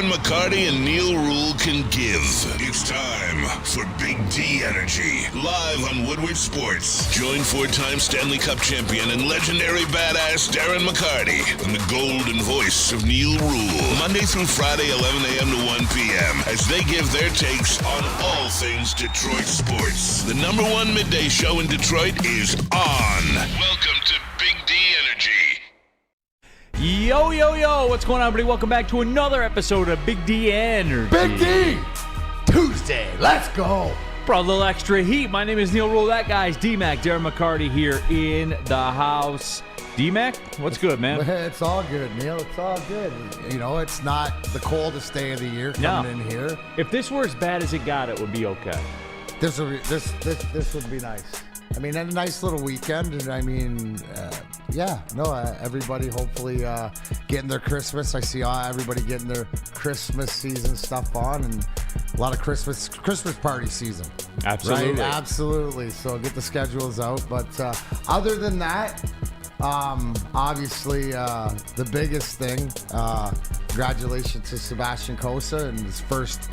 Darren McCarty and Neil Rule can give. It's time for Big D Energy, live on Woodward Sports. Join four-time Stanley Cup champion and legendary badass Darren McCarty and the golden voice of Neil Rule, Monday through Friday, 11 a.m. to 1 p.m., as they give their takes on all things Detroit sports. The number one midday show in Detroit is on. Welcome to Big D Energy. Yo, yo, yo, what's going on, everybody? Welcome back to another episode of Big D Energy. Big D! Tuesday, let's go! Brought a little extra heat. My name is Neil Rule. That guy's D-Mac, Darren McCarty here in the house. D-Mac, what's good, man? It's all good, Neil. It's all good. You know, it's not the coldest day of the year coming in here. If this were as bad as it got, it would be okay. This would be nice. I mean, a nice little weekend. And I mean, everybody hopefully getting their Christmas. I see everybody getting their Christmas season stuff on, and a lot of Christmas party season. Absolutely. Right? Absolutely. So get the schedules out. But other than that, obviously the biggest thing, congratulations to Sebastian COSSA and his first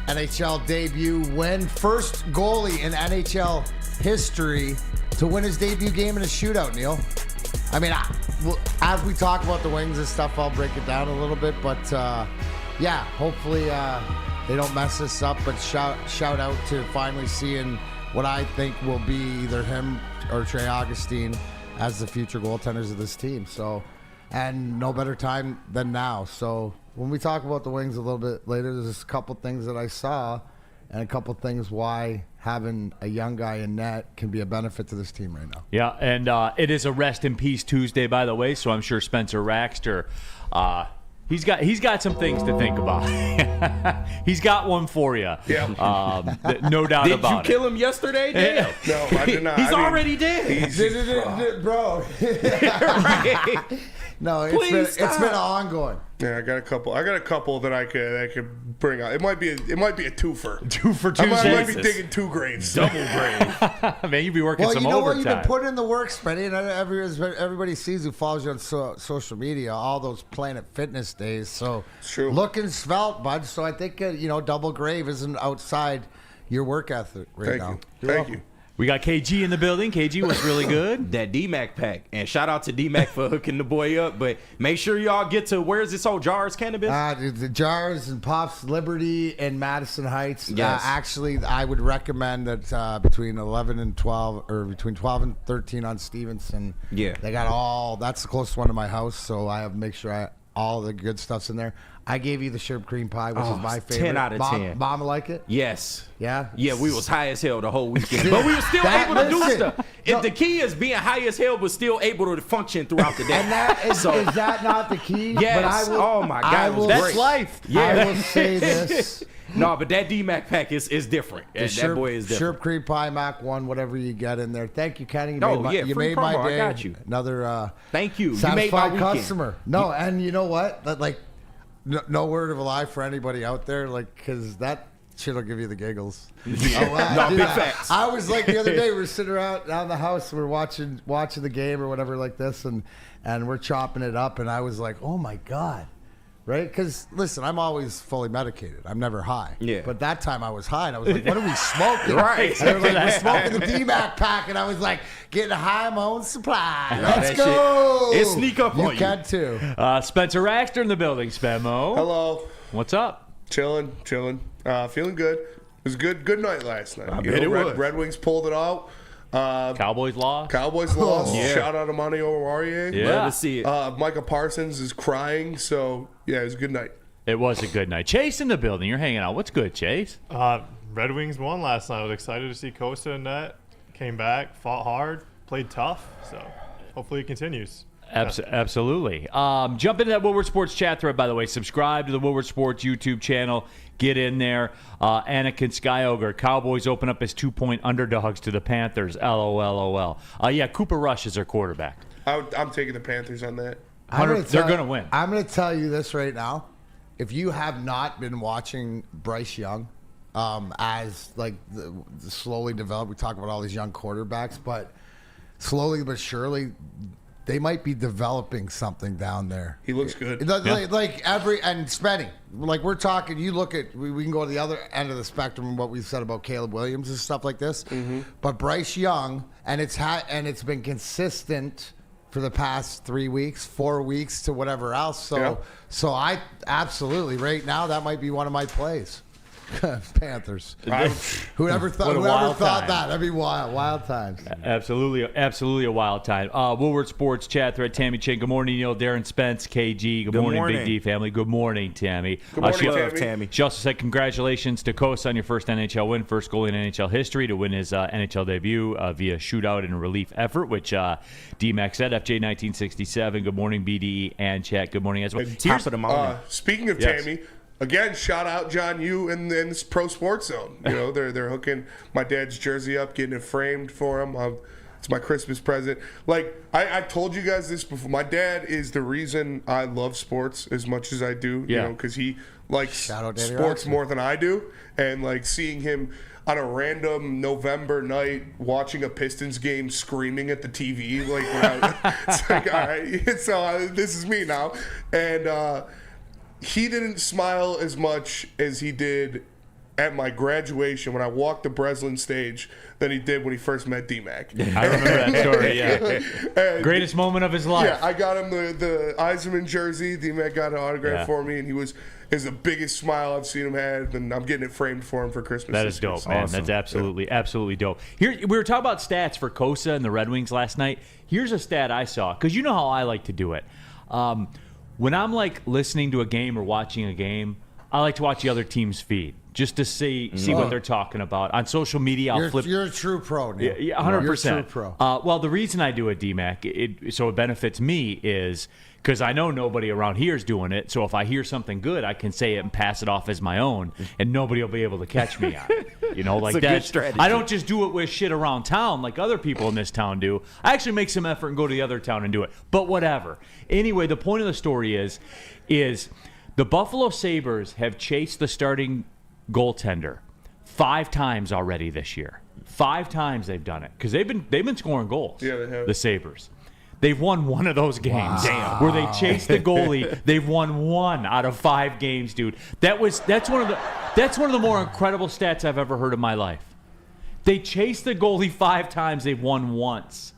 NHL debut win. First goalie in NHL history to win his debut game in a shootout, Neil. I mean, as we talk about the Wings and stuff, I'll break it down a little bit. But, hopefully they don't mess this up. But shout out to finally seeing what I think will be either him or Trey Augustine as the future goaltenders of this team. So, and no better time than now. So when we talk about the Wings a little bit later, there's a couple things that I saw and a couple things why having a young guy in net can be a benefit to this team right now. Yeah, and it is a Rest in Peace Tuesday, by the way, so I'm sure Spencer Raxter, he's got some things to think about. He's got one for you. Yeah. No doubt about it. Did you kill him yesterday, Dale? No, I did not. He's already dead. Bro. Right. No, it's been ongoing. Yeah, I got a couple that I could bring out. It might be a twofer. Two for Tuesday. I might be digging 2 grades. Double grade. Man, you'd be working some overtime. Well, you know what? You've been putting in the work, Spenny, and everybody sees who follows you on social media, all those Planet Fitness days. So it's true. Looking svelte, bud. So I think, double grave isn't outside your work ethic right now. Thank you. We got KG in the building. KG was really good. That D-Mac pack. And shout out to D-Mac for hooking the boy up. But make sure y'all get to, where's this old Jars Cannabis? The Jars and Pops Liberty and Madison Heights. Yes. Actually, I would recommend that between 11 and 12, or between 12 and 13 on Stevenson. Yeah. They got that's the closest one to my house, so I have to make sure all the good stuff's in there. I gave you the shrimp cream pie, which is my favorite. 10 out of 10. Mama like it? Yes. Yeah? Yeah, we was high as hell the whole weekend. But we were still able to do stuff. If the key is being high as hell, but still able to function throughout the day. And that is that not the key? Yes. But oh, my God. It was That's great. life. Yeah. I will say this. No, but that D-Mac pack is different. That boy is different. Shrimp cream pie, Mac 1, whatever you get in there. Thank you, Kenny. You free made promo. my day. I got you. Another thank you. Satisfied You made my weekend. customer. No, and you know what? No word of a lie for anybody out there, because that shit will give you the giggles. Big facts. I was like the other day, we were sitting around the house, we were watching the game or whatever like this, and we're chopping it up, and I was like, oh my God. Right? Because, listen, I'm always fully medicated. I'm never high. Yeah. But that time I was high, and I was like, what are we smoking? Right. And they were like, we're smoking the D-Mac pack, and I was like, getting high on my own supply. that Let's go. shit, it sneak up on you. You can, too. Spencer Raxter in the building, Spemo. Hello. What's up? Chilling. Feeling good. It was a good night last night. I bet it was. Red Wings pulled it out. Cowboys lost. Yeah. Shout out to Amon-Ra. Yeah. Love to see it. Micah Parsons is crying, so yeah, it was a good night. It was a good night. Chase in the building. You're hanging out. What's good, Chase? Red Wings won last night. I was excited to see COSSA in net. Came back, fought hard, played tough. So hopefully it continues. Absolutely. Jump into that Woodward Sports chat thread, by the way. Subscribe to the Woodward Sports YouTube channel. Get in there. Anakin Skyogre. Cowboys open up as 2-point underdogs to the Panthers. LOL. Cooper Rush is their quarterback. I'm taking the Panthers on that. They're going to win. I'm going to tell you this right now. If you have not been watching Bryce Young as slowly develop, we talk about all these young quarterbacks, but slowly but surely they might be developing something down there. He looks good. Like and Spenny, like we're talking. You look at we can go to the other end of the spectrum and what we've said about Caleb Williams and stuff like this. But Bryce Young, and it's been consistent for the past 3 weeks, 4 weeks to whatever else. So I absolutely right now that might be one of my plays. Panthers. Whoever thought that? That'd be wild times. Absolutely a wild time. Woodward Sports Chat Thread. Tammy Chin. Good morning, Neil. Darren Spence. KG. Good morning, Big D family. Good morning, Tammy. Good morning, Tammy. She also said congratulations to COSSA on your first NHL win, first goal in NHL history to win his NHL debut via shootout and relief effort, which D-Mac said. FJ 1967. Good morning, BDE and chat. Good morning as well. Top of the morning. Speaking of Tammy. Again, shout out John Yu in this Pro Sports Zone. You know, they're hooking my dad's jersey up, getting it framed for him. It's my Christmas present. Like I told you guys this before. My dad is the reason I love sports as much as I do. You know, because he likes sports more than I do, and like seeing him on a random November night watching a Pistons game, screaming at the TV, like it's like all right, so this is me now, and. He didn't smile as much as he did at my graduation when I walked the Breslin stage than he did when he first met D-Mac. I remember that story, yeah. Greatest moment of his life. Yeah, I got him the Eisenman jersey. D-Mac got an autograph for me, and he was the biggest smile I've seen him have, and I'm getting it framed for him for Christmas. That is dope, man. Awesome. That's absolutely dope. Here, we were talking about stats for COSSA and the Red Wings last night. Here's a stat I saw, because you know how I like to do it. When I'm like listening to a game or watching a game, I like to watch the other team's feed just to see what they're talking about. On social media, I'll flip. You're a true pro, Neil. Yeah, 100%. You're a true pro. Well, the reason I do it, D-Mac, so it benefits me is because I know nobody around here is doing it. So if I hear something good, I can say it and pass it off as my own, and nobody will be able to catch me on it. You know, like that. Strategy. I don't just do it with shit around town like other people in this town do. I actually make some effort and go to the other town and do it. But whatever. Anyway, the point of the story is the Buffalo Sabres have chased the starting goaltender 5 times already this year. 5 times they've done it because they've been scoring goals. Yeah, they have. The Sabres. They've won one of those games where they chased the goalie. They've won 1 out of 5 games, dude. That's one of the more incredible stats I've ever heard in my life. They chased the goalie 5 times. They've won once.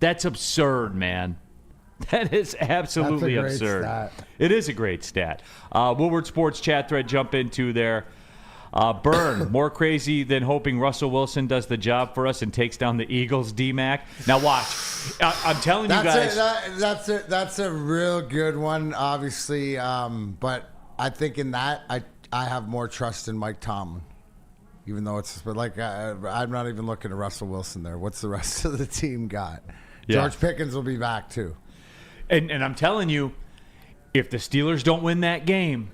That's absurd, man. That is absolutely absurd. Stat. It is a great stat. Woodward Sports Chat Thread, jump into there. Burn, more crazy than hoping Russell Wilson does the job for us and takes down the Eagles, D-Mac. Now watch. I'm telling you guys. That's a real good one, obviously. But I think in that, I have more trust in Mike Tomlin. Even though I'm not even looking at Russell Wilson there. What's the rest of the team got? Yeah. George Pickens will be back too. And I'm telling you, if the Steelers don't win that game,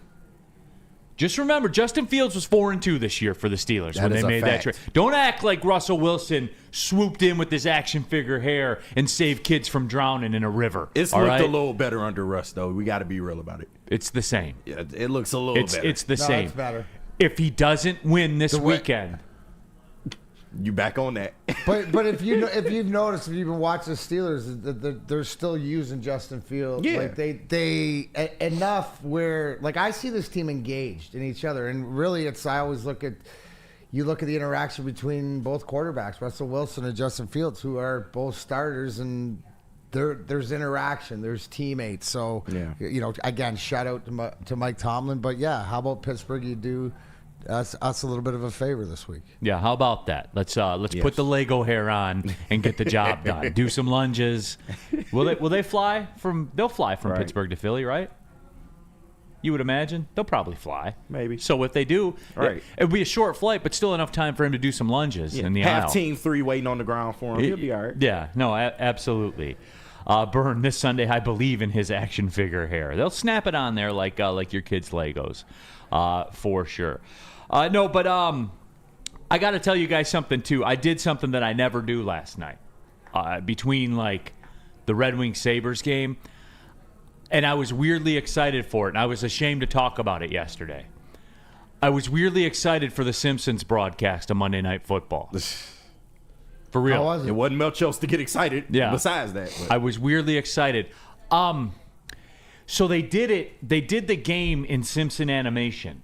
just remember, Justin Fields was 4-2 this year for the Steelers when they made that trade. Don't act like Russell Wilson swooped in with his action figure hair and saved kids from drowning in a river. It's looked a little better under Russ, though. We got to be real about it. It's the same. Yeah, it looks a little better. It's the same. It's better. If he doesn't win this weekend, you back on that. but if you've noticed, if you've been watching the Steelers, they're still using Justin Fields. Yeah. Like they enough where like I see this team engaged in each other, and really I always look at the interaction between both quarterbacks, Russell Wilson and Justin Fields, who are both starters, and there's interaction, there's teammates. So again, shout out to Mike Tomlin. But yeah, how about Pittsburgh? You do us a little bit of a favor this week. Yeah, how about that? Let's put the Lego hair on and get the job done. Do some lunges. Will they fly from? They'll fly from Pittsburgh to Philly, right? You would imagine they'll probably fly. Maybe. So if they do, it'll be a short flight, but still enough time for him to do some lunges in the aisle. Half team 3 waiting on the ground for him. He'll be all right. Yeah. No. Absolutely. Burn this Sunday. I believe in his action figure hair. They'll snap it on there like your kids' Legos, for sure. I got to tell you guys something, too. I did something that I never do last night between, like, the Red Wings Sabres game, and I was weirdly excited for it, and I was ashamed to talk about it yesterday. I was weirdly excited for the Simpsons broadcast of Monday Night Football. For real. How was It it? wasn't much else to get excited. Yeah. Besides that, but. I was weirdly excited. So they did it. They did the game in Simpson animation.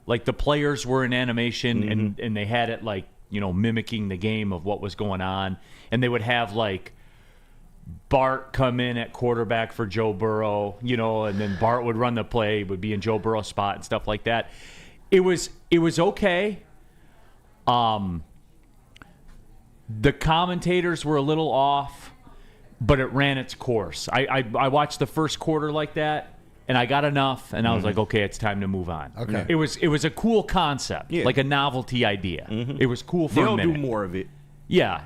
Like the players were in animation, and they had it like mimicking the game of what was going on. And they would have like Bart come in at quarterback for Joe Burrow, and then Bart would run the play, would be in Joe Burrow's spot and stuff like that. It was okay. The commentators were a little off, but it ran its course. I watched the first quarter like that, and I got enough, and I was like, okay, it's time to move on. Okay. It was a cool concept, like a novelty idea. It was cool for They'll a minute. do more of it. Yeah,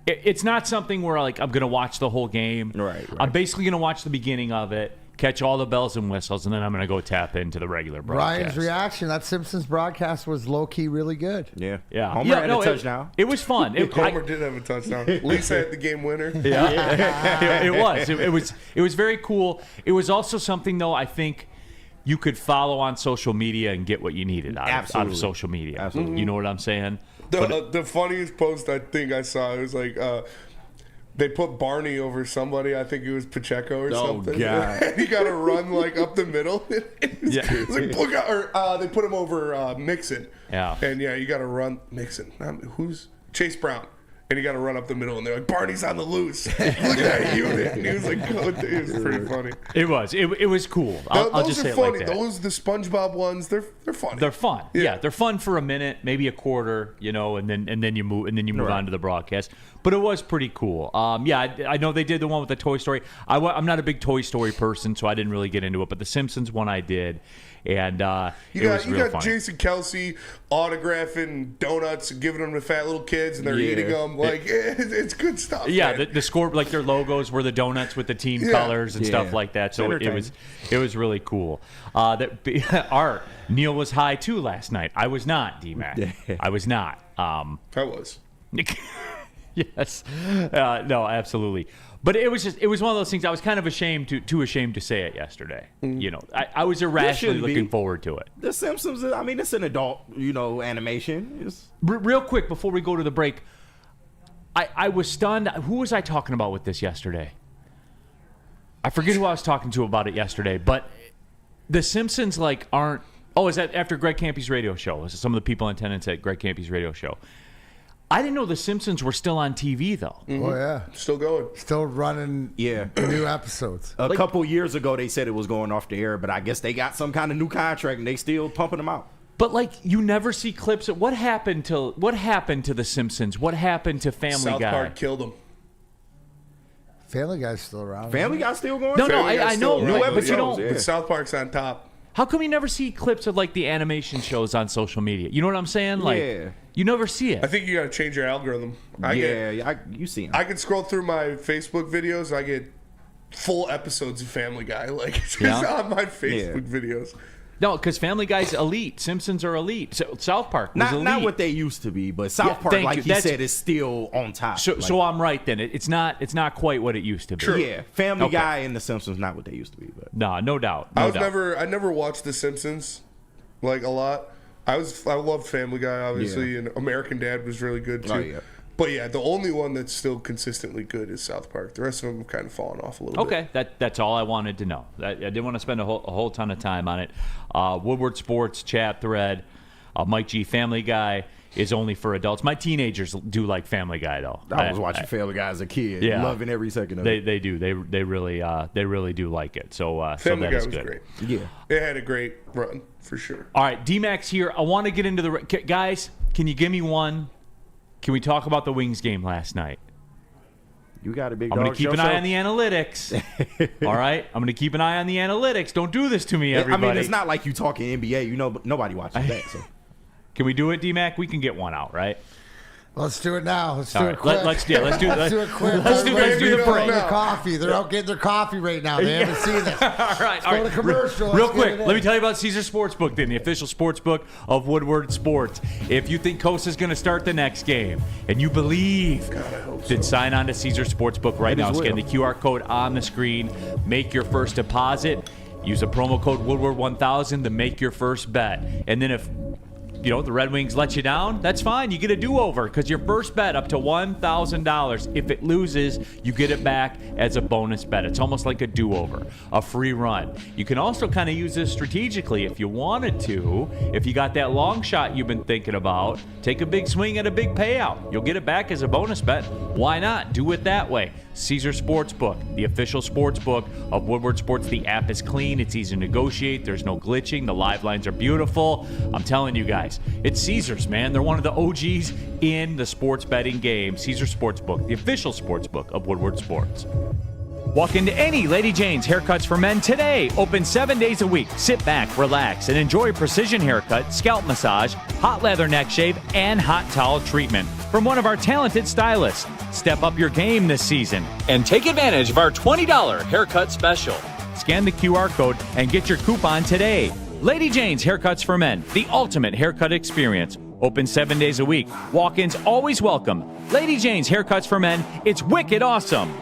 it's not something where like I'm gonna watch the whole game. Right. I'm basically gonna watch the beginning of it, catch all the bells and whistles, and then I'm gonna go tap into the regular broadcast. Ryan's reaction, that Simpsons broadcast was low-key really good. Yeah. Yeah, Homer had a touchdown. It was fun. Homer did have a touchdown. Lisa had the game winner. Yeah, it was. It was very cool. It was also something, though, I think you could follow on social media and get what you needed out of social media. Absolutely. You know what I'm saying? The funniest post I think I saw, it was like they put Barney over somebody. I think it was Pacheco or something. God. And he got to run like up the middle. Yeah. It's like, look out, or they put him over Mixon. Yeah. And yeah, you got to run Mixon. Who's Chase Brown? And you got to run up the middle, and they're like, Barney's on the loose. Look at that unit. And he was like, oh, it was pretty funny. It was. It was cool. I'll just say funny. it like that. Those the SpongeBob ones, they're funny. They're fun. Yeah. Yeah, they're fun for a minute, maybe a quarter, and then you move on to the broadcast. But it was pretty cool. I know they did the one with the Toy Story. I'm not a big Toy Story person, so I didn't really get into it. But the Simpsons one I did, and you it was real got funny. Jason Kelsey autographing donuts and giving them to fat little kids, and they're eating them. Like it's good stuff. Yeah, man. the score, like their logos were the donuts with the team colors and stuff like that. So it was really cool. Art, Neil was high too last night. I was not, D-Mac. I was not. I was. Yes. No, absolutely. But it was one of those things. I was kind of too ashamed to say it yesterday. I was irrationally looking forward to it. The Simpsons, I mean, it's an adult, animation. It's... Real quick, before we go to the break, I was stunned. Who was I talking about with this yesterday? I forget who I was talking to about it yesterday, but the Simpsons aren't. Oh, is that after Greg Campy's radio show? Some of the people in attendance at Greg Campy's radio show. I didn't know the Simpsons were still on TV, though. Oh, yeah. Still going. Still running new episodes. A couple years ago, they said it was going off the air, but I guess they got some kind of new contract, and they still pumping them out. But, you never see clips of what happened to the Simpsons? What happened to Family Guy? South Park killed them. Family Guy's still around. Family Guy still going? No, Family Guy's I still know. around, But you don't. Yeah. But South Park's on top. How come you never see clips of, the animation shows on social media? You know what I'm saying? Yeah. You never see it. I think you got to change your algorithm. You see him. I can scroll through my Facebook videos. I get full episodes of Family Guy. It's just on my Facebook videos. No, because Family Guy's elite. Simpsons are elite. So South Park was elite. Not what they used to be, but South Park, like you said, is still on top. So I'm right then. It's not quite what it used to be. True. Yeah, Family Guy and The Simpsons not what they used to be. But No doubt. I never watched The Simpsons a lot. I loved Family Guy, obviously, and American Dad was really good too. Oh, yeah. But yeah, the only one that's still consistently good is South Park. The rest of them have kind of fallen off a little bit. Okay, that's all I wanted to know. I didn't want to spend a whole ton of time on it. Woodward Sports chat thread. Mike G, Family Guy is only for adults. My teenagers do like Family Guy though. I was watching Family Guy as a kid, loving every second of it. They do. They really do like it. So Family that Guy is was good. great. Yeah, It had a great run for sure. All right, D-Max here. I want to get into the guys. Can you give me one? Can we talk about the Wings game last night? you got a big. I'm going to keep an eye on the analytics. All right? I'm going to keep an eye on the analytics. Don't do this to me, everybody. I mean, it's not like you talking NBA. But nobody watches that. So. Can we do it, D-Mac? We can get one out, right? Let's do it now. Let's do All it right, quick. let's do it quick. Let's do the break. Their coffee. They're out getting their coffee right now. They haven't seen it. All right. Go to commercial. Real Let's quick, get it let me in. tell you about Caesar Sportsbook, then, the official sportsbook of Woodward Sports. If you think COSSA is going to start the next game and you believe, then sign on to Caesar Sportsbook right now. Scan the QR code on the screen. Make your first deposit. Use the promo code Woodward1000 to make your first bet. And then if the Red Wings let you down, that's fine. You get a do-over because your first bet up to $1,000. If it loses, you get it back as a bonus bet. It's almost like a do-over, a free run. You can also kind of use this strategically if you wanted to. If you got that long shot you've been thinking about, take a big swing at a big payout. You'll get it back as a bonus bet. Why not? Do it that way. Caesar Sportsbook, the official sportsbook of Woodward Sports. The app is clean. It's easy to negotiate. There's no glitching. The live lines are beautiful. I'm telling you guys, it's Caesars, man. They're one of the OGs in the sports betting game. Caesar Sportsbook, the official sportsbook of Woodward Sports. Walk into any Lady Jane's Haircuts for Men today. Open 7 days a week. Sit back, relax, and enjoy precision haircut, scalp massage, hot leather neck shave, and hot towel treatment from one of our talented stylists. Step up your game this season and take advantage of our $20 haircut special. Scan the QR code and get your coupon today. Lady Jane's Haircuts for Men, the ultimate haircut experience. Open 7 days a week. Walk-ins always welcome. Lady Jane's Haircuts for Men. It's wicked awesome.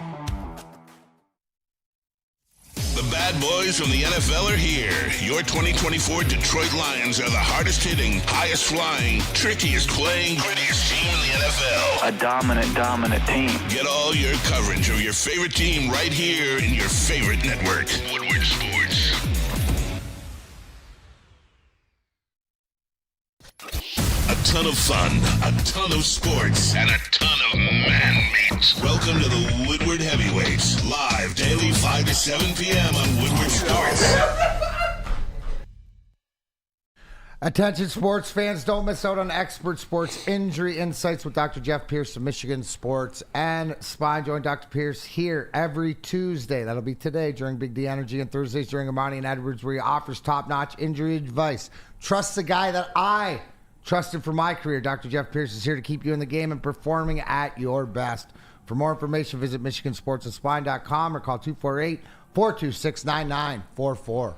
The bad boys from the NFL are here. Your 2024 Detroit Lions are the hardest hitting, highest flying, trickiest playing, grittiest team in the NFL. A dominant team. Get all your coverage of your favorite team right here in your favorite network. Woodward Sports. A ton of fun, a ton of sports, and a ton of man-meat. Welcome to the Woodward Heavyweights, live daily 5 to 7 p.m. on Woodward Sports. Attention sports fans, don't miss out on expert sports injury insights with Dr. Jeff Pierce of Michigan Sports and Spine. Join Dr. Pierce here every Tuesday. That'll be today during Big D Energy, and Thursdays during Ermanni and Edwards, where he offers top-notch injury advice. Trust the guy that I trusted for my career. Dr. Jeff Pierce is here to keep you in the game and performing at your best. For more information, visit MichiganSportsAndSpine.com or call 248-426-9944.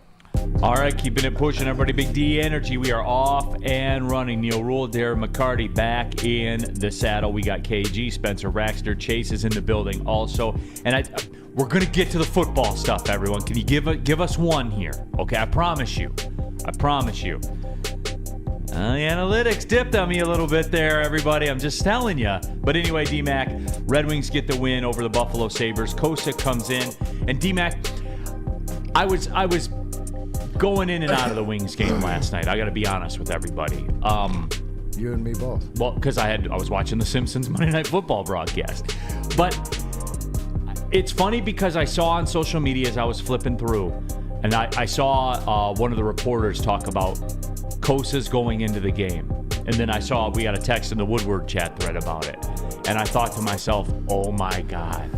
All right, keeping it pushing, everybody. Big D Energy. We are off and running. Neil Rule, Darren McCarty back in the saddle. We got KG, Spencer Raxter, Chase is in the building also. And we're going to get to the football stuff, everyone. Can you give us one here? Okay, I promise you. The analytics dipped on me a little bit there, everybody. I'm just telling you. But anyway, D-Mac, Red Wings get the win over the Buffalo Sabres. COSSA comes in. And D-Mac, I was going in and out of the Wings game last night. I got to be honest with everybody. You and me both. Well, because I was watching the Simpsons Monday Night Football broadcast. But it's funny because I saw on social media as I was flipping through, and I saw one of the reporters talk about COSSA's going into the game. And then I saw we got a text in the Woodward chat thread about it. And I thought to myself, oh my God,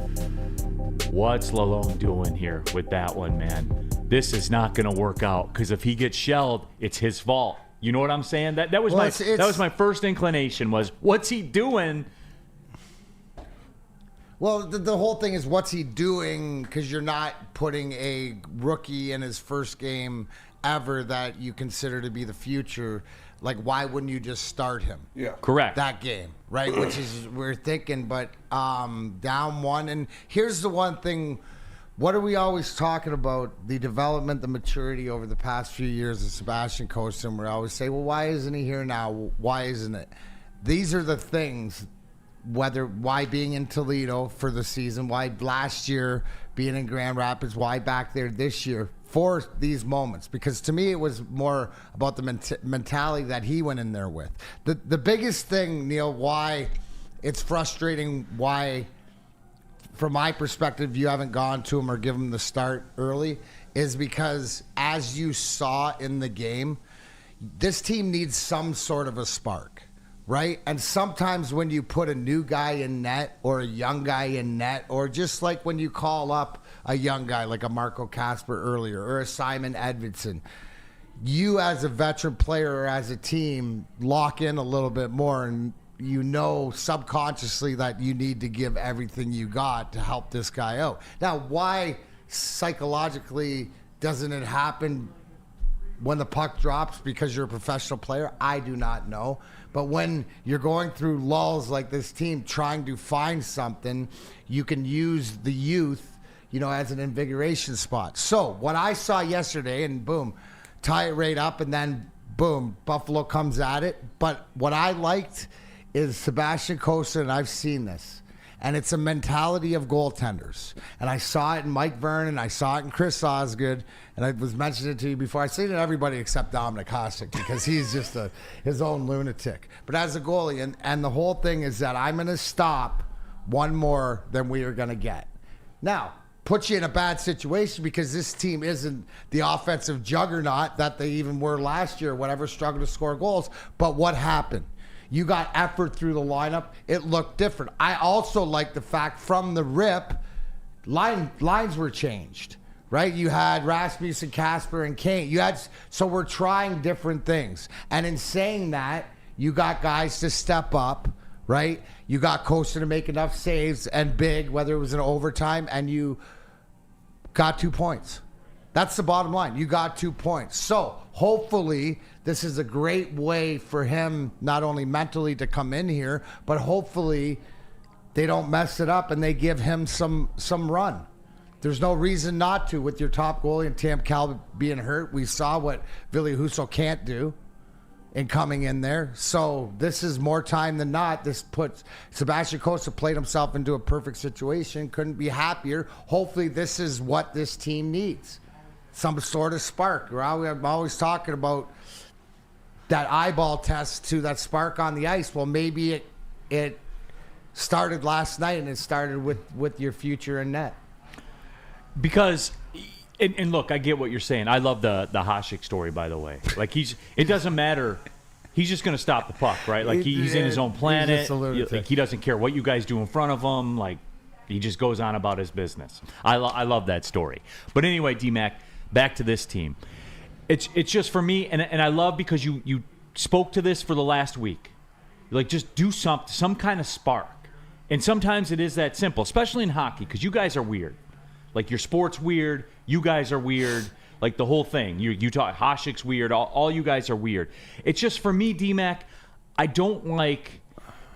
what's Lalone doing here with that one, man? This is not going to work out, because if he gets shelled, it's his fault. You know what I'm saying? That was that was my first inclination was, what's he doing? Well, the whole thing is, what's he doing? Because you're not putting a rookie in his first game ever that you consider to be the future. Like, why wouldn't you just start him? Yeah. Correct. That game, right? Which is, we're thinking, but down one. And here's the one thing. What are we always talking about? The development, the maturity over the past few years of Sebastian COSSA. And we always say, well, why isn't he here now? Why isn't it? These are the things, why being in Toledo for the season, why last year being in Grand Rapids, why back there this year for these moments. Because to me, it was more about the mentality that he went in there with. The biggest thing, Neil, why it's frustrating, why from my perspective, you haven't gone to him or given him the start early, is because as you saw in the game, this team needs some sort of a spark, right? And sometimes when you put a new guy in net or a young guy in net, or just like when you call up a young guy like a Marco Casper earlier or a Simon Edvidson, you as a veteran player or as a team lock in a little bit more, and you know subconsciously that you need to give everything you got to help this guy out. Now, why psychologically doesn't it happen when the puck drops because you're a professional player? I do not know. But when you're going through lulls like this team trying to find something, you can use the youth, as an invigoration spot. So what I saw yesterday, and boom, tie it right up, and then boom, Buffalo comes at it. But what I liked is Sebastian COSSA, and I've seen this, and it's a mentality of goaltenders. And I saw it in Mike Vernon, I saw it in Chris Osgood, and I was mentioning it to you before. I've seen it in everybody except Dominic Hasek because he's just his own lunatic. But as a goalie, and the whole thing is that I'm going to stop one more than we are going to get. Now, puts you in a bad situation because this team isn't the offensive juggernaut that they even were last year, whatever, struggled to score goals. But what happened? You got effort through the lineup. It looked different. I also like the fact from the rip, lines were changed, right? You had Rasmussen, Casper, and Kane. So we're trying different things. And in saying that, you got guys to step up, right? You got COSSA to make enough saves and big, whether it was in overtime, and you got 2 points. That's the bottom line. You got 2 points. So hopefully this is a great way for him not only mentally to come in here, but hopefully they don't mess it up and they give him some run. There's no reason not to with your top goalie and Tam Calvin being hurt. We saw what Ville Husso can't do in coming in there. So this is more time than not. This puts Sebastian COSSA played himself into a perfect situation. Couldn't be happier. Hopefully this is what this team needs. Some sort of spark. I'm always talking about that eyeball test to that spark on the ice. Well, maybe it started last night and it started with your future in net. Because, and look, I get what you're saying. I love the Hasek story, by the way. Like, it doesn't matter. He's just going to stop the puck, right? Like, he's in his own planet. Like, he doesn't care what you guys do in front of him. Like, he just goes on about his business. I love that story. But anyway, D-Mac, back to this team. It's just for me, and I love because you spoke to this for the last week. Like, just do some kind of spark. And sometimes it is that simple, especially in hockey, because you guys are weird. Like, your sport's weird. You guys are weird. Like, the whole thing. You talk, Hasek's weird. All you guys are weird. It's just, for me, D-Mac, I don't like,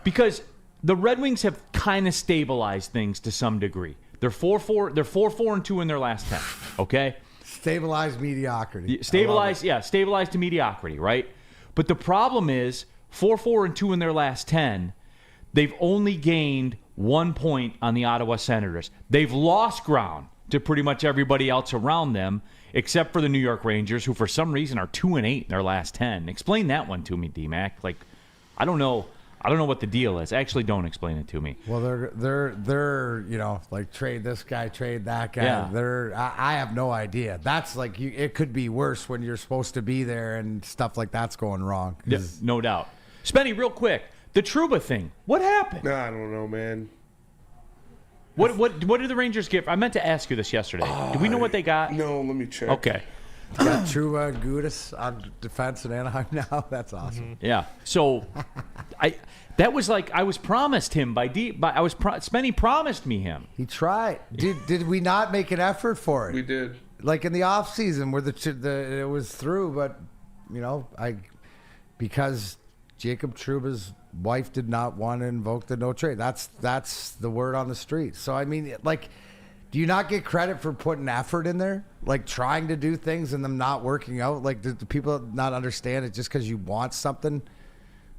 because the Red Wings have kind of stabilized things to some degree. They're 4-4-2 in their last 10, okay? Stabilized mediocrity. Stabilized to mediocrity, right? But the problem is 4-4-2 in their last 10. They've only gained 1 point on the Ottawa Senators. They've lost ground to pretty much everybody else around them, except for the New York Rangers, who for some reason are 2-8 in their last 10. Explain that one to me, D-Mac. Like, I don't know what the deal is. Actually, don't explain it to me. Well, they're like trade this guy, trade that guy. Yeah. I have no idea. That's like it could be worse when you're supposed to be there and stuff like that's going wrong. Yeah, no doubt. Spenny, real quick, the Trouba thing. What happened? I don't know, man. What did the Rangers get? I meant to ask you this yesterday. Do we know what they got? No, let me check. Okay. Got Trouba and Gudis on defense in Anaheim now. That's awesome. Yeah. So, that was like I was promised him Spenny promised me him. He tried. Did we not make an effort for it? We did. Like in the off season where it was through, but because Jacob Trouba's wife did not want to invoke the no trade. That's the word on the street. So I mean, like, do you not get credit for putting effort in there? Like trying to do things and them not working out? Like, do people not understand it just because you want something?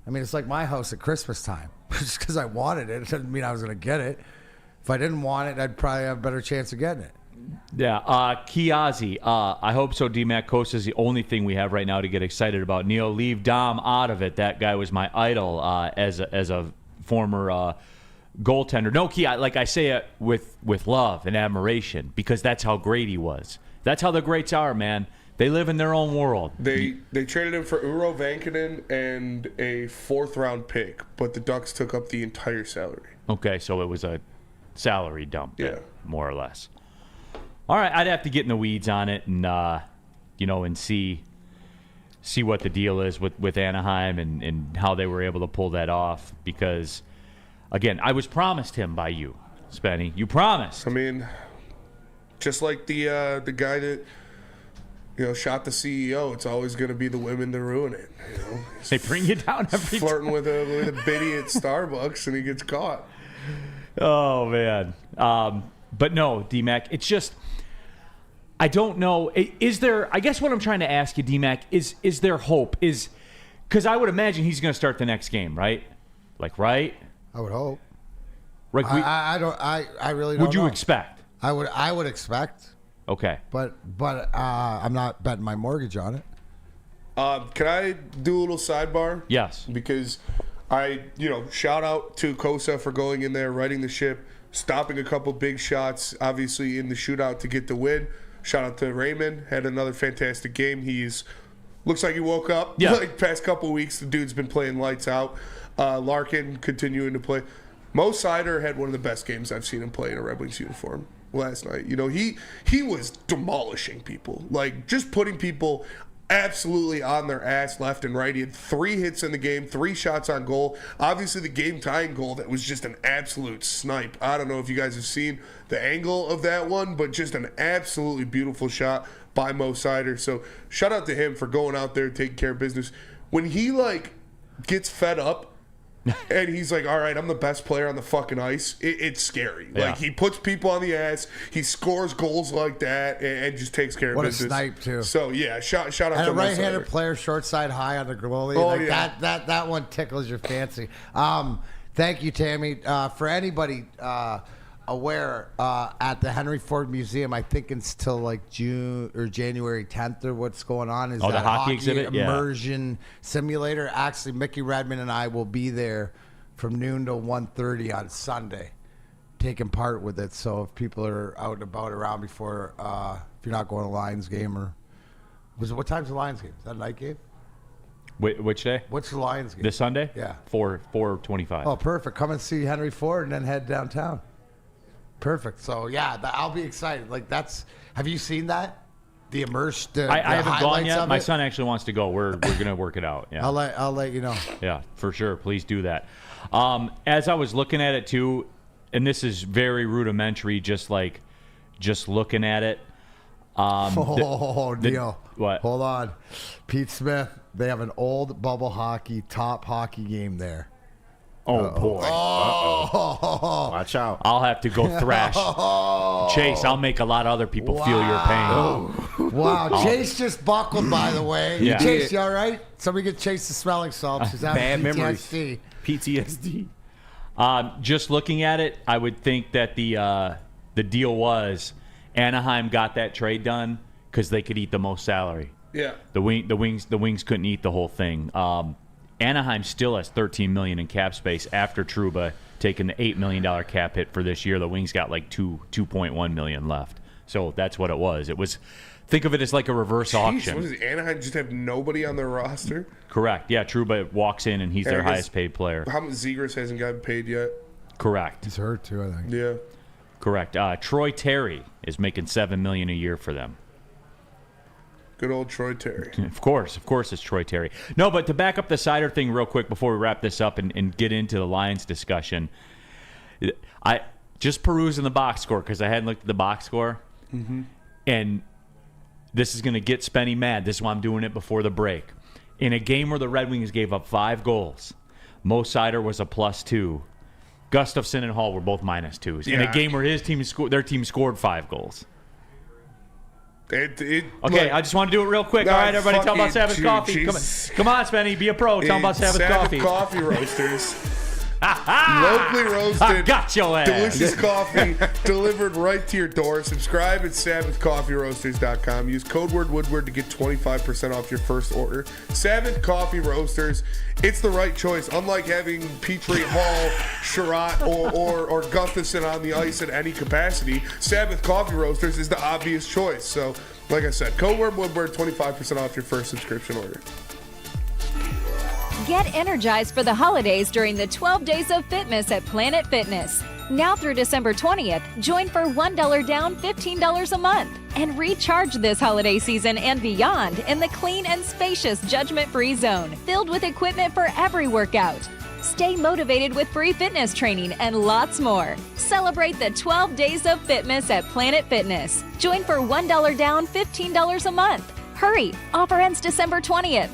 I mean, it's like my house at Christmas time. Just because I wanted it doesn't mean I was going to get it. If I didn't want it, I'd probably have a better chance of getting it. Yeah. Kiazi, I hope so. D-Mac Costa is the only thing we have right now to get excited about. Neil, leave Dom out of it. That guy was my idol as a former goaltender. No, like I say it with love and admiration because that's how great he was. That's how the greats are, man. They live in their own world. They traded him for Uro Vankinen and a 4th-round pick, but the Ducks took up the entire salary. Okay, so it was a salary dump, yeah, more or less. All right, I'd have to get in the weeds on it and and see what the deal is with Anaheim and how they were able to pull that off. Because, again, I was promised him by you, Spenny. You promised. I mean, just like the guy that shot the CEO, it's always going to be the women that ruin it. They bring you down every flirting time. with a biddy at Starbucks and he gets caught. Oh man, but no, D-Mac. It's just I don't know. Is there? I guess what I'm trying to ask you, D-Mac, is there hope? Because I would imagine he's going to start the next game, right? Like, right? I would hope. Like I don't. I really don't. Would you know. expect? I would expect. Okay. But I'm not betting my mortgage on it. Can I do a little sidebar? Yes. Because shout out to COSSA for going in there, righting the ship, stopping a couple big shots, obviously in the shootout to get the win. Shout out to Raymond, had another fantastic game. Looks like he woke up. Yeah. Like past couple weeks, the dude's been playing lights out. Larkin continuing to play. Mo Sider had one of the best games I've seen him play in a Red Wings uniform last night. He was demolishing people, like just putting people absolutely on their ass left and right. He had 3 hits in the game, 3 shots on goal. Obviously, the game-tying goal that was just an absolute snipe. I don't know if you guys have seen the angle of that one, but just an absolutely beautiful shot by Mo Sider. So shout out to him for going out there and taking care of business. When he gets fed up and he's like, all right, I'm the best player on the fucking ice, it's scary. Yeah. Like, he puts people on the ass, he scores goals like that, and just takes care of business. What a snipe, too. So, yeah, shout out And to a Mo right-handed Sider. player, short side high on the goalie. Oh, like yeah. that one tickles your fancy. Thank you, Tammy. For anybody aware, at the Henry Ford Museum, I think it's till June or January 10th or what's going on is the that hockey exhibit? Yeah. immersion simulator. Actually, Mickey Redmond and I will be there from noon to 1:30 on Sunday, taking part with it. So if people are out and about around before, if you're not going to a Lions game what time's the Lions game? Is that a night game? Which day? What's the Lions game? This Sunday? Yeah. 4:25. Oh, perfect. Come and see Henry Ford and then head downtown. Perfect. So yeah, I'll be excited. Have you seen that? The immersed. I haven't gone yet. My son. son actually wants to go. We're gonna work it out. Yeah. I'll let you know. Yeah, for sure. Please do that. As I was looking at it too, and this is very rudimentary, just looking at it. Neil. What? Hold on. Pete Smith, they have an old bubble hockey, top hockey game there. Oh, boy. Watch out. I'll have to go thrash. Chase, I'll make a lot of other people feel your pain. Wow. Chase just buckled, by the way. Yeah. Chase, you all right? Somebody get Chase the smelling salts. He's having Bad memories. PTSD. PTSD. Just looking at it, I would think that the deal was Anaheim got that trade done because they could eat the most salary. Yeah. The Wings couldn't eat the whole thing. Anaheim still has $13 million in cap space after Trouba taking the $8 million cap hit for this year. The Wings got $2.1 million left. So that's what it was. Think of it as like a reverse auction. What is it, Anaheim just have nobody on their roster? Correct. Yeah, Trouba walks in and he's their highest paid player. How much Zegras hasn't gotten paid yet? Correct. He's hurt too, I think. Yeah. Correct. Troy Terry is making $7 million a year for them. Good old Troy Terry. Of course, it's Troy Terry. No, but to back up the Sider thing real quick before we wrap this up and get into the Lions discussion, I just perusing the box score because I hadn't looked at the box score, and this is going to get Spenny mad. This is why I'm doing it before the break. In a game where the Red Wings gave up 5 goals, Mo Sider was a +2. Gustafsson and Hall were both -2s. In a game where their team scored 5 goals. Okay, I just want to do it real quick. All right, everybody, tell them about Sabbath Coffee. Come on, Spenny, be a pro. Tell them about Sabbath Coffee. Coffee Roasters. Locally roasted, I got your ass. delicious coffee delivered right to your door. Subscribe at SabbathCoffeeRoasters.com. Use code word Woodward to get 25% off your first order. Sabbath Coffee Roasters, it's the right choice. Unlike having Petrie, Hall, Sherratt, or Gustafsson on the ice in any capacity, Sabbath Coffee Roasters is the obvious choice. So, like I said, code word Woodward, 25% off your first subscription order. Get energized for the holidays during the 12 Days of Fitness at Planet Fitness. Now through December 20th, join for $1 down, $15 a month. And recharge this holiday season and beyond in the clean and spacious judgment-free zone, filled with equipment for every workout. Stay motivated with free fitness training and lots more. Celebrate the 12 Days of Fitness at Planet Fitness. Join for $1 down, $15 a month. Hurry! Offer ends December 20th.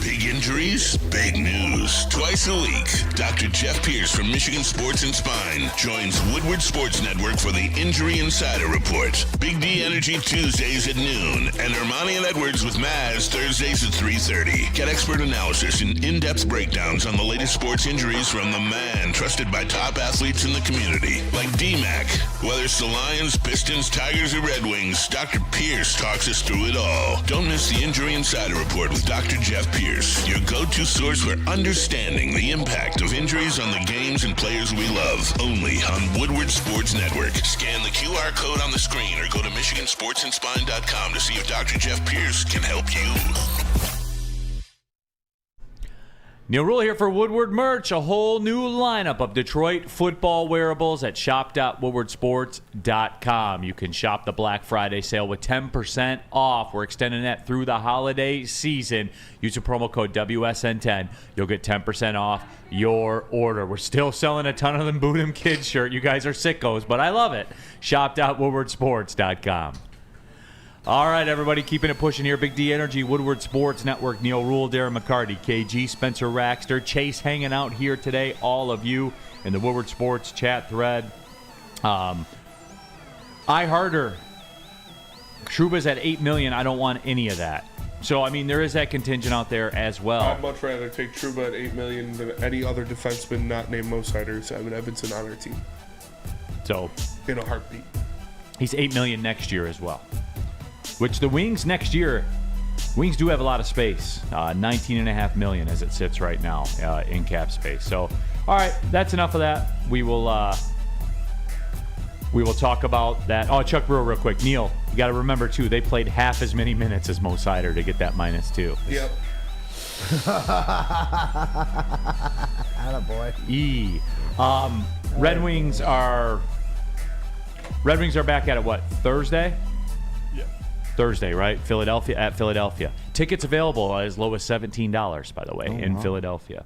Big injuries, big news. Twice a week, Dr. Jeff Pierce from Michigan Sports and Spine joins Woodward Sports Network for the Injury Insider Report. Big D Energy Tuesdays at noon, and Ermanni and Edwards with Maz Thursdays at 3:30. Get expert analysis and in-depth breakdowns on the latest sports injuries from the man trusted by top athletes in the community, like D-Mac. Whether it's the Lions, Pistons, Tigers, or Red Wings, Dr. Pierce talks us through it all. Don't miss the Injury Insider Report with Dr. Jeff Pierce, your go-to source for understanding the impact of injuries on the games and players we love. Only on Woodward Sports Network. Scan the QR code on the screen or go to MichiganSportsandSpine.com to see if Dr. Jeff Pierce can help you. Neil Rule here for Woodward Merch, a whole new lineup of Detroit football wearables at shop.woodwardsports.com. You can shop the Black Friday sale with 10% off. We're extending that through the holiday season. Use the promo code WSN10. You'll get 10% off your order. We're still selling a ton of them Boot 'em Kids shirt. You guys are sickos, but I love it. Shop.woodwardsports.com. All right, everybody, keeping it pushing here. Big D Energy, Woodward Sports Network, Neil Rule, Darren McCarty, KG, Spencer Raxter, Chase hanging out here today, all of you in the Woodward Sports chat thread. iHarder, Trouba's at $8 million. I don't want any of that. So, I mean, there is that contingent out there as well. I'd much rather take Trouba at $8 million than any other defenseman not named Mo Sider, Simon Edmondson on our team. So, In a heartbeat. he's $8 million next year as well. Which the Wings next year, Wings do have a lot of space, $19.5 million as it sits right now in cap space. So, all right, that's enough of that. We will talk about that. Oh, Chuck Brewer, real quick. Neil, you got to remember too, they played half as many minutes as Mo Sider to get that -2. Yep. Attaboy. Red Wings are back at it. What, Thursday? Thursday, right? Philadelphia. Tickets available as low as $17, by the way, in Philadelphia.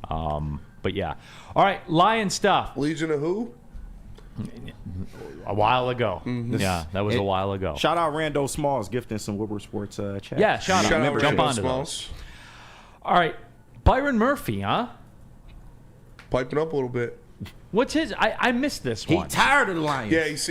But yeah. All right, Lion stuff. Legion of who? A while ago. Yeah, that was a while ago. Shout out Rando Smalls gifting some Woodward Sports chat. Yeah, shout out. Remember, Jump Randall onto Smalls. those. All right, Byron Murphy, huh? Piping up a little bit. What's his? I missed this He one. tired of the Lions. Yeah, he's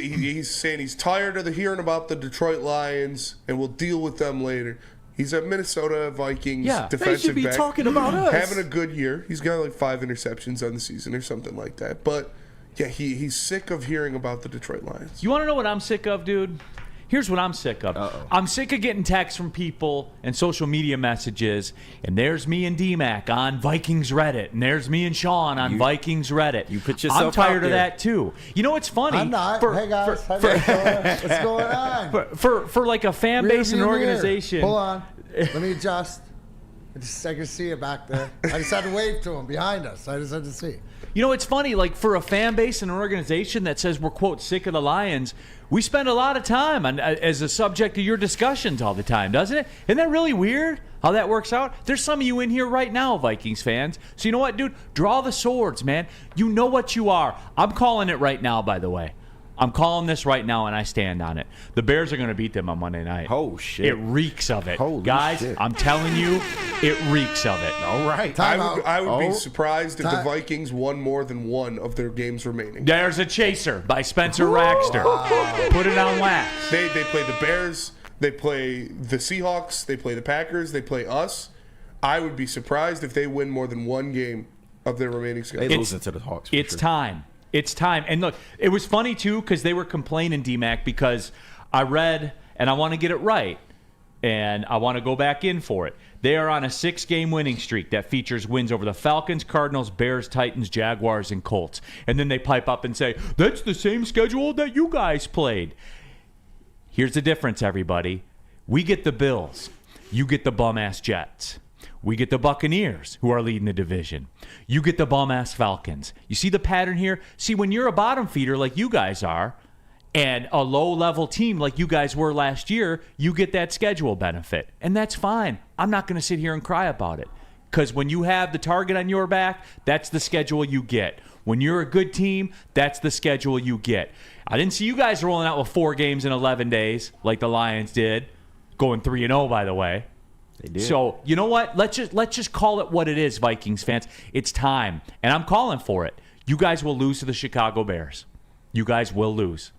saying he's tired of hearing about the Detroit Lions and we'll deal with them later. He's a Minnesota Vikings defensive they should be back. talking about us. Having a good year. He's got like 5 interceptions on the season or something like that. But yeah, he's sick of hearing about the Detroit Lions. You want to know what I'm sick of, dude? Here's what I'm sick of. I'm sick of getting texts from people and social media messages, and there's me and D-Mac on Vikings Reddit, and there's me and Sean on Vikings Reddit. You put yourself I'm tired out of there. that, too. You know what's funny? I'm not. Hey, guys. What's going on? For like a fan base and an organization. Hold on. Let me adjust. I can see it back there. I just had to wave to him behind us. I just had to see. You know, it's funny, like for a fan base and an organization that says we're, quote, sick of the Lions, we spend a lot of time as a subject of your discussions all the time, doesn't it? Isn't that really weird how that works out? There's some of you in here right now, Vikings fans. So you know what, dude? Draw the swords, man. You know what you are. I'm calling it right now, by the way. I'm calling this right now, and I stand on it. The Bears are going to beat them on Monday night. Oh, shit. It reeks of it. Holy Guys, shit. I'm telling you, it reeks of it. All right. I would be surprised if the Vikings won more than one of their games remaining. There's a chaser by Spencer Raxter. Put it on wax. They play the Bears, they play the Seahawks, they play the Packers, they play us. I would be surprised if they win more than one game of their remaining schedule. They losing to the Hawks. It's time. It's time. And look, it was funny, too, because they were complaining, D-Mac, because I read, and I want to get it right, and I want to go back in for it. They are on a 6-game winning streak that features wins over the Falcons, Cardinals, Bears, Titans, Jaguars, and Colts. And then they pipe up and say, that's the same schedule that you guys played. Here's the difference, everybody. We get the Bills. You get the bum-ass Jets. We get the Buccaneers, who are leading the division. You get the bum-ass Falcons. You see the pattern here? See, when you're a bottom feeder like you guys are, and a low-level team like you guys were last year, you get that schedule benefit. And that's fine. I'm not going to sit here and cry about it. Because when you have the target on your back, that's the schedule you get. When you're a good team, that's the schedule you get. I didn't see you guys rolling out with 4 games in 11 days like the Lions did. Going 3-0, by the way. They did. So you know what? Let's just call it what it is, Vikings fans. It's time, and I'm calling for it. You guys will lose to the Chicago Bears. You guys will lose.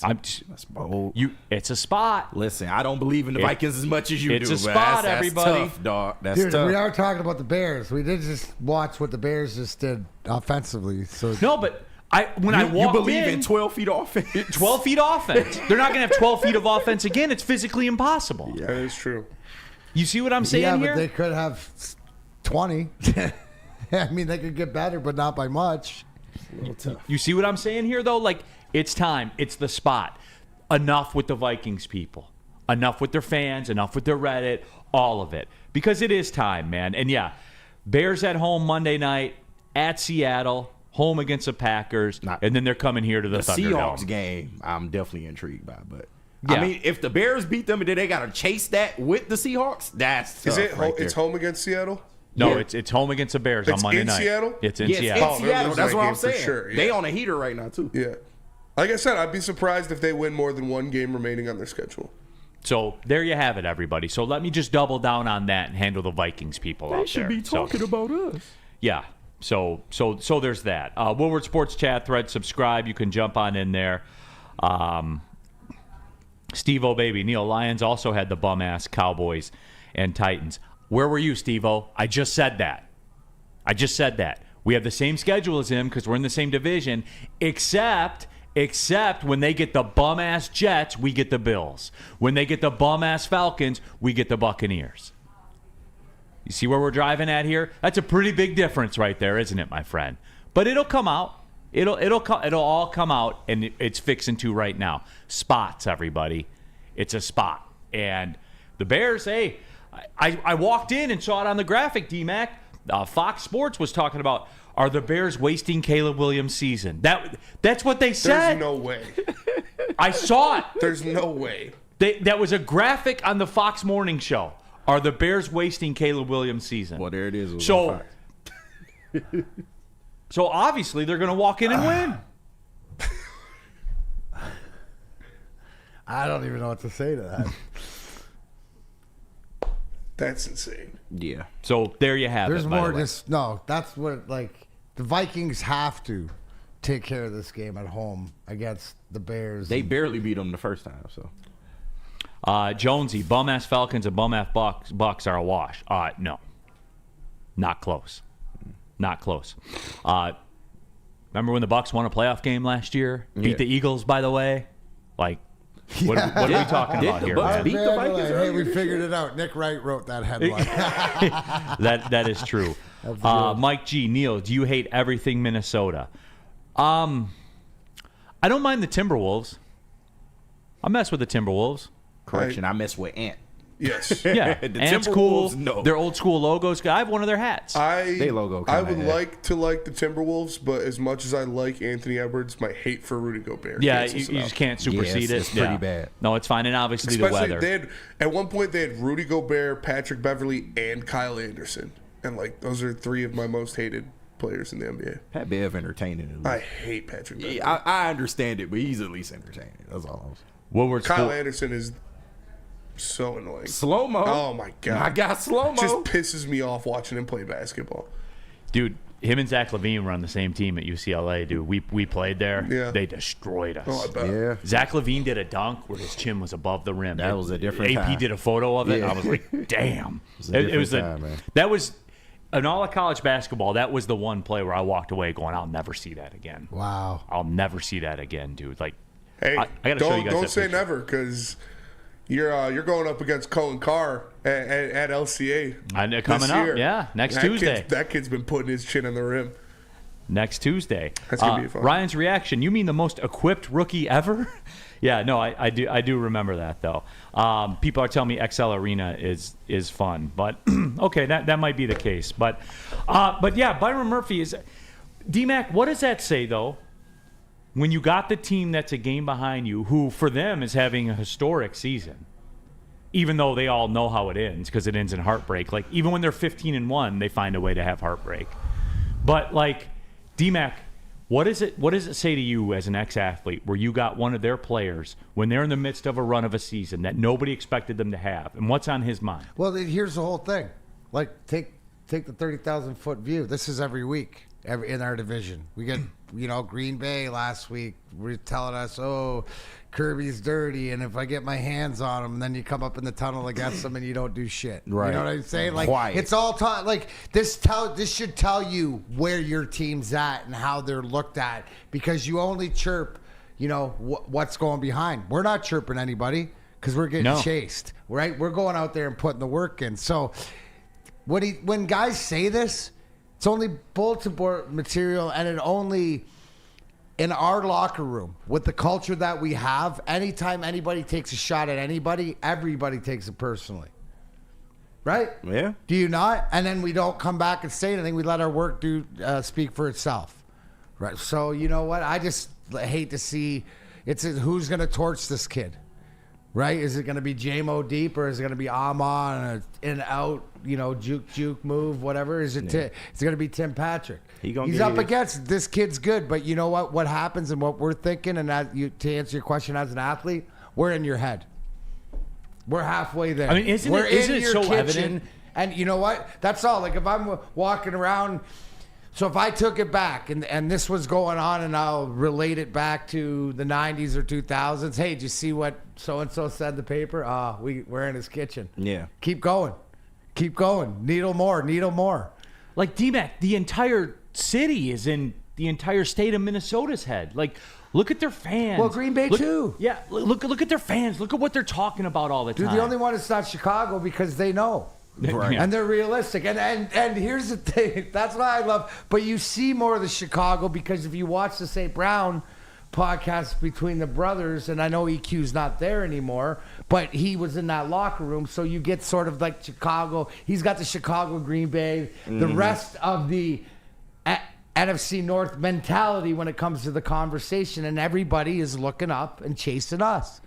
That's bold. It's a spot. Listen, I don't believe in the Vikings as much as you do. It's a but spot, that's everybody. Tough, dog. That's Dude, tough. we are talking about the Bears. We did just watch what the Bears just did offensively. So No, but I walked you believe in 12 feet offense? 12 feet offense. They're not going to have 12 feet of offense again. It's physically impossible. That is true. You see what I'm saying yeah, here? but they could have 20. I mean, they could get better, but not by much. You see what I'm saying here, though? Like, it's time. It's the spot. Enough with the Vikings people. Enough with their fans. Enough with their Reddit. All of it. Because it is time, man. And, yeah, Bears at home Monday night at Seattle, home against the Packers, and then they're coming here to the Thunderdome. Seahawks game, I'm definitely intrigued by. But, Yeah. I mean, if the Bears beat them and then they got to chase that with the Seahawks, that's tough. It's home against Seattle? No, Yeah. it's home against the Bears on Monday in night. Seattle? It's in Yes, Seattle. in Oh, they're Seattle. losing That's that what I'm game for saying. sure, yeah. They on a heater right now, too. Yeah. Like I said, I'd be surprised if they win more than one game remaining on their schedule. So there you have it, everybody. So let me just double down on that and handle the Vikings people out there. about us. Yeah. So there's that. Woodward Sports Chat thread. Subscribe. You can jump on in there. Steve-O baby. Neil Lyons also had the bum ass Cowboys and Titans. Where were you, Steve-O? I just said that. We have the same schedule as him because we're in the same division, except when they get the bum-ass Jets, we get the Bills. When they get the bum-ass Falcons, we get the Buccaneers. You see where we're driving at here? That's a pretty big difference right there, isn't it, my friend? But it'll come out. It'll all come out, and it's fixing to right now. Spots, everybody. It's a spot. And the Bears, hey, I walked in and saw it on the graphic, D-Mac. Fox Sports was talking about, are the Bears wasting Caleb Williams' season? That's what they said. There's no way. I saw it. There's no way. That was a graphic on the Fox Morning Show. Are the Bears wasting Caleb Williams' season? Well, there it is. So obviously they're going to walk in and win. I don't even know what to say to that. That's insane. Yeah. So there you have There's it. by more the way. just no. That's what the Vikings have to take care of this game at home against the Bears. They barely beat them the first time, so. Jonesy, bum-ass Falcons and bum-ass Bucks are a wash. No. Not close. Not close. Remember when the Bucks won a playoff game last year? Beat the Eagles, by the way? Like, what are we talking about the here, Bucks man? beat the Vikings Hey, earlier we this figured it out. Nick Wright wrote that headline. That is true. Mike G, Neil, do you hate everything Minnesota? I don't mind the Timberwolves. I mess with the Timberwolves. Correction, I mess with Ant. Yes. Yeah, The Ant's cool. Timberwolves, no. Their old school logos. I have one of their hats. They logo I kinda, would yeah. like to like the Timberwolves, but as much as I like Anthony Edwards, my hate for Rudy Gobert. Yeah, cancels you it just out. can't supersede it's it. pretty Yeah. bad. No, it's fine. And obviously the Especially weather. at one point they had Rudy Gobert, Patrick Beverly, and Kyle Anderson, and those are three of my most hated players in the NBA. Pat Bev entertaining. At I least. hate Patrick Beverly. Yeah, I understand it, but he's at least entertaining. That's all I'm saying. Woodward Kyle Sport- Anderson is so annoying. Slow mo. Oh my god, I got slow mo. just pisses me off watching him play basketball. Dude, him and Zach LaVine were on the same team at UCLA, dude. We played there. Yeah. They destroyed us. Oh, I bet. Yeah. Zach LaVine did a dunk where his chin was above the rim. That was a different AP time. did a photo of it. And Yeah. I was like, damn. was a different time, man. That was in all of college basketball. That was the one play where I walked away going, I'll never see that again. Wow. I'll never see that again, dude. Like, Hey, I gotta show you guys don't that say picture. never, because you're going up against Cohen Carr at LCA. And they're this coming up, year. yeah, next That Tuesday. That kid's been putting his chin on the rim. Next Tuesday. That's gonna be fun. Ryan's reaction. You mean the most equipped rookie ever? Yeah, no, I do remember that though. People are telling me XL Arena is fun, but okay, that might be the case. But yeah, Byron Murphy is. D-Mac, what does that say though? When you got the team that's a game behind you, who for them is having a historic season, even though they all know how it ends because it ends in heartbreak. Like even when they're 15-1, they find a way to have heartbreak. But like D-Mac, What does it say to you as an ex-athlete where you got one of their players when they're in the midst of a run of a season that nobody expected them to have, and what's on his mind? Well, here's the whole thing. Like, take the 30,000-foot view. This is every week in our division. We get, Green Bay last week were telling us, oh, Kirby's dirty, and if I get my hands on him, then you come up in the tunnel against him and you don't do shit. Right. You know what I'm saying? Like, Quiet. it's all like this should tell you where your team's at and how they're looked at, because you only chirp, what's going behind. We're not chirping anybody because we're getting chased, right? We're going out there and putting the work in. So when guys say this, it's only bulletin board material, and it only in our locker room with the culture that we have. Anytime anybody takes a shot at anybody, everybody takes it personally, right? Yeah. Do you not? And then we don't come back and say anything. We let our work speak for itself, right? So you know what? I just hate to see who's going to torch this kid. Right? Is it going to be J-Mo deep, or is it going to be Amon, in out, juke move, whatever? Is it? It's going to be Tim Patrick. He's up against this kid's good, but you know what? What happens and what we're thinking, and to answer your question as an athlete, we're in your head. We're halfway there. I mean, isn't it so evident? And you know what? That's all. Like if I'm walking around. So if I took it back and this was going on, and I'll relate it back to the 90s or 2000s. Hey, did you see what so-and-so said in the paper? We're in his kitchen. Yeah. Keep going. Needle more. Like, D-Mac, the entire city is in the entire state of Minnesota's head. Like, look at their fans. Well, Green Bay too. Yeah, look at their fans. Look at what they're talking about all the time. Dude, the only one is not Chicago because they know. Right. And they're realistic. And here's the thing. That's what I love. But you see more of the Chicago because if you watch the St. Brown podcast between the brothers, and I know EQ's not there anymore, but he was in that locker room. So you get sort of like Chicago. He's got the Chicago Green Bay, the rest of the NFC North mentality when it comes to the conversation. And everybody is looking up and chasing us.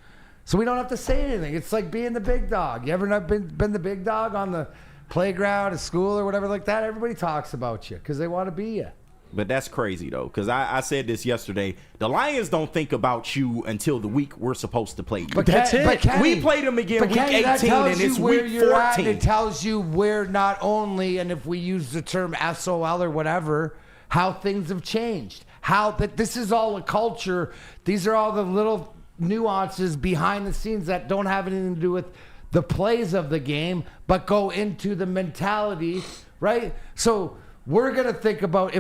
So we don't have to say anything. It's like being the big dog. You ever not been the big dog on the playground at school or whatever like that? Everybody talks about you because they want to be you. But that's crazy, though, because I said this yesterday. The Lions don't think about you until the week we're supposed to play you. But that's it. We played them again week 18, and it's week 14. It tells you where not only, and if we use the term SOL or whatever, how things have changed. How that this is all a culture. These are all the little nuances behind the scenes that don't have anything to do with the plays of the game, but go into the mentality, right? So we're going to think about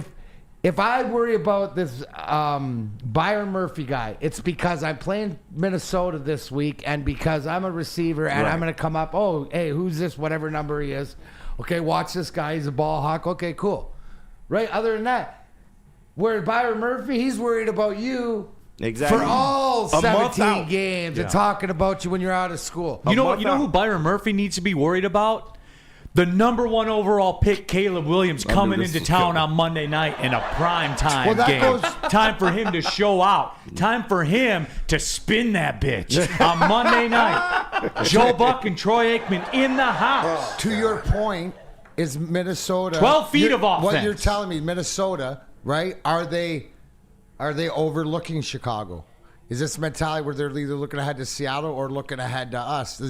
if I worry about this Byron Murphy guy, it's because I'm playing Minnesota this week and because I'm a receiver and I'm going to come up, oh, hey, who's this, whatever number he is. Okay, watch this guy. He's a ball hawk. Okay, cool. Right? Other than that, where Byron Murphy, he's worried about you. Exactly. For all 17 games and talking about you when you're out of school. You know who Byron Murphy needs to be worried about? The number 1 overall pick, Caleb Williams, coming into town on Monday night in a prime time game. Time for him to show out. Time for him to spin that bitch on Monday night. Joe Buck and Troy Aikman in the house. To your point, is Minnesota 12 feet of offense. What you're telling me, Minnesota, right? Are they overlooking Chicago? Is this mentality where they're either looking ahead to Seattle or looking ahead to us?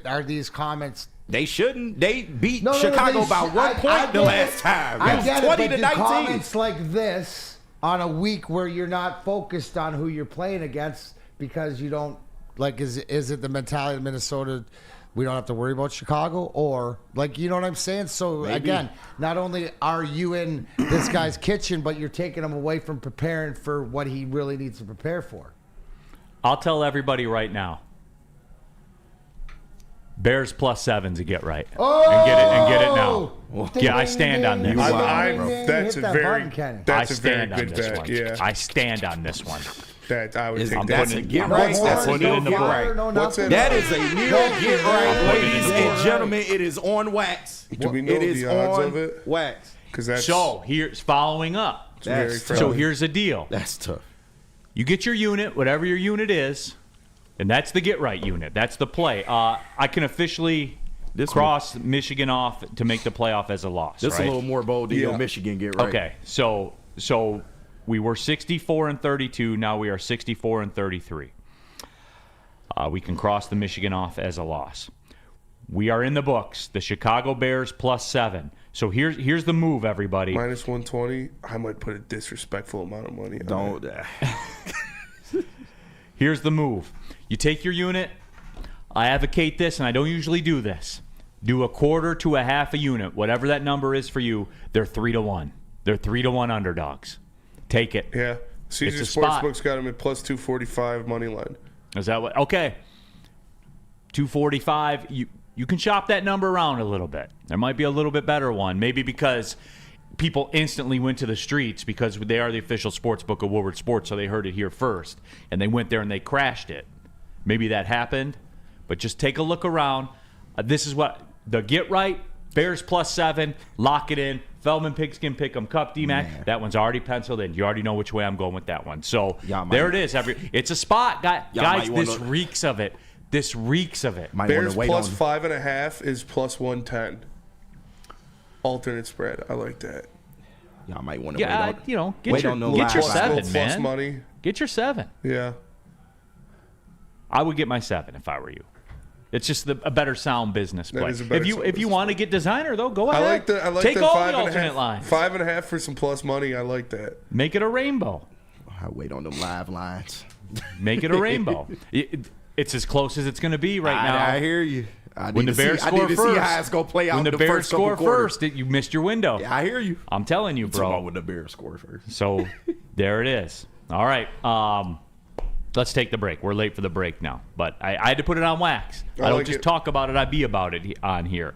Are these comments? They shouldn't. They beat Chicago by 1 point the last time. I get it, 20 but to 19. Comments like this on a week where you're not focused on who you're playing against because you don't like. Is it the mentality of Minnesota? We don't have to worry about Chicago, or like, you know what I'm saying? So again, not only are you in this guy's kitchen, but you're taking him away from preparing for what he really needs to prepare for. I'll tell everybody right now. Bears +7's a get right. Oh! And get it now. Yeah, I stand on this. That's a very good bet. Yeah. I stand on this one. I would think that's a get right. That's put it in the book. That is a near get right, ladies and gentlemen. It is on wax. Do we know the odds of it? Wax. So here's following up. So here's the deal. That's tough. You get your unit, whatever your unit is, and that's the get right unit. That's the play. I can officially cross Michigan off to make the playoff as a loss. This is a little more bold than your Michigan get right. Okay, so We were 64-32. Now we are 64-33. We can cross the Michigan off as a loss. We are in the books. The Chicago Bears +7. So here's the move, everybody. -120. I might put a disrespectful amount of money on it. Here's the move. You take your unit. I advocate this, and I don't usually do this. Do a quarter to a half a unit. Whatever that number is for you, they're 3-1. They're 3-1 underdogs. Take it. Yeah. Caesar Sportsbook's got them at +245 money line. Is that what? Okay. 245. You can shop that number around a little bit. There might be a little bit better one. Maybe because people instantly went to the streets because they are the official sports book of Woodward Sports, so they heard it here first. And they went there and they crashed it. Maybe that happened. But just take a look around. This is what the get right. Bears +7. Lock it in. Feldman Pigskin Pick'em Cup DMAC. That one's already penciled in. You already know which way I'm going with that one. So there it is. It's a spot, guys. This reeks of it. This reeks of it. Bears +5.5 is +110. Alternate spread. I like that. Y'all might want to wait on. Get your 7, plus man. Money. Get your 7. Yeah. I would get my 7 if I were you. It's just a better sound business play. If you want to get designer though, go ahead. I like Take the all 5 the and a alternate half, lines. 5.5 for some plus money. I like that. Make it a rainbow. I wait on them live lines. Make it a rainbow. It's as close as it's going to be right now. I hear you. When the Bears score first, see how it's going to play out. When the Bears score first, you missed your window. Yeah, I hear you. I'm telling you, bro. When the Bears score first. So there it is. All right. Let's take the break. We're late for the break now, but I had to put it on wax. I don't just talk about it. I be about it on here.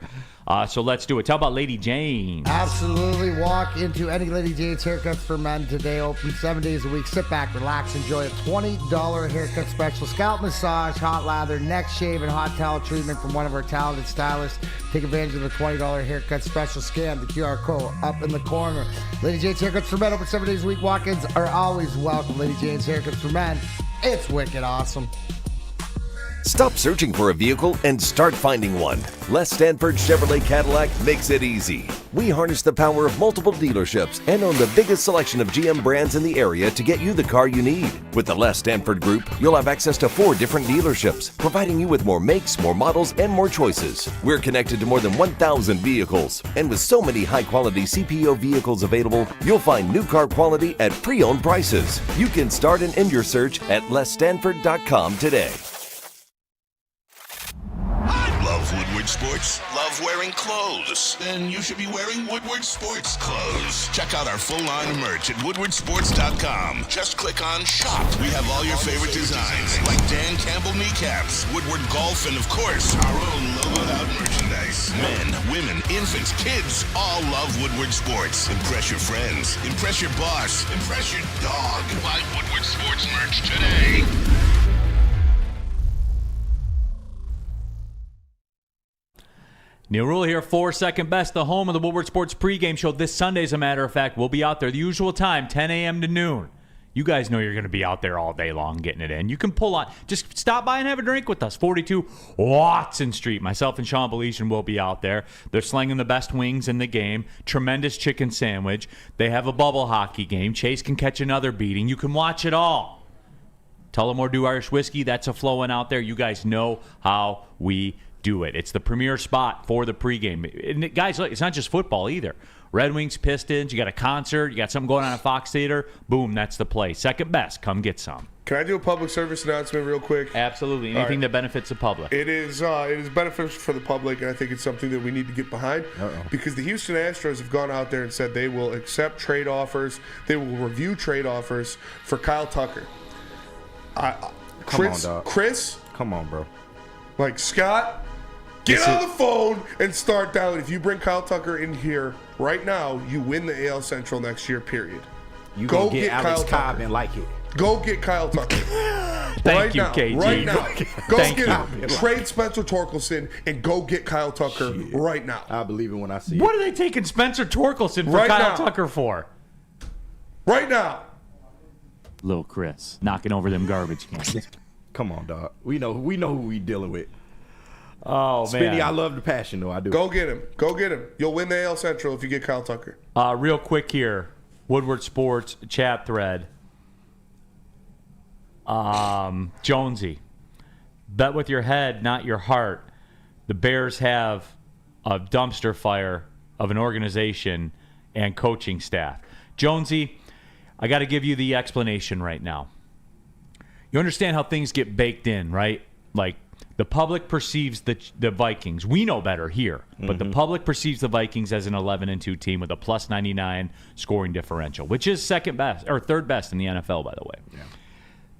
So let's do it. Tell about Lady Jane. Absolutely. Walk into any Lady Jane's Haircuts for Men today. Open 7 days a week. Sit back, relax, enjoy a $20 haircut special. Scalp massage, hot lather, neck shave, and hot towel treatment from one of our talented stylists. Take advantage of the $20 haircut special. Scan the QR code up in the corner. Lady Jane's Haircuts for Men. Open 7 days a week. Walk-ins are always welcome. Lady Jane's Haircuts for Men. It's wicked awesome. Stop searching for a vehicle and start finding one. Les Stanford Chevrolet Cadillac makes it easy. We harness the power of multiple dealerships and own the biggest selection of GM brands in the area to get you the car you need. With the Les Stanford Group, you'll have access to 4 different dealerships, providing you with more makes, more models, and more choices. We're connected to more than 1,000 vehicles. And with so many high-quality CPO vehicles available, you'll find new car quality at pre-owned prices. You can start and end your search at lesstanford.com today. Love Woodward Sports? Love wearing clothes? Then you should be wearing Woodward Sports clothes. Check out our full line of merch at woodwardsports.com. Just click on Shop. We have all your favorite designs, like Dan Campbell kneecaps, Woodward Golf, and of course, our own logoed out merchandise. Men, women, infants, kids all love Woodward Sports. Impress your friends. Impress your boss. Impress your dog. Buy Woodward Sports merch today. Neil Rule here for Second Best, the home of the Woodward Sports pregame show. This Sunday, as a matter of fact, we'll be out there the usual time, 10 a.m. to noon. You guys know you're going to be out there all day long getting it in. You can pull on. Just stop by and have a drink with us. 42 Watson Street. Myself and Sean Belesian will be out there. They're slinging the best wings in the game. Tremendous chicken sandwich. They have a bubble hockey game. Chase can catch another beating. You can watch it all. Tullamore Dew Irish Whiskey, that's a flowing out there. You guys know how we do it. It's the premier spot for the pregame. And guys, look, it's not just football either. Red Wings, Pistons, you got a concert, you got something going on at Fox Theater, boom, that's the place. Second Best, come get some. Can I do a public service announcement real quick? Absolutely. Anything that benefits the public. It is beneficial for the public, and I think it's something that we need to get behind because the Houston Astros have gone out there and said they will accept trade offers. They will review trade offers for Kyle Tucker. Chris, come on, bro. Like Scott, get on the phone and start dialing. If you bring Kyle Tucker in here right now, you win the AL Central next year, period. You go get Alex Cobb and like it. Go get Kyle Tucker. Thank you, KG. Right now. Go get him. Trade Spencer Torkelson and go get Kyle Tucker right now. I believe it when I see it. What are they taking Spencer Torkelson for Kyle Tucker for? Right now. Little Chris knocking over them garbage cans. Come on, dog. We know who we dealing with. Oh, man. Spinny, I love the passion, though. I do. Go get him. Go get him. You'll win the AL Central if you get Kyle Tucker. Real quick here. Woodward Sports chat thread. Jonesy, bet with your head, not your heart. The Bears have a dumpster fire of an organization and coaching staff. Jonesy, I got to give you the explanation right now. You understand how things get baked in, right? Like, the public perceives the Vikings. We know better here, but the public perceives the Vikings as an 11-2 team with a plus 99 scoring differential, which is second best or third best in the NFL, by the way. Yeah.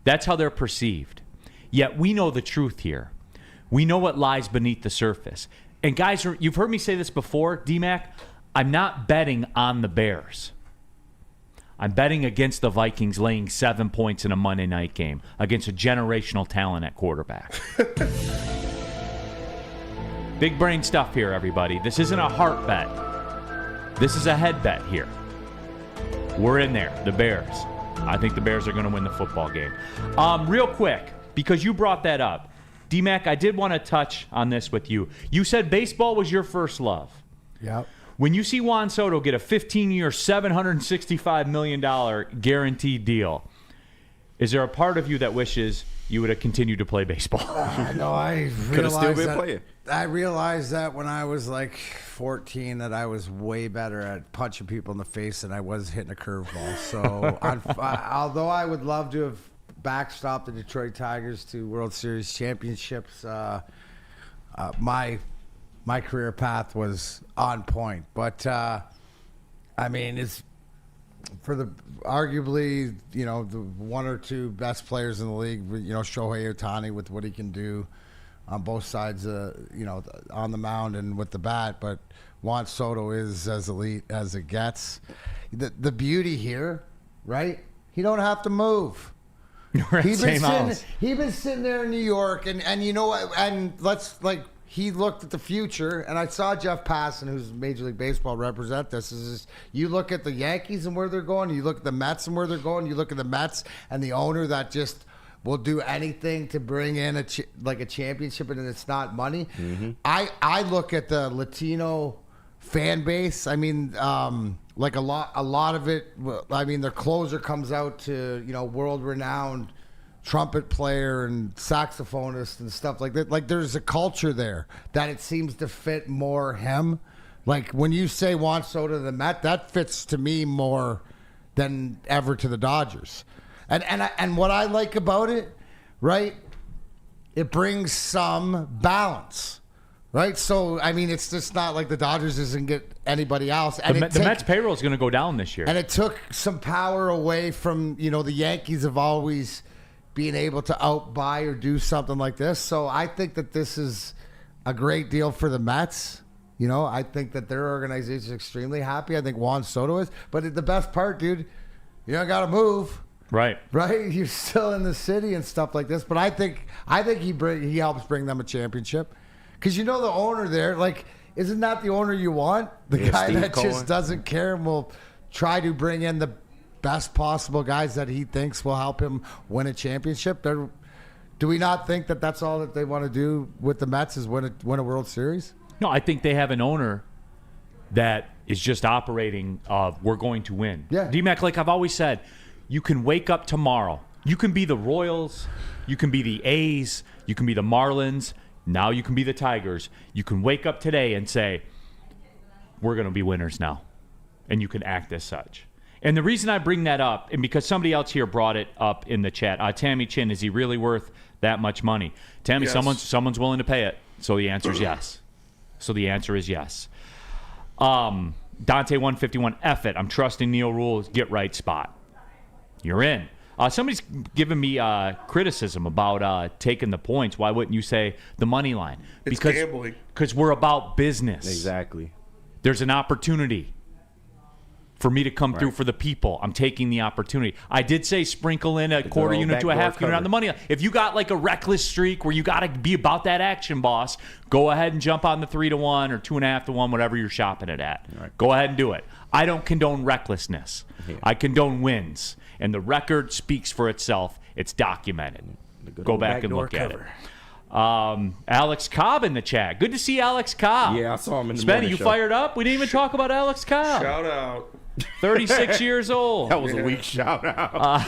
That's how they're perceived. Yet we know the truth here. We know what lies beneath the surface. And guys, you've heard me say this before, D-Mac, I'm not betting on the Bears. I'm betting against the Vikings laying 7 points in a Monday night game against a generational talent at quarterback. Big brain stuff here, everybody. This isn't a heart bet. This is a head bet here. We're in there, the Bears. I think the Bears are going to win the football game. Real quick, because you brought that up, D-Mac, I did want to touch on this with you. You said baseball was your first love. Yep. When you see Juan Soto get a 15-year, $765 million guaranteed deal, is there a part of you that wishes you would have continued to play baseball? No, I Could have still realized been playing. I realized that when I was like 14 that I was way better at punching people in the face than I was hitting a curveball. So although I would love to have backstopped the Detroit Tigers to World Series championships, my career path was on point. But, I mean, it's for the arguably, the one or two best players in the league, Shohei Ohtani with what he can do on both sides, on the mound and with the bat. But Juan Soto is as elite as it gets. The beauty here, right? He don't have to move. He's been sitting there in New York, and you know what? And he looked at the future, and I saw Jeff Passan, who's Major League Baseball, represent this. You look at the Yankees and where they're going, you look at the Mets and where they're going, you look at the Mets and the owner that just will do anything to bring in a championship, and it's not money. Mm-hmm. I look at the Latino fan base. I mean, like a lot of it. I mean, their closer comes out to world-renowned trumpet player and saxophonist and stuff like that. Like, there's a culture there that it seems to fit more him. Like, when you say Juan Soto to the Met, that fits to me more than ever to the Dodgers. And what I like about it, right, it brings some balance, right? So, I mean, it's just not like the Dodgers doesn't get anybody else. And the Mets payroll is going to go down this year. And it took some power away from, the Yankees have always being able to outbuy or do something like this. So I think that this is a great deal for the Mets. I think that their organization is extremely happy. I think Juan Soto is. But the best part, dude, you don't got to move. Right. You're still in the city and stuff like this. But I think he helps bring them a championship. Because the owner there, isn't that the owner you want? The guy Steve that Cohen just doesn't care and will try to bring in the best possible guys that he thinks will help him win a championship. Do we not think that that's all that they want to do with the Mets is win a World Series? No, I think they have an owner that is just operating of we're going to win. Yeah. D-Mac, like I've always said, you can wake up tomorrow. You can be the Royals. You can be the A's. You can be the Marlins. Now you can be the Tigers. You can wake up today and say, we're going to be winners now. And you can act as such. And the reason I bring that up, and because somebody else here brought it up in the chat, Tammy Chin, is he really worth that much money? Tammy, yes. Someone's willing to pay it. So the answer is yes. Dante 151, F it. I'm trusting Neil Rule's get right spot. You're in. Somebody's giving me criticism about taking the points. Why wouldn't you say the money line? It's gambling. Because we're about business. Exactly. There's an opportunity for me to come through for the people. I'm taking the opportunity. I did say sprinkle in a quarter unit to a half unit on the money line. If you got like a reckless streak where you got to be about that action, boss, go ahead and jump on the 3-1 or 2.5-1, whatever you're shopping it at. Right. Go ahead and do it. I don't condone recklessness. Yeah. I condone wins. And the record speaks for itself. It's documented. Go back and look at it. Alex Cobb in the chat. Good to see Alex Cobb. Yeah, I saw him in the Spenny, morning you show. Fired up? We didn't even talk about Alex Cobb. Shout out. 36 years old. That was a weak shout out.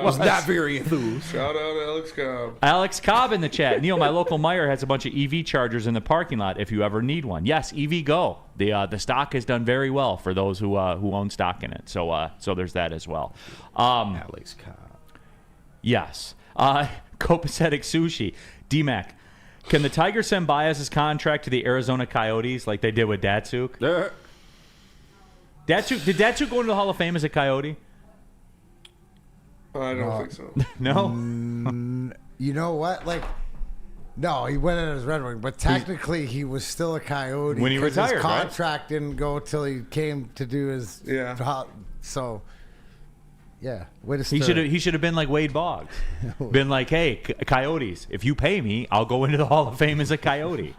Was not very enthused. Shout out to Alex Cobb. Alex Cobb in the chat. Neil, my local Meijer has a bunch of EV chargers in the parking lot if you ever need one. Yes, EV Go. The stock has done very well for those who own stock in it. So there's that as well. Alex Cobb. Yes. Copacetic Sushi. D-Mac. Can the Tigers send Baez's contract to the Arizona Coyotes like they did with Datsuk? Did Datsuk go into the Hall of Fame as a Coyote? I don't think so. No? You know what? No, he went in as Red Wing, but technically he was still a Coyote when he retired. His contract didn't go till he came to do his. Yeah. So, yeah. He should have been like Wade Boggs. Been like, hey, Coyotes, if you pay me, I'll go into the Hall of Fame as a Coyote.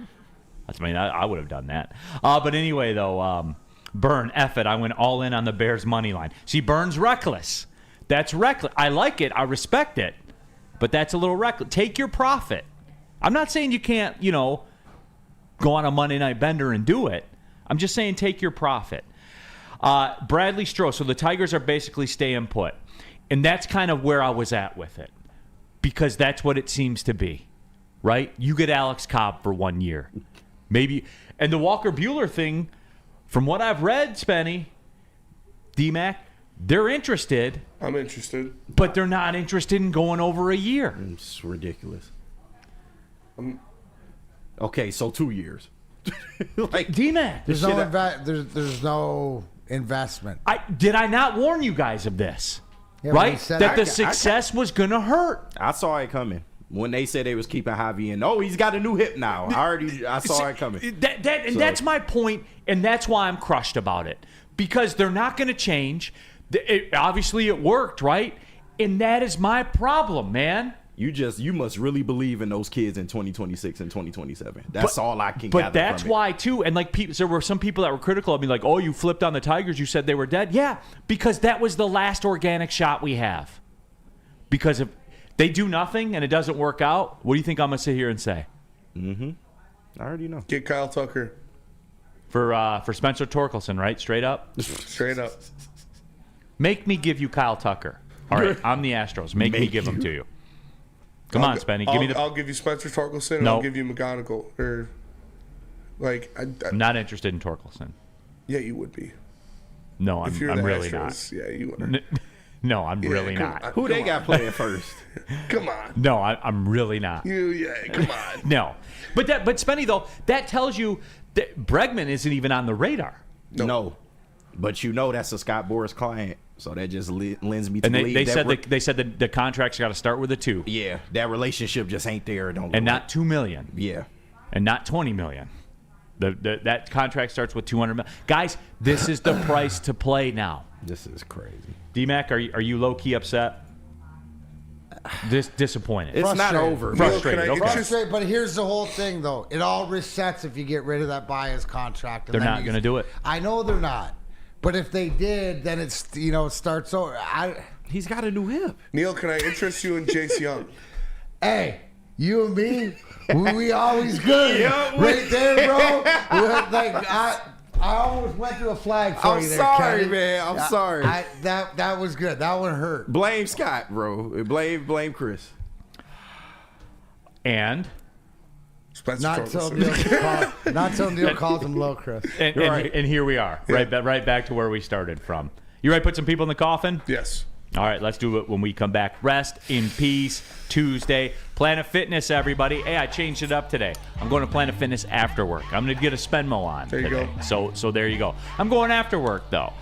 I would have done that. But anyway, though, Burn, F it. I went all in on the Bears money line. See, Burn's reckless. That's reckless. I like it. I respect it. But that's a little reckless. Take your profit. I'm not saying you can't, go on a Monday night bender and do it. I'm just saying take your profit. Bradley Stroh. So the Tigers are basically staying put. And that's kind of where I was at with it. Because that's what it seems to be. Right? You get Alex Cobb for 1 year. Maybe. And the Walker Buehler thing, from what I've read, Spenny, D-Mac, they're interested. I'm interested. But they're not interested in going over a year. It's ridiculous. Okay, so 2 years. D-Mac. There's no investment. Did I not warn you guys of this? Yeah, right? That the success was going to hurt. I saw it coming. When they said they was keeping Javi in, he's got a new hip now. I saw it coming. That's my point, and that's why I'm crushed about it. Because they're not going to change. Obviously, it worked, right? And that is my problem, man. You must really believe in those kids in 2026 and 2027. That's all I can gather. But that's why, too. And there were some people that were critical of me, like, you flipped on the Tigers. You said they were dead. Yeah, because that was the last organic shot we have. Because if they do nothing and it doesn't work out, what do you think I'm going to sit here and say? Mm-hmm. I already know. Get Kyle Tucker. For Spencer Torkelson, right? Straight up? Straight up. Make me give you Kyle Tucker. All right, I'm the Astros. Make me give him to you. Come on, Spenny. I'll give you Spencer Torkelson and I'll give you McGonigal. I'm not interested in Torkelson. Yeah, you would be. No, I'm really Astros, not. Yeah, you would. No, I'm really not. Who they got playing first? Come on. No, I'm really not. Come on. No. But Spenny, though, that tells you that Bregman isn't even on the radar. No. But that's a Scott Boras client. So that just lends me to believe. They said that the contract's got to start with a 2. Yeah, that relationship just ain't there. And not $2 million. Yeah. And not $20 million. That contract starts with $200 million. Guys, this is the price to play now. This is crazy. D-Mac, are you low-key upset? Disappointed. It's not over. Frustrated. But here's the whole thing, though. It all resets if you get rid of that Baez contract. They're not going to do it. I know they're not. But if they did, then it starts over. He's got a new hip. Neil, can I interest you in Jace Young? Hey, you and me, we always good. Right there, bro. I almost went to a flag for you there, sorry, Kenny. man. I'm sorry. That was good. That one hurt. Blame Scott, bro. Blame Chris. And not until Neil calls him low, Chris. And here we are, right back to where we started from. You ready to put some people in the coffin? Yes. All right, let's do it when we come back. Rest in peace, Tuesday. Planet Fitness, everybody. Hey, I changed it up today. I'm going to Planet Fitness after work. I'm going to get a Spenmo on today. There you go. So there you go. I'm going after work, though.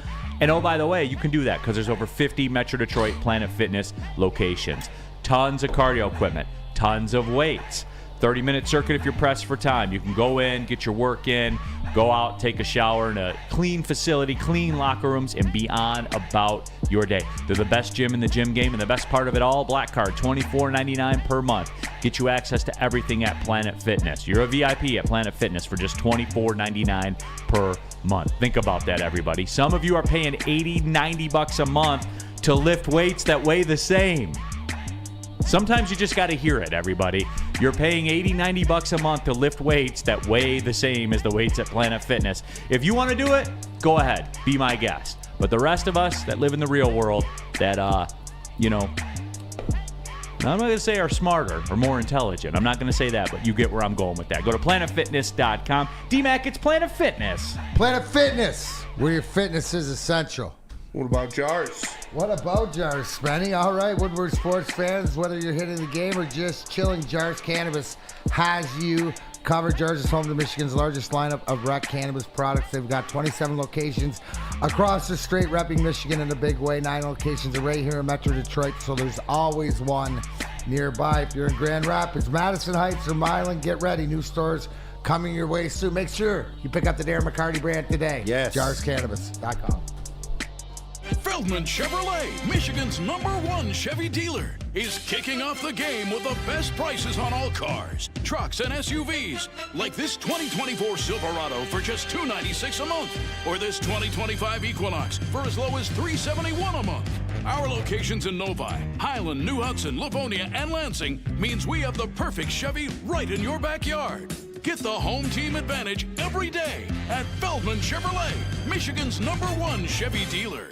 And by the way, you can do that because there's over 50 Metro Detroit Planet Fitness locations. Tons of cardio equipment, tons of weights. 30-minute circuit if you're pressed for time. You can go in, get your work in, go out, take a shower in a clean facility, clean locker rooms, and be on about your day. They're the best gym in the gym game, and the best part of it all, Black Card, $24.99 per month. Get you access to everything at Planet Fitness. You're a VIP at Planet Fitness for just $24.99 per month. Think about that, everybody. Some of you are paying $80, $90 a month to lift weights that weigh the same. Sometimes you just got to hear it, everybody. You're paying $80, $90 a month to lift weights that weigh the same as the weights at Planet Fitness. If you want to do it, go ahead. Be my guest. But the rest of us that live in the real world that, I'm not going to say are smarter or more intelligent. I'm not going to say that, but you get where I'm going with that. Go to planetfitness.com. D-Mac, it's Planet Fitness. Planet Fitness, where your fitness is essential. What about jars? What about jars, Spenny? All right, Woodward sports fans, whether you're hitting the game or just chilling, Jars Cannabis has you covered. Jars is home to Michigan's largest lineup of rec cannabis products. They've got 27 locations across the state, repping Michigan in a big way. 9 locations are right here in Metro Detroit, so there's always one nearby. If you're in Grand Rapids, Madison Heights, or Milan, get ready. New stores coming your way soon. Make sure you pick up the Darren McCarty brand today. Yes. JarsCannabis.com. Feldman Chevrolet, Michigan's #1 Chevy dealer, is kicking off the game with the best prices on all cars, trucks, and SUVs, like this 2024 Silverado for just $296 a month, or this 2025 Equinox for as low as $371 a month. Our locations in Novi, Highland, New Hudson, Livonia, and Lansing means we have the perfect Chevy right in your backyard. Get the home team advantage every day at Feldman Chevrolet, Michigan's #1 Chevy dealer.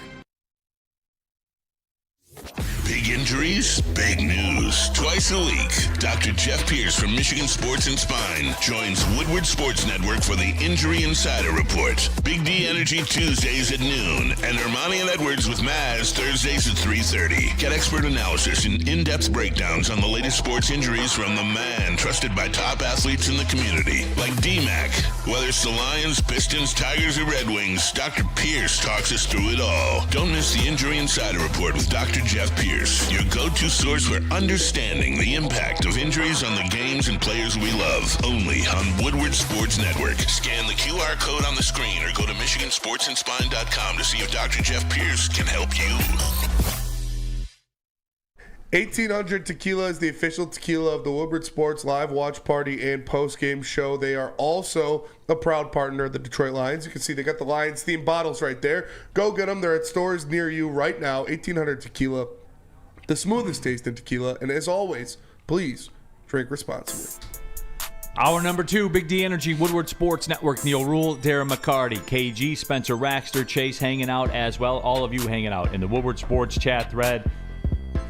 Big injuries, big news. Twice a week, Dr. Jeff Pierce from Michigan Sports and Spine joins Woodward Sports Network for the Injury Insider Report. Big D Energy Tuesdays at noon, and Ermanni and Edwards with Maz Thursdays at 3:30. Get expert analysis and in-depth breakdowns on the latest sports injuries from the man trusted by top athletes in the community, like D-Mac. Whether it's the Lions, Pistons, Tigers, or Red Wings, Dr. Pierce talks us through it all. Don't miss the Injury Insider Report with Dr. Jeff Pierce, your go-to source for understanding the impact of injuries on the games and players we love. Only on Woodward Sports Network. Scan the QR code on the screen or go to MichiganSportsandSpine.com to see if Dr. Jeff Pierce can help you. 1800 Tequila is the official tequila of the Woodward Sports live watch party and post-game show. They are also a proud partner of the Detroit Lions. You can see they got the Lions-themed bottles right there. Go get them. They're at stores near you right now. 1800 Tequila, the smoothest taste in tequila. And as always, please drink responsibly. Hour number 2, Big D Energy, Woodward Sports Network. Neil Rule, Darren McCarty, KG, Spencer Raxter, Chase hanging out as well. All of you hanging out in the Woodward Sports chat thread.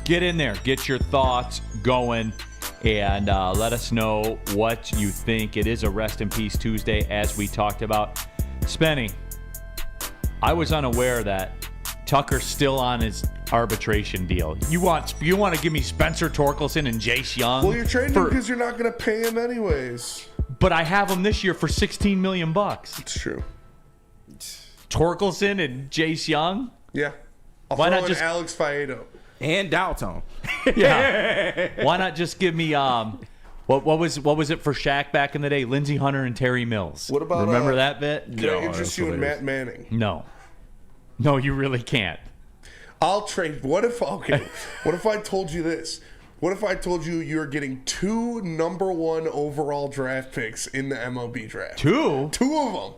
Get in there. Get your thoughts going. And let us know what you think. It is a Rest in Peace Tuesday, as we talked about. Spenny, I was unaware that Tucker's still on his arbitration deal. You want to give me Spencer Torkelson and Jace Young? Well, you're trading him because you're not going to pay him anyways. But I have him this year for $16 million. It's true. Torkelson and Jace Young? Yeah. Why not in just Alex Faedo? And Dalton. Yeah. Why not just give me what was it for Shaq back in the day? Lindsey Hunter and Terry Mills. What about remember that bit? Can I interest you in Matt Manning? No, you really can't. I'll trade. What if I told you this? What if I told you you're getting 2 #1 overall draft picks in the MLB draft? 2? 2 of them.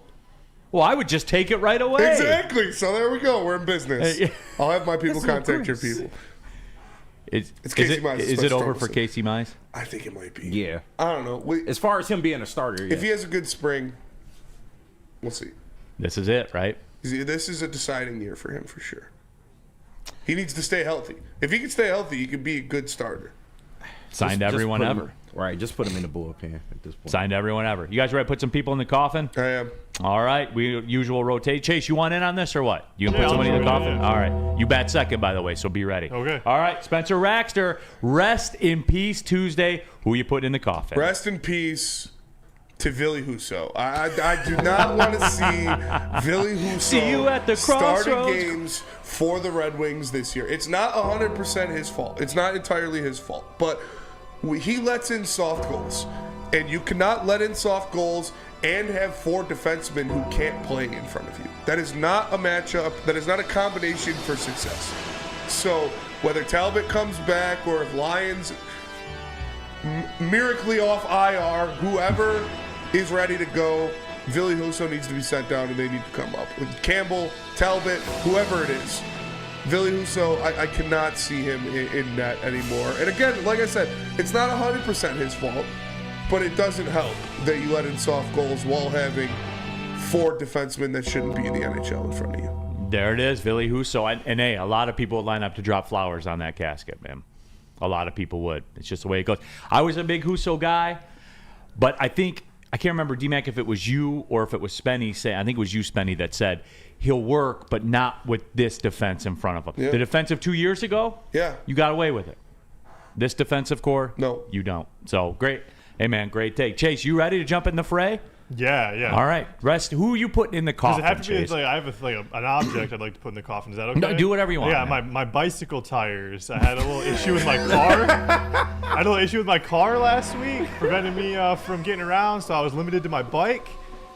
Well, I would just take it right away. Exactly. So there we go. We're in business. I'll have my people contact your people. It's Casey Mize. Is it over for Casey Mize? I think it might be. Yeah. I don't know. As far as him being a starter, yeah. If he has a good spring, we'll see. This is it, right? This is a deciding year for him for sure. He needs to stay healthy. If he can stay healthy, he could be a good starter. Signed everyone ever. Right, just put him in the bullpen at this point. Signed everyone ever. You guys ready to put some people in the coffin? I am. All right. We usual rotate. Chase, you want in on this or what? You can put somebody in the coffin? Yeah. All right. You bat second, by the way, so be ready. Okay. All right. Spencer Raxter, Rest in Peace Tuesday. Who you putting in the coffin? Rest in peace to Ville Husso. I do not want to see Ville Husso See you at the starting crossroads. games for the Red Wings this year. It's not 100% his fault. It's not entirely his fault. But he lets in soft goals. And you cannot let in soft goals and have 4 defensemen who can't play in front of you. That is not a matchup. That is not a combination for success. So whether Talbot comes back or if Lions miraculously off IR, whoever is ready to go, Ville Husso needs to be sent down and they need to come up. With Campbell, Talbot, whoever it is, Billy Husso, I cannot see him in net anymore. And again, like I said, it's not 100% his fault, but it doesn't help that you let in soft goals while having 4 defensemen that shouldn't be in the NHL in front of you. There it is, Billy Husso. And hey, a lot of people would line up to drop flowers on that casket, man. A lot of people would. It's just the way it goes. I was a big Husso guy, but I can't remember, D-Mac, if it was you or if it was Spenny. I think it was you, Spenny, that said he'll work, but not with this defense in front of him. Yeah. The defense of 2 years ago, you got away with it. This defensive core, no, you don't. So, great. Hey, man, great take. Chase, you ready to jump in the fray? Yeah. All right. Who are you putting in the coffin, Does it have to be Chase? I have an object I'd like to put in the coffin. Is that okay? No, do whatever you want. Yeah, my bicycle tires. I had a little issue with my car. I had a little issue with my car last week, preventing me from getting around, so I was limited to my bike.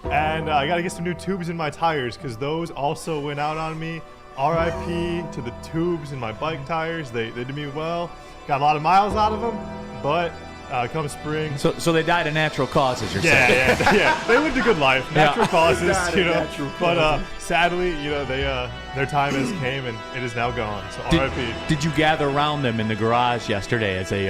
And I got to get some new tubes in my tires because those also went out on me. RIP to the tubes in my bike tires. They did me well. Got a lot of miles out of them, but come spring. So they died of natural causes, you're saying? Yeah. They lived a good life. Natural causes, But sadly, their time has came and it is now gone. So RIP. Did you gather around them in the garage yesterday as they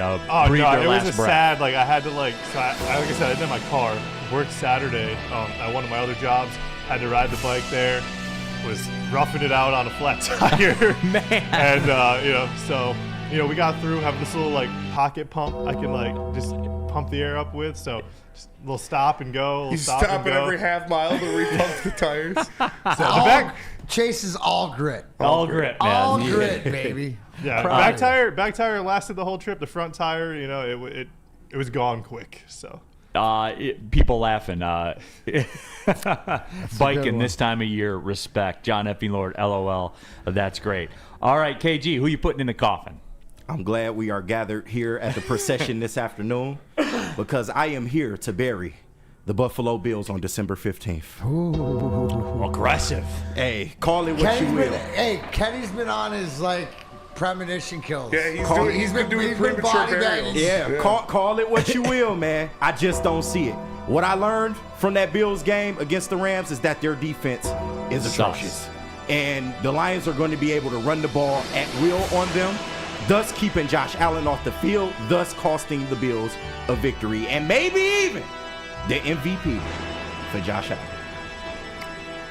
breathed their it last was breath? sad. I had to like I said, I did my car. Worked Saturday at one of my other jobs. Had to ride the bike there. Was roughing it out on a flat tire. Man. And we got through. Have this little pocket pump I can just pump the air up with. So just a little stop and go. He's stopping every half mile to repump the tires. So Chase is all grit. All grit, man. All grit, baby. Yeah, back tire lasted the whole trip. The front tire, it was gone quick. So. People laughing. Biking one. this time of year, respect. John Effing Lord, LOL. That's great. All right, KG, who you putting in the coffin? I'm glad we are gathered here at the procession this afternoon because I am here to bury the Buffalo Bills on December 15th. Ooh. Aggressive. Hey, call it what you will. Kenny's been on his premonition kills. Yeah, he's been doing premature burials. Yeah, call it what you will, man. I just don't see it. What I learned from that Bills game against the Rams is that their defense is atrocious. And the Lions are going to be able to run the ball at will on them, thus keeping Josh Allen off the field, thus costing the Bills a victory and maybe even the MVP for Josh Allen.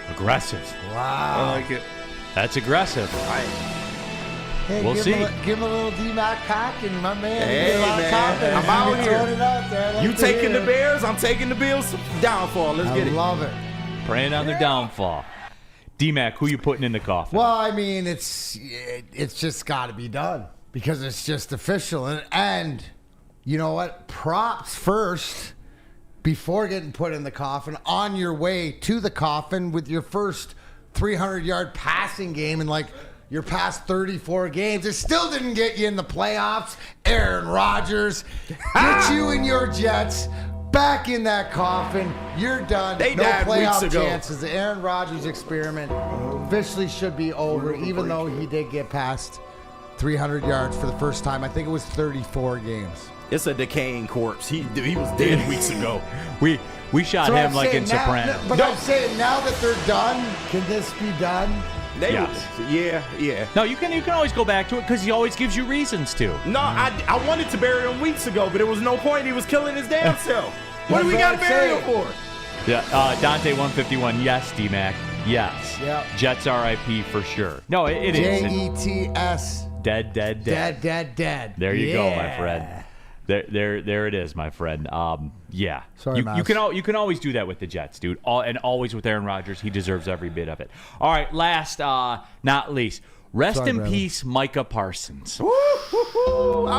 Aggressive. Wow. I like it. That's aggressive. Hey, We'll see. Give him a little D-Mac pack, and my man, Hey, get a lot man. of confidence. I'm out He's here. throwing it out there. You taking the Bears, I'm taking the Bills downfall. Let's get I it. love it. Praying on their downfall. D-Mac, who you putting in the coffin? Well, I mean, it's just got to be done because it's just official. And you know what? Props first before getting put in the coffin. On your way to the coffin with your first 300-yard passing game in your past 34 games. It still didn't get you in the playoffs. Aaron Rodgers, get you and your Jets back in that coffin. You're done. They no died playoff weeks ago. chances. The Aaron Rodgers experiment officially should be over, even though he did get past 300 yards for the first time. I think it was 34 games. It's a decaying corpse. He was dead weeks ago. We shot So him I'm like saying in now- Sopranos. But I'm saying now that they're done, can this be done? Yeah. No, you can always go back to it because he always gives you reasons to. No, I wanted to bury him weeks ago, but there was no point. He was killing his damn self. What do we got to bury him for? Yeah, Dante 151. Yes, D-Mac. Yes. Yep. Jets RIP for sure. No, it is. Jets. Dead. Dead. There you go, my Yeah. friend. There it is, my friend. Yeah. Sorry, you Mouse. can always do that with the Jets, dude. And always with Aaron Rodgers. He deserves every bit of it. All right, last, not least. Rest Sorry, in brother. peace, Micah Parsons. I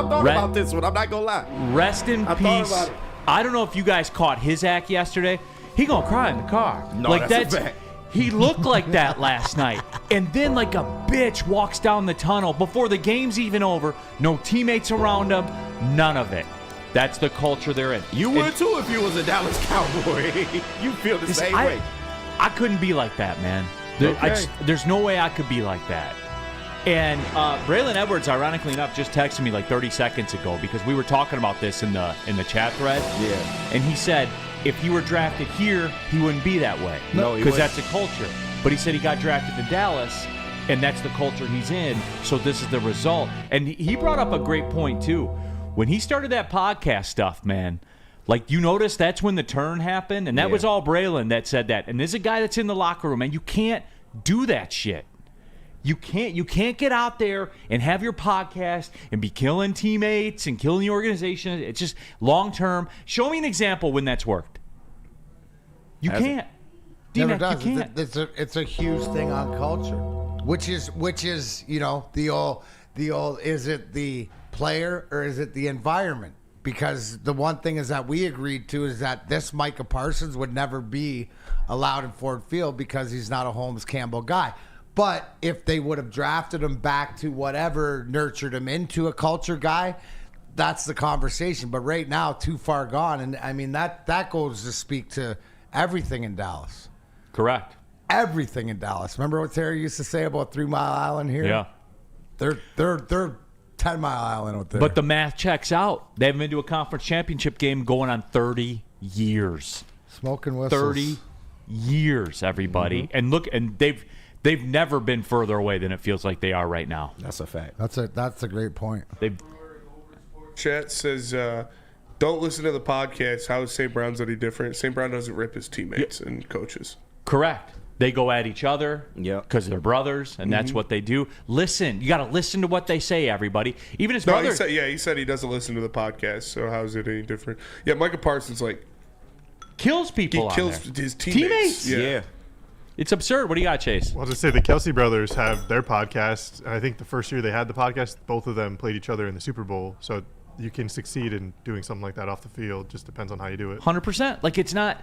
thought about this one. I'm not gonna lie. Rest in I thought peace. about it. I don't know if you guys caught his act yesterday. He gonna cry in the car. No, that's a fact. He looked like that last night. And then like a bitch walks down the tunnel before the game's even over. No teammates around him. None of it. That's the culture they're in. You would too if you was a Dallas Cowboy. You feel the same way. I couldn't be like that, man. There's no way I could be like that. And Braylon Edwards, ironically enough, just texted me like 30 seconds ago because we were talking about this in the chat thread. Yeah. And he said if he were drafted here, he wouldn't be that way. No, he because wouldn't. that's a culture. But he said he got drafted to Dallas, and that's the culture he's in. So this is the result. And he brought up a great point too. When he started that podcast stuff, man, like you notice that's when the turn happened, and that was all Braylon that said that. And there's a guy that's in the locker room, and you can't do that shit. You can't get out there and have your podcast and be killing teammates and killing the organization. It's just long term. Show me an example when that's worked. You can't. Never D-Mac, does. you can't. It's a huge thing on culture, which is the old is it the player or is it the environment? Because the one thing is that we agreed to is that this Micah Parsons would never be allowed in Ford Field because he's not a Holmes Campbell guy. But if they would have drafted him back to whatever nurtured him into a culture guy, that's the conversation. But right now, too far gone. And I mean, that goes to speak to everything in Dallas. Correct. Everything in Dallas. Remember what Terry used to say about 3 Mile Island here? Yeah. They're 10 Mile Island out there. But the math checks out. They haven't been to a conference championship game going on 30 years. Smoking whistles. 30 years, everybody. And look, and they've never been further away than it feels like they are right now. That's a fact. That's a great point. Chat says, don't listen to the podcast. How is St. Brown's any different? St. Brown doesn't rip his teammates and coaches. Correct. They go at each other Yep. because they're brothers, and that's what they do. Listen. You got to listen to what they say, everybody. Even his brother. He said he doesn't listen to the podcast, so how is it any different? Yeah, Micah Parsons, kills people. he kills his teammates. Yeah. It's absurd. What do you got, Chase? Well, to say the Kelsey brothers have their podcast. And I think the first year they had the podcast, both of them played each other in the Super Bowl. So you can succeed in doing something like that off the field. Just depends on how you do it. 100%. Like, it's not.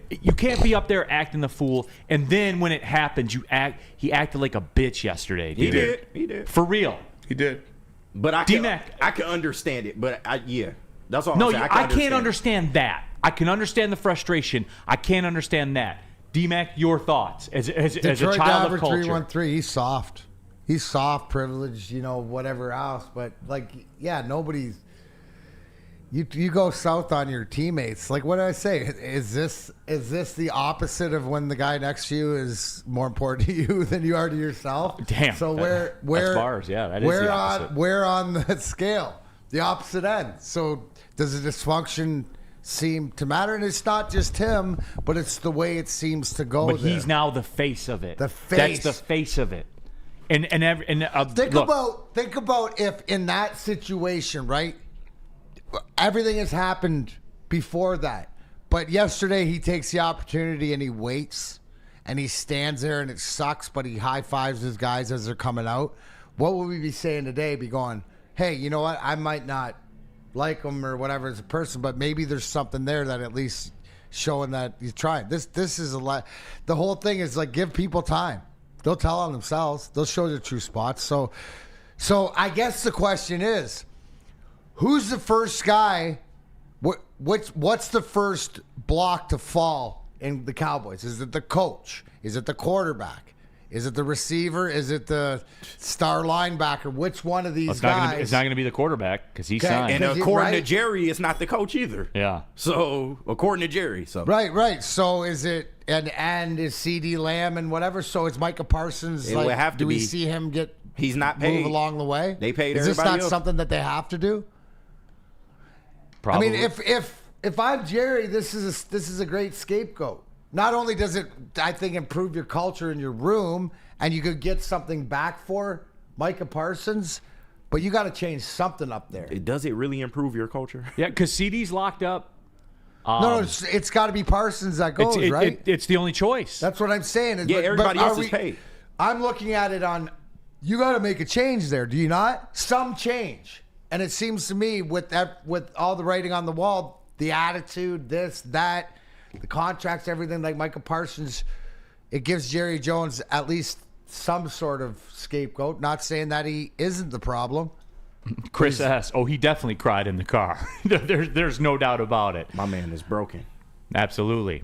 You can't be up there acting the fool, and then when it happens, He acted like a bitch yesterday. Dude. He did. For real. He did. But I D-Mac. can understand it. But that's all. No, I'm saying. I can't understand that. I can understand the frustration. I can't understand that. D-Mac, your thoughts as a Detroit child of culture. 313. He's soft. He's soft, privileged, whatever else. But nobody's. You go south on your teammates. Like, what did I say? Is this the opposite of when the guy next to you is more important to you than you are to yourself? Damn. So where that's bars? Yeah, that is the opposite. Where on the scale? The opposite end. So does the dysfunction seem to matter? And it's not just him, but it's the way it seems to go. But he's now the face of it. The face. That's the face of it. And think about if in that situation, right? Everything has happened before that. But yesterday he takes the opportunity and he waits and he stands there and it sucks, but he high-fives his guys as they're coming out. What would we be saying today? Be going, hey, you know what? I might not like him or whatever as a person, but maybe there's something there that at least showing that he's trying. This is a lot. The whole thing is like, give people time. They'll tell on themselves. They'll show their true spots. So I guess the question is, who's the first guy? What's the first block to fall in the Cowboys? Is it the coach? Is it the quarterback? Is it the receiver? Is it the star linebacker? Which one of these guys? It's not going to be the quarterback because he signed. And according to Jerry, it's not the coach either. Yeah. So according to Jerry, right. So is it and is CD Lamb and whatever? So it's Micah Parsons. It would have to do we be. see him get? He's not paid. Move along the way. They paid Is everybody this not else. something that they have to do? Probably. I mean, if I'm Jerry, this is a great scapegoat. Not only does it, I think, improve your culture in your room, and you could get something back for Micah Parsons, but you got to change something up there. Does it really improve your culture? Yeah, because CD's locked up. No, it's got to be Parsons that goes, right? It's the only choice. That's what I'm saying. Yeah, everybody else is paid. I'm looking at it on, you got to make a change there, do you not? Some change. And it seems to me with all the writing on the wall, the attitude, this, that, the contracts, everything, like Micah Parsons, it gives Jerry Jones at least some sort of scapegoat. Not saying that he isn't the problem. Chris S. Oh, he definitely cried in the car. There's no doubt about it. My man is broken. Absolutely.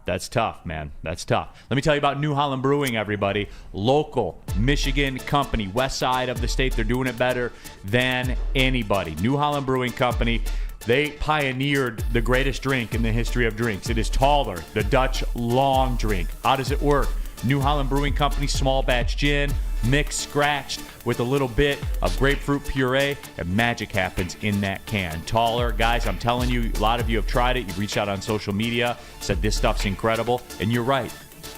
That's tough, man. That's tough. Let me tell you about New Holland Brewing, everybody. Local Michigan company, west side of the state. They're doing it better than anybody. New Holland Brewing Company. They pioneered the greatest drink in the history of drinks. It is taller, the Dutch long drink. How does it work? New Holland Brewing Company small batch gin, mixed, scratched with a little bit of grapefruit puree, and magic happens in that can. Taller, guys, I'm telling you, a lot of you have tried it. You've reached out on social media, said this stuff's incredible, and you're right.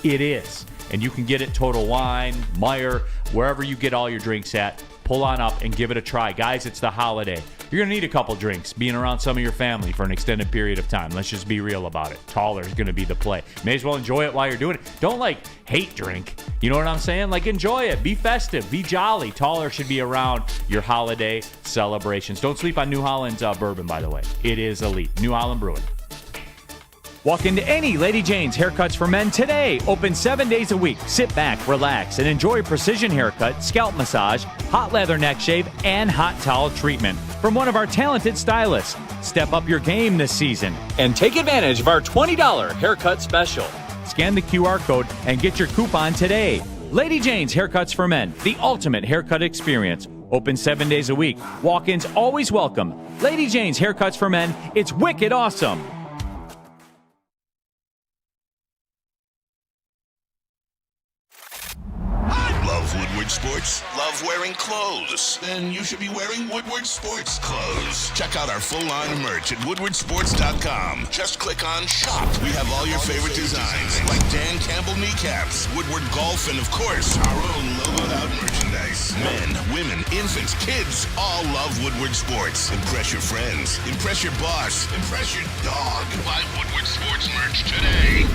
It is. And you can get it Total Wine, Meijer, wherever you get all your drinks at. Pull on up and give it a try. Guys, it's the holiday. You're going to need a couple drinks being around some of your family for an extended period of time. Let's just be real about it. Taller is going to be the play. May as well enjoy it while you're doing it. Don't, hate drink. You know what I'm saying? Enjoy it. Be festive. Be jolly. Taller should be around your holiday celebrations. Don't sleep on New Holland's bourbon, by the way. It is elite. New Holland Brewing. Walk into any Lady Jane's Haircuts for Men today. Open 7 days a week. Sit back, relax, and enjoy a precision haircut, scalp massage, hot leather neck shave, and hot towel treatment from one of our talented stylists. Step up your game this season and take advantage of our $20 haircut special. Scan the QR code and get your coupon today. Lady Jane's Haircuts for Men, the ultimate haircut experience. Open 7 days a week. Walk-ins always welcome. Lady Jane's Haircuts for Men. It's wicked awesome. Love Woodward Sports? Love wearing clothes? Then you should be wearing Woodward Sports clothes. Check out our full line of merch at woodwardsports.com. Just click on Shop. We have all your favorite designs, like Dan Campbell kneecaps, Woodward Golf, and of course, our own logoed out merchandise. Men, women, infants, kids, all love Woodward Sports. Impress your friends. Impress your boss. Impress your dog. Buy Woodward Sports merch today.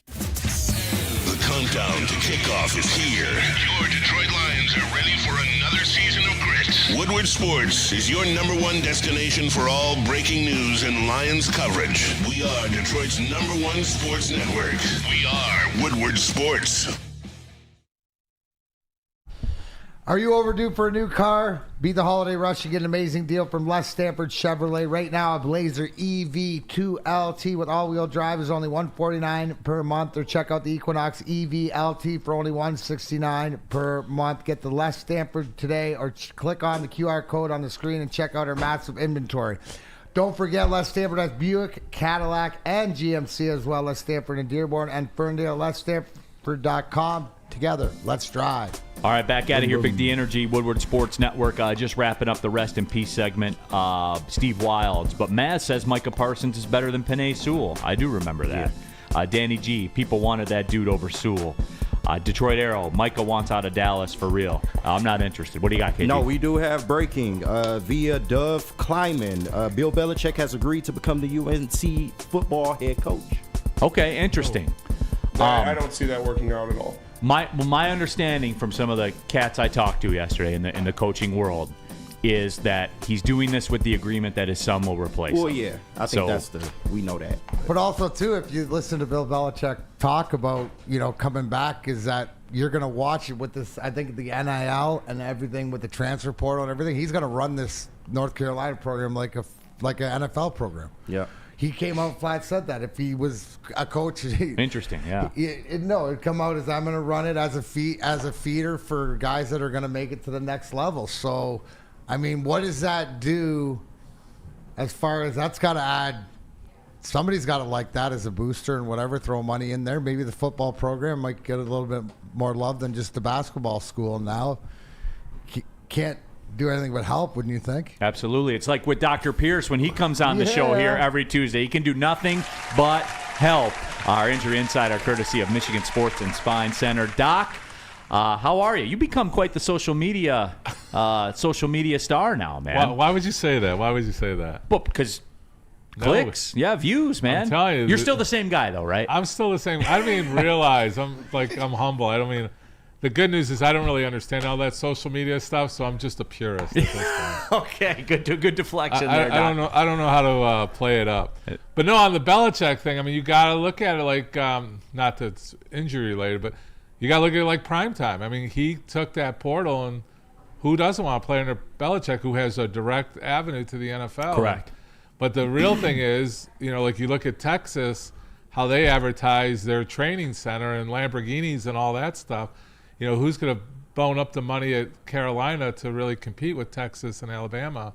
The countdown to kickoff is here. Your Detroit Lions are ready for another season of grit. Woodward Sports is your #1 destination for all breaking news and Lions coverage. We are Detroit's #1 sports network. We are Woodward Sports. Are you overdue for a new car? Beat the holiday rush and get an amazing deal from Les Stanford Chevrolet. Right now, a Blazer EV2 LT with all-wheel drive is only $149 per month. Or check out the Equinox EV LT for only $169 per month. Get the Les Stanford today, or click on the QR code on the screen and check out our massive inventory. Don't forget, Les Stanford has Buick, Cadillac, and GMC as well. Les Stanford in Dearborn and Ferndale. LesStanford.com. Together, let's drive. All right, back out of here. Big D Energy, Woodward Sports Network. Just wrapping up the Rest in Peace segment. Steve Wilds. But Maz says Micah Parsons is better than Penei Sewell. I do remember that. Yeah. Danny G, people wanted that dude over Sewell. Detroit Arrow, Micah wants out of Dallas for real. I'm not interested. What do you got, KD? No, we do have breaking via Dove Kleiman. Bill Belichick has agreed to become the UNC football head coach. Okay, interesting. I don't see that working out at all. My understanding from some of the cats I talked to yesterday in the coaching world is that he's doing this with the agreement that his son will replace him. Yeah. I think we know that. But also, too, if you listen to Bill Belichick talk about, coming back, is that you're going to watch it with this, I think, the NIL and everything with the transfer portal and everything. He's going to run this North Carolina program like an NFL program. Yeah. He came out flat, said that if he was a coach, interesting, yeah. It'd come out as I'm going to run it as a feeder for guys that are going to make it to the next level. So, I mean, what does that do? As far as that's got to add, somebody's got to like that as a booster and whatever. Throw money in there. Maybe the football program might get a little bit more love than just the basketball school now. Can't do anything but help, wouldn't you think? Absolutely. It's like with Dr. Pierce when he comes on the show here every Tuesday. He can do nothing but help. Our injury insider, courtesy of Michigan Sports and Spine Center. Doc, how are you? You become quite the social media star now, man. Why would you say that? Well, because clicks, views, man. I'm telling you, you're still the same guy, though, right? I'm still the same. I don't even realize I'm humble. I don't mean. The good news is I don't really understand all that social media stuff, so I'm just a purist at this point. Okay, good deflection there, Doc. I don't know how to play it up. But no, on the Belichick thing, I mean, you got to look at it like, not that it's injury related, but you got to look at it like prime time. I mean, he took that portal, and who doesn't want to play under Belichick, who has a direct avenue to the NFL? Correct. But the real thing is, like you look at Texas, how they advertise their training center and Lamborghinis and all that stuff. Who's going to bone up the money at Carolina to really compete with Texas and Alabama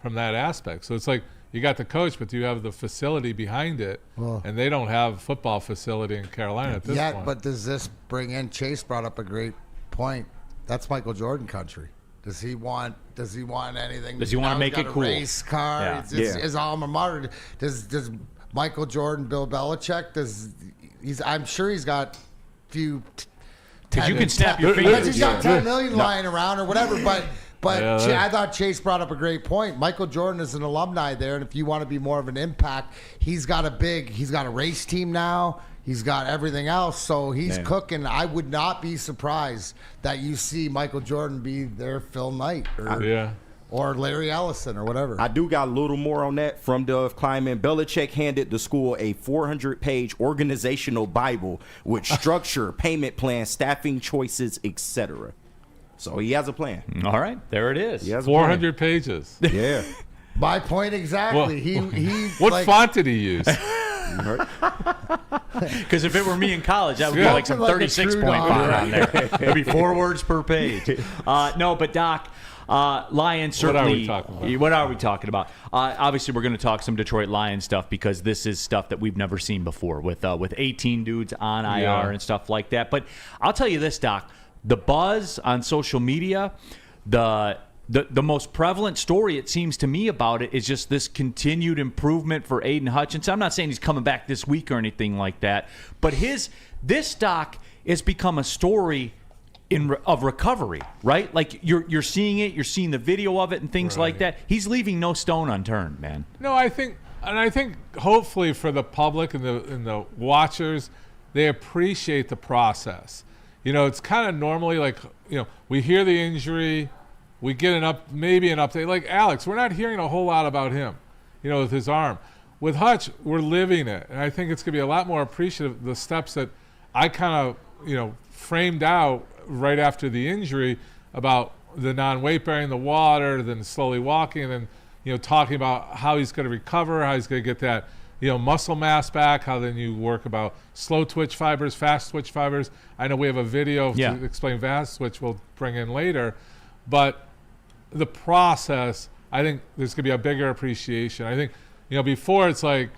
from that aspect. So it's like you got the coach, but you have the facility behind it, and they don't have a football facility in Carolina at this point. Yeah, but does this bring in? Chase brought up a great point. That's Michael Jordan country. Does he want anything? Does he want to make it cool? Race car. Yeah. It's his alma mater. Does Michael Jordan, Bill Belichick? I'm sure he's got few. Because you can snap your fingers. He's got 10 million lying around or whatever, but Yeah, I thought Chase brought up a great point. Michael Jordan is an alumni there, and if you want to be more of an impact, he's got a race team now. He's got everything else, so he's cooking. I would not be surprised that you see Michael Jordan be there Phil Knight or Larry Ellison or whatever. I do got a little more on that from Dove Kleiman. Belichick handed the school a 400-page organizational Bible with structure, payment plan, staffing choices, etc. So he has a plan. All right, there it is. He has a 400 pages. plan. Yeah. My point exactly. What font did he use? Because if it were me in college, that would be like some 36-point font on there. It'd be 4 words per page. No, but Doc, Lions certainly. What are we talking about? Obviously, we're going to talk some Detroit Lions stuff because this is stuff that we've never seen before with 18 dudes on IR and stuff like that. But I'll tell you this, Doc. The buzz on social media, the most prevalent story, it seems to me, about it is just this continued improvement for Aiden Hutchinson. I'm not saying he's coming back this week or anything like that, but this Doc has become a story of recovery, right? Like you're seeing it, you're seeing the video of it and things like that. He's leaving no stone unturned, man. No, I think hopefully for the public and the watchers, they appreciate the process. You know, it's kind of normally like, you know, we hear the injury, we get maybe an update. Like Alex, we're not hearing a whole lot about him, you know, with his arm. With Hutch, we're living it. And I think it's going to be a lot more appreciative of the steps that I kind of, you know, framed out right after the injury about the non-weight bearing, the water, then slowly walking, and then, you know, talking about how he's going to recover, how he's going to get that, you know, muscle mass back, how then you work about slow twitch fibers, fast twitch fibers. I know we have a video to explain fast twitch we'll bring in later. But the process, I think there's going to be a bigger appreciation. I think, you know, before it's like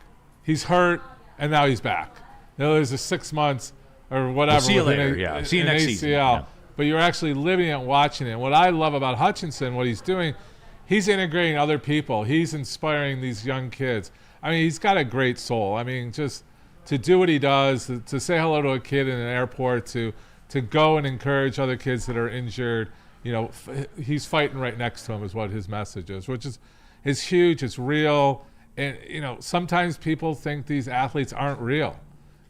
he's hurt and now he's back. You know, there's a 6 months or whatever. We'll see you later, see you next season. Yeah. But you're actually living it and watching it. And what I love about Hutchinson, what he's doing, he's integrating other people. He's inspiring these young kids. I mean, he's got a great soul. I mean, just to do what he does, to say hello to a kid in an airport, to go and encourage other kids that are injured. You know, he's fighting right next to him is what his message is, which is huge. It's real. And, you know, sometimes people think these athletes aren't real.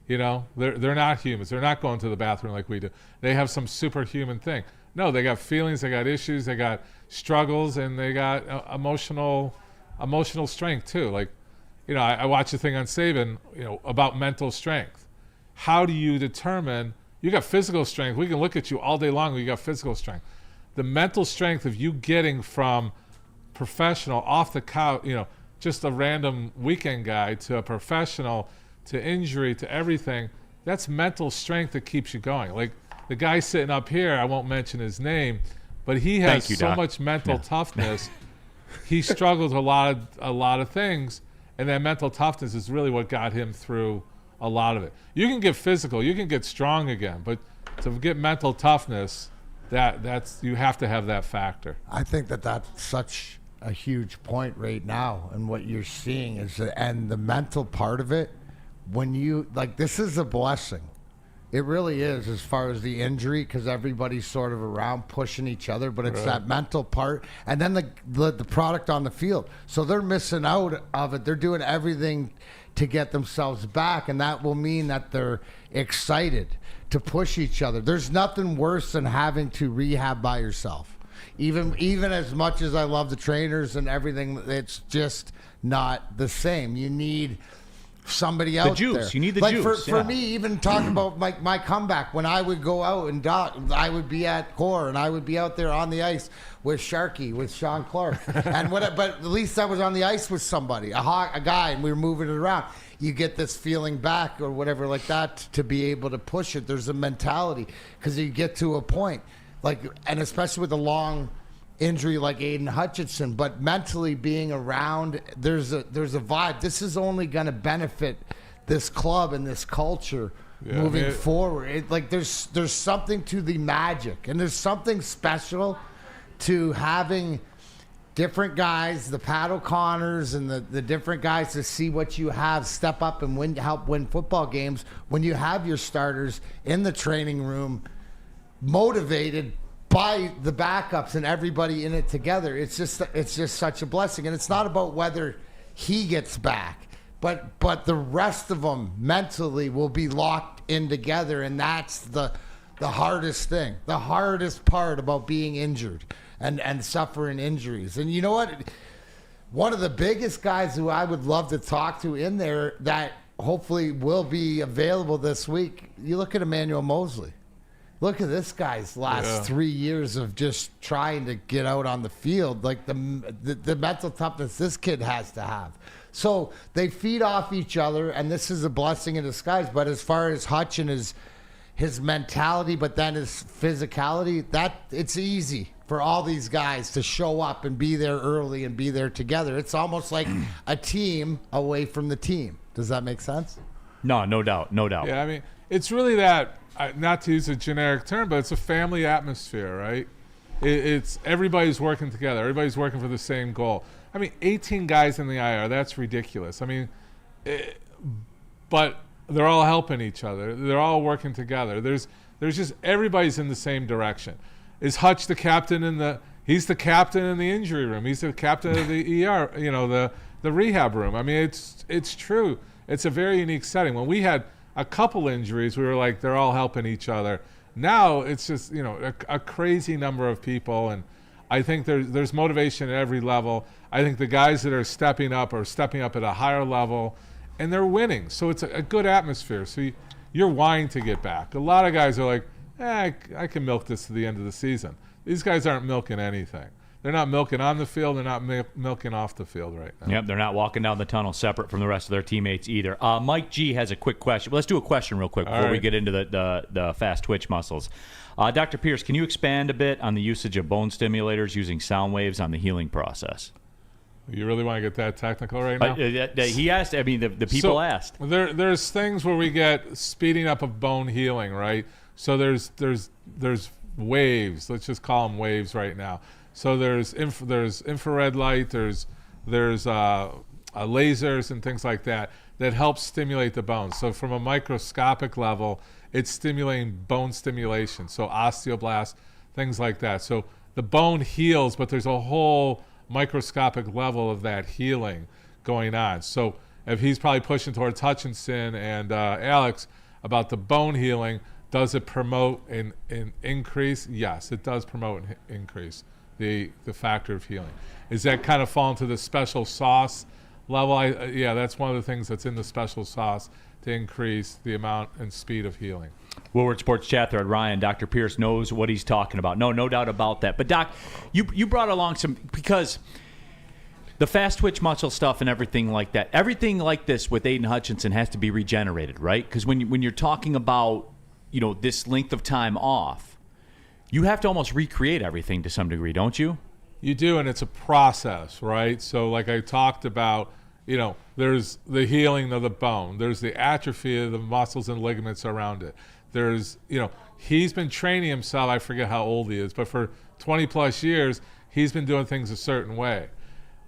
You know, they're not humans. They're not going to the bathroom like we do. They have some superhuman thing. No, they got feelings, they got issues, they got struggles, and they got emotional strength too. Like, you know, I watched a thing on Saban, you know, about mental strength. How do you determine, you got physical strength, we can look at you all day long, you got physical strength. The mental strength of you getting from professional off the couch, you know, just a random weekend guy to a professional to injury to everything, that's mental strength that keeps you going. Like the guy sitting up here, I won't mention his name, but he has so much mental toughness. He struggled with a lot of things. And that mental toughness is really what got him through a lot of it. You can get physical, you can get strong again, but to get mental toughness, that's you have to have that factor. I think that's such a huge point right now, and what you're seeing is and the mental part of it. When you this is a blessing. It really is, as far as the injury, because everybody's sort of around pushing each other, but it's that mental part, and then the product on the field. So they're missing out of it. They're doing everything to get themselves back, and that will mean that they're excited to push each other. There's nothing worse than having to rehab by yourself. Even as much as I love the trainers and everything, it's just not the same. You need somebody out there. There. You need the juice. For me, even talking about my comeback, when I would go out and I would be at Core and I would be out there on the ice with Sharky, with Sean Clark, and but at least I was on the ice with somebody, a guy, and we were moving it around. You get this feeling back or whatever like that to be able to push it. There's a mentality because you get to a point and especially with the long injury like Aiden Hutchinson, but mentally being around, there's a vibe. This is only going to benefit this club and this culture moving forward. There's something to the magic, and there's something special to having different guys, the Pat O'Connors and the different guys, to see what you have step up and help win football games when you have your starters in the training room motivated by the backups and everybody in it together. It's just such a blessing. And it's not about whether he gets back, but the rest of them mentally will be locked in together, and that's the hardest thing, the hardest part about being injured and suffering injuries. And you know what? One of the biggest guys who I would love to talk to in there that hopefully will be available this week, you look at Emmanuel Mosley. Look at this guy's last 3 years of just trying to get out on the field, like the mental toughness this kid has to have. So they feed off each other, and this is a blessing in disguise. But as far as Hutch and his mentality, but then his physicality, that it's easy for all these guys to show up and be there early and be there together. It's almost like a team away from the team. Does that make sense? No doubt. Yeah, I mean, it's really that, not to use a generic term, but it's a family atmosphere, right? It's everybody's working together. Everybody's working for the same goal. I mean, 18 guys in the IR, that's ridiculous. I mean, but they're all helping each other. They're all working together. There's just, everybody's in the same direction. Is Hutch the captain he's the captain in the injury room. He's the captain of the ER, the rehab room. I mean, it's true. It's a very unique setting. When we had a couple injuries, we were like, they're all helping each other. Now it's just, a crazy number of people, and I think there's motivation at every level. I think the guys that are stepping up at a higher level, and they're winning. So it's a good atmosphere. So you're wanting to get back. A lot of guys are like, I can milk this to the end of the season. These guys aren't milking anything. They're not milking on the field. They're not milking off the field right now. Yep, they're not walking down the tunnel separate from the rest of their teammates either. Mike G has a quick question. Let's do a question real quick before we get into the fast twitch muscles. Dr. Pierce, can you expand a bit on the usage of bone stimulators using sound waves on the healing process? You really want to get that technical right now? He asked. I mean, the people asked. There's things where we get speeding up of bone healing, right? So there's waves. Let's just call them waves right now. So there's infrared light. There's lasers and things like that help stimulate the bones. So from a microscopic level, it's stimulating bone stimulation. So osteoblasts, things like that. So the bone heals, but there's a whole microscopic level of that healing going on. So if he's probably pushing towards Hutchinson and Alex about the bone healing, does it promote an increase? Yes, it does promote an increase, the factor of healing. Is that kind of fall into the special sauce level? That's one of the things that's in the special sauce to increase the amount and speed of healing. Woodward Sports Chat Thread, Ryan, Dr. Pierce knows what he's talking about. No doubt about that. But, Doc, you brought along some, because the fast twitch muscle stuff and everything like that, everything like this with Aiden Hutchinson has to be regenerated, right? Because when you're talking about, this length of time off, you have to almost recreate everything to some degree, don't you? You do, and it's a process, right? So like I talked about, there's the healing of the bone. There's the atrophy of the muscles and ligaments around it. There's, he's been training himself, I forget how old he is, but for 20 plus years, he's been doing things a certain way.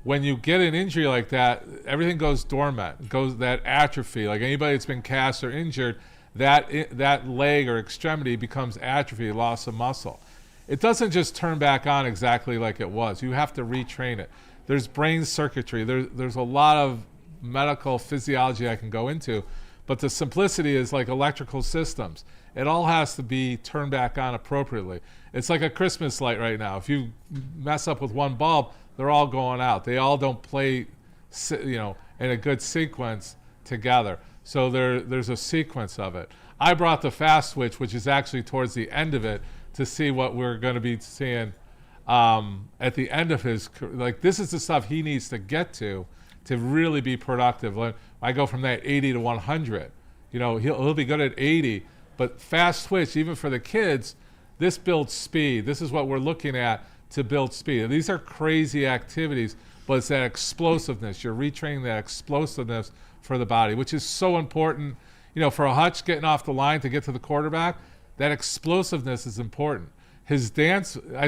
When you get an injury like that, everything goes dormant, that atrophy. Like anybody that's been cast or injured, that leg or extremity becomes atrophy, loss of muscle. It doesn't just turn back on exactly like it was. You have to retrain it. There's brain circuitry. There's a lot of medical physiology I can go into, but the simplicity is like electrical systems. It all has to be turned back on appropriately. It's like a Christmas light right now. If you mess up with one bulb, they're all going out. They all don't play, in a good sequence together. So there's a sequence of it. I brought the fast switch, which is actually towards the end of it, to see what we're going to be seeing at the end of his career. Like, this is the stuff he needs to get to really be productive. Like, I go from that 80 to 100. He'll be good at 80, but fast switch, even for the kids, this builds speed. This is what we're looking at to build speed. These are crazy activities, but it's that explosiveness. You're retraining that explosiveness for the body, which is so important. For a Hutch getting off the line to get to the quarterback, that explosiveness is important. I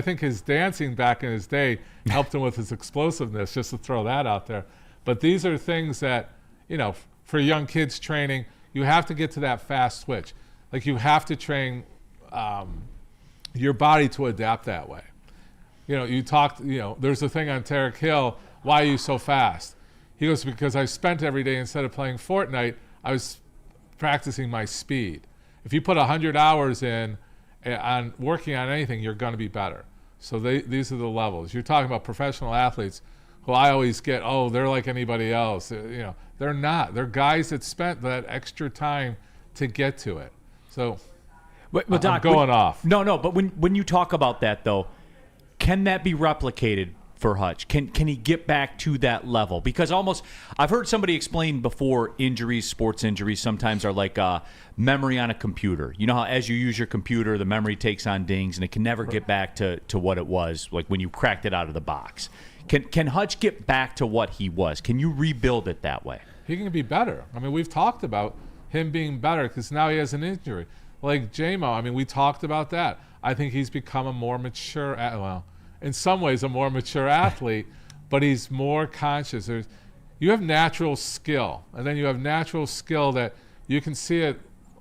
think his dancing back in his day helped him with his explosiveness, just to throw that out there. But these are things that, for young kids training, you have to get to that fast switch. Like, you have to train your body to adapt that way. There's a thing on Tarek Hill, why are you so fast? He goes, because I spent every day, instead of playing Fortnite, I was practicing my speed. If you put 100 hours in on working on anything, you're going to be better. So these are the levels. You're talking about professional athletes who I always get, they're like anybody else. They're not. They're guys that spent that extra time to get to it. So Doc, I'm going off. No, but when you talk about that, though, can that be replicated for Hutch? Can he get back to that level? Because I've heard somebody explain before, sports injuries sometimes are like memory on a computer. You know how as you use your computer, the memory takes on dings and it can never get back to what it was, like when you cracked it out of the box. Can Hutch get back to what he was? Can you rebuild it that way? He can be better. I mean, we've talked about him being better because now he has an injury. Like J-Mo, we talked about that. I think he's become a more mature, in some ways a more mature athlete, but he's more conscious. You have natural skill, and then you have natural skill that you can see it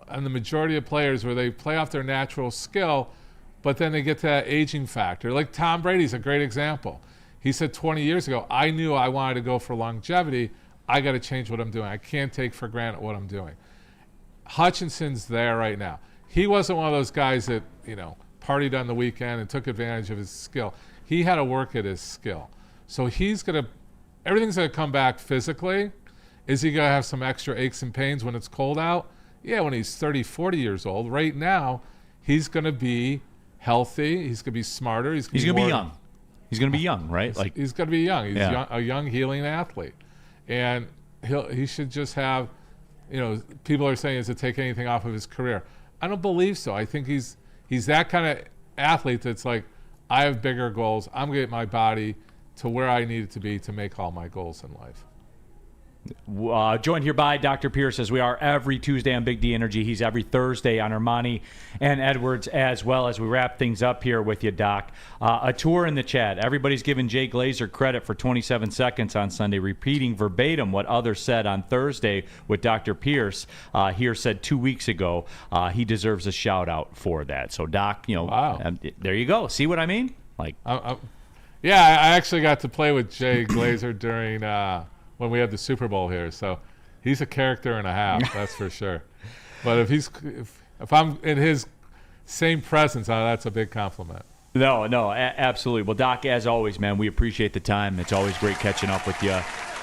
on the majority of players where they play off their natural skill, but then they get to that aging factor. Like Tom Brady's a great example. He said 20 years ago, I knew I wanted to go for longevity. I got to change what I'm doing. I can't take for granted what I'm doing. Hutchinson's there right now. He wasn't one of those guys that, partied on the weekend and took advantage of his skill. He had to work at his skill. So everything's going to come back physically. Is he going to have some extra aches and pains when it's cold out? Yeah, when he's 30, 40 years old. Right now, he's going to be healthy. He's going to be smarter. He's going to be young. He's going to be young, right? He's going to be young. He's a young, healing athlete. And he should just have, people are saying, does it take anything off of his career? I don't believe so. I think he's that kind of athlete that's like, I have bigger goals. I'm going to get my body to where I need it to be to make all my goals in life. Joined here by Dr. Pierce, as we are every Tuesday on Big D Energy. He's every Thursday on Ermanni and Edwards as well. As we wrap things up here with you, Doc. A tour in the chat. Everybody's giving Jay Glazer credit for 27 seconds on Sunday, repeating verbatim what others said on Thursday with Dr. Pierce. Here said 2 weeks ago. He deserves a shout out for that. So, Doc, wow. There you go. See what I mean? Yeah, I actually got to play with Jay Glazer during when we had the Super Bowl here, so he's a character and a half, that's for sure. But if I'm in his same presence, that's a big compliment. No, absolutely. Well, Doc, as always, man, we appreciate the time. It's always great catching up with you.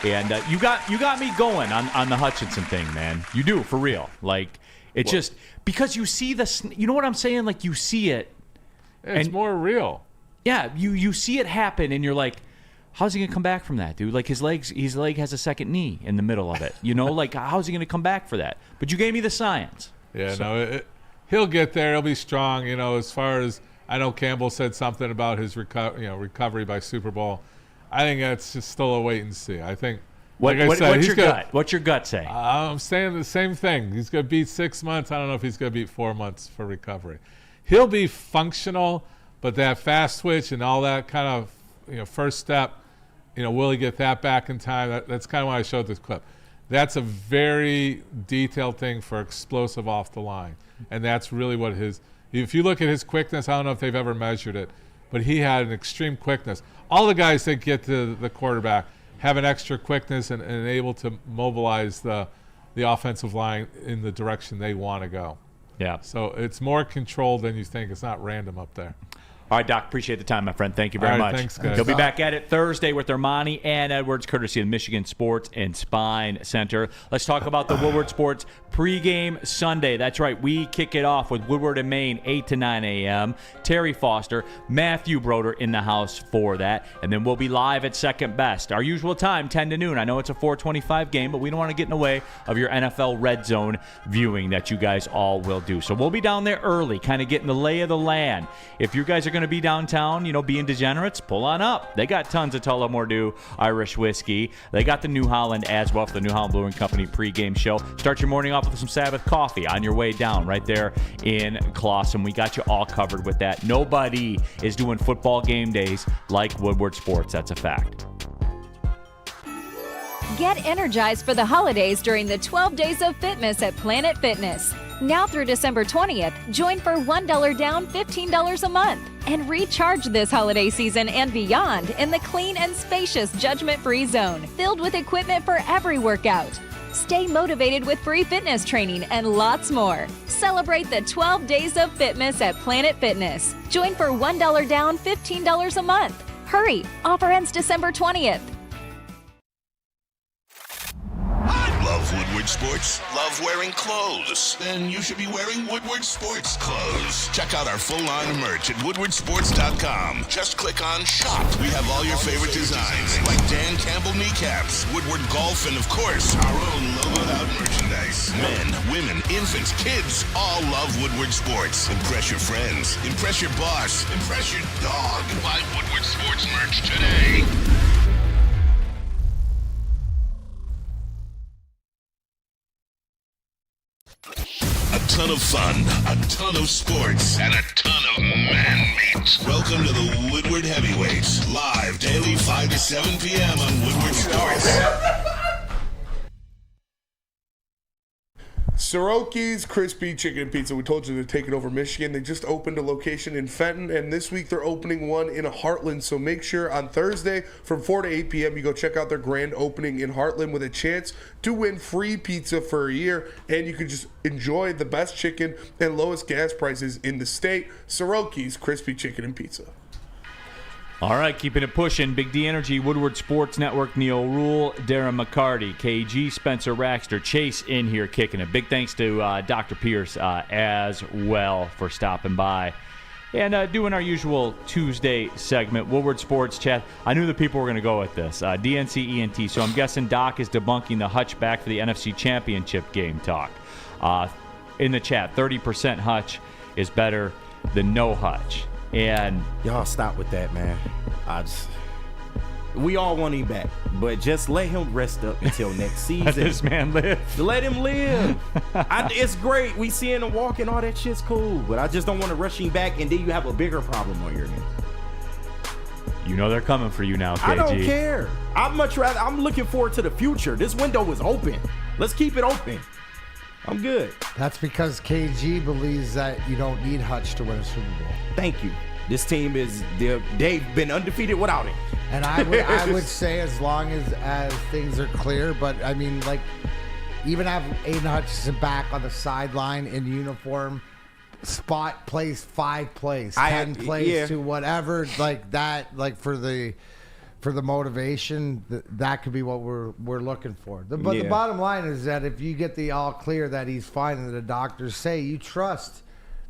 And you got me going on the Hutchinson thing, man. You do, for real. Just because you see you know what I'm saying? Like, you see it. It's more real. Yeah, you see it happen, and you're like, how's he going to come back from that, dude? Like, his leg has a second knee in the middle of it. How's he going to come back for that? But you gave me the science. Yeah, he'll get there. He'll be strong. As far as I know, Campbell said something about his recovery by Super Bowl. I think that's just still a wait and see. I think. What's your gut say? I'm saying the same thing. He's going to beat 6 months. I don't know if he's going to beat 4 months for recovery. He'll be functional, but that fast switch and all that kind of first step. Will he get that back in time? That's kind of why I showed this clip. That's a very detailed thing for explosive off the line. And that's really what if you look at his quickness, I don't know if they've ever measured it, but he had an extreme quickness. All the guys that get to the quarterback have an extra quickness and able to mobilize the offensive line in the direction they want to go. Yeah. So it's more controlled than you think. It's not random up there. All right, Doc, appreciate the time, my friend. Thank you very much. Thanks, guys. He'll be back at it Thursday with Ermanni and Edwards, courtesy of Michigan Sports and Spine Center. Let's talk about the Woodward Sports pregame Sunday. That's right. We kick it off with Woodward and Maine, 8 to 9 a.m. Terry Foster, Matthew Broder in the house for that. And then we'll be live at Second Best. Our usual time, 10 to noon. I know it's a 4:25 game, but we don't want to get in the way of your NFL Red Zone viewing that you guys all will do. So we'll be down there early, kind of getting the lay of the land. If you guys are going to be downtown, being degenerates, pull on up. They got tons of Tullamore Irish whiskey. They got the New Holland as well for the New Holland Brewing Company pregame show. Start your morning off with some Sabbath coffee on your way down right there in Clawson. We got you all covered with that. Nobody is doing football game days like Woodward Sports. That's a fact. Get energized for the holidays during the 12 Days of Fitness at Planet Fitness. Now through December 20th, join for $1 down, $15 a month. And recharge this holiday season and beyond in the clean and spacious judgment-free zone, filled with equipment for every workout. Stay motivated with free fitness training and lots more. Celebrate the 12 Days of Fitness at Planet Fitness. Join for $1 down, $15 a month. Hurry! Offer ends December 20th. Love Woodward Sports? Love wearing clothes? Then you should be wearing Woodward Sports clothes. Check out our full line of merch at woodwardsports.com. Just click on Shop. We have all your favorite designs, like Dan Campbell kneecaps, Woodward Golf, and of course, our own logoed out merchandise. Men, women, infants, kids all love Woodward Sports. Impress your friends. Impress your boss. Impress your dog. Buy Woodward Sports merch today. A ton of fun, a ton of sports, and a ton of man meat. Welcome to the Woodward Heavyweights, live daily 5 to 7 p.m. on Woodward Sports. Soroki's Crispy Chicken Pizza. We told you they're taking over Michigan. They just opened a location in Fenton, and this week they're opening one in Heartland. So make sure on Thursday from 4 to 8 p.m. you go check out their grand opening in Heartland with a chance to win free pizza for a year, and you can just enjoy the best chicken and lowest gas prices in the state. Soroki's Crispy Chicken and Pizza. All right, keeping it pushing. Big D Energy, Woodward Sports Network, Neil Rule, Darren McCarty, KG, Spencer Raxter, Chase in here kicking it. Big thanks to Dr. Pierce as well for stopping by and doing our usual Tuesday segment, Woodward Sports Chat. I knew the people were going to go with this. DNC ENT, so I'm guessing Doc is debunking the Hutch back for the NFC Championship game talk. In the chat, 30% Hutch is better than no Hutch. And y'all stop with that, man. We all want him back, but just let him rest up until next season. Let this man live. Let him live. It's great. We seeing him walk and all that shit's cool, but I just don't want to rush him back, and then you have a bigger problem on your hands. You know they're coming for you now, KG. I don't care. I'm looking forward to the future. This window is open. Let's keep it open. I'm good. That's because KG believes that you don't need Hutch to win a Super Bowl. Thank you. This team they've been undefeated without him. And I would say as long as things are clear, but I mean, like, even have Aiden Hutchinson back on the sideline in uniform, spot plays 5 plays, 10 plays to whatever, like that, like for the motivation, that could be what we're looking for. But the bottom line is that if you get the all clear that he's fine and the doctors say, you trust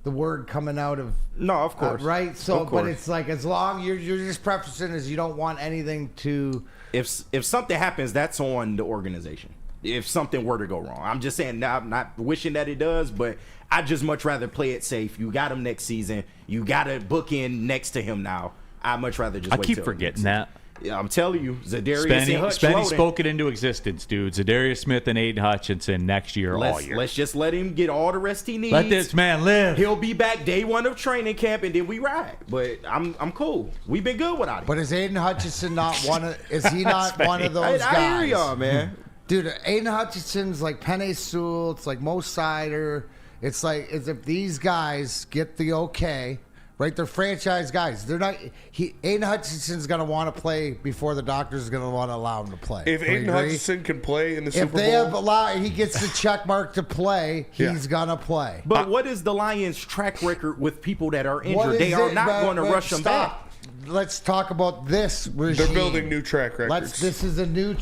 the word coming out of of course, right? So, but it's like, as long you're just prefacing as you don't want anything to. If something happens, that's on the organization. If something were to go wrong, I'm just saying. I'm not wishing that it does, but I just much rather play it safe. You got him next season. You got a bookend next to him now. I much rather just. I keep forgetting that. Yeah, I'm telling you, Zadarius and Hutch. Spenny spoke it into existence, dude. Zadarius Smith and Aiden Hutchinson next year, all year. Let's just let him get all the rest he needs. Let this man live. He'll be back day 1 of training camp, and then we ride. But I'm cool. We've been good without him. But is Aiden Hutchinson not one of? Is he not one of those guys? I hear y'all, man. Dude, Aiden Hutchinson's like Penei Sewell. It's like Mo Sider. It's like as if these guys get the okay. Right, they're franchise guys. They're not. Aiden Hutchinson's going to want to play before the doctor's going to want to allow him to play. If Aiden Hutchinson can play in the Super Bowl, if he gets the check mark to play, he's going to play. But what is the Lions' track record with people that are injured? They are not going to rush them back. Let's talk about this regime. They're building new track records. This is a new.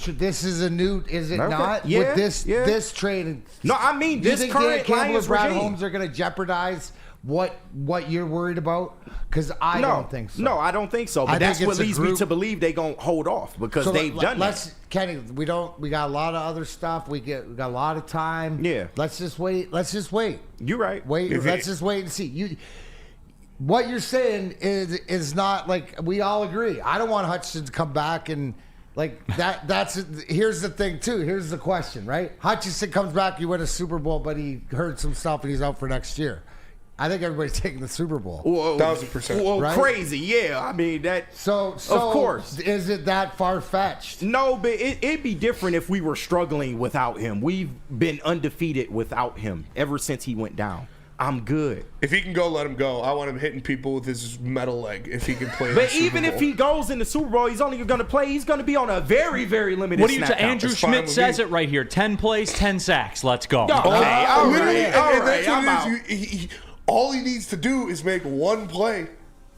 Is it not? Yeah, with this trade. No, I mean this current Lions Brad regime. Holmes are going to jeopardize what you're worried about? Because I don't think so. No, I don't think so. But that's what leads me to believe they're going to hold off because they've done that. Kenny, we got a lot of other stuff. We got a lot of time. Yeah. Let's just wait. You're right. Let's just wait and see. what you're saying is not like we all agree. I don't want Hutchinson to come back and like that. Here's the thing too. Here's the question, right? Hutchinson comes back, you win a Super Bowl, but he hurt some stuff and he's out for next year. I think everybody's taking the Super Bowl. 1,000%. Well, right? crazy, yeah. I mean that. So of course, is it that far fetched? No, but it'd be different if we were struggling without him. We've been undefeated without him ever since he went down. I'm good. If he can go, let him go. I want him hitting people with his metal leg if he can play. in But the Super even Bowl. if he goes in the Super Bowl, he's only going to play. He's going to be on a very, very limited. What do you snap say? count. Andrew That's fine Schmidt with says me. it right here. 10 plays, 10 sacks. Let's go. Okay, all Literally, right, all and right. that's I'm what out. it is. All he needs to do is make one play.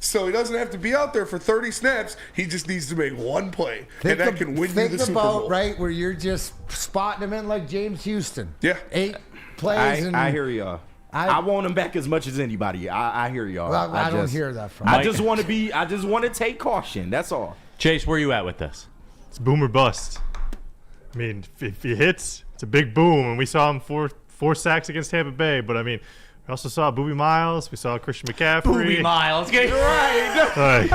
So he doesn't have to be out there for 30 snaps. He just needs to make one play, and that can win you the Super Bowl. Think about, right, where you're just spotting him in like James Houston. Yeah. 8 plays. I hear y'all. I want him back as much as anybody. I hear y'all. Well, I don't hear that from I Mike. just want to take caution. That's all. Chase, where you at with this? It's boom or bust. I mean, if he hits, it's a big boom, and we saw him four sacks against Tampa Bay. But I mean, we also saw Boobie Miles. We saw Christian McCaffrey. Boobie Miles. Get Right. Like,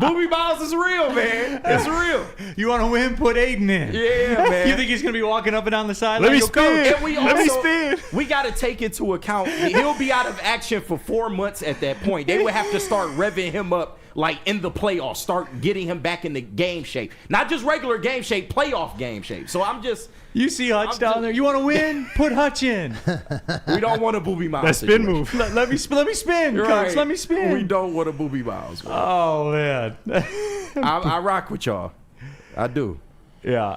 Boobie Miles is real, man. It's real. You want to win? Put Aiden in. Yeah, man. You think he's going to be walking up and down the sideline? let me Yo, coach. spin. And we Let me also, spin. we got to take into account he'll be out of action for 4 months at that point. They would have to start revving him up like in the playoffs, start getting him back in the game shape. Not just regular game shape, playoff game shape. So I'm just... You see Hutch down there. You want to win? Put Hutch in. We don't want a Boobie Miles That spin situation. move. Let me spin, coach. Right. Let me spin. We don't want a Boobie Miles. Man. Oh, man. I rock with y'all. I do. Yeah.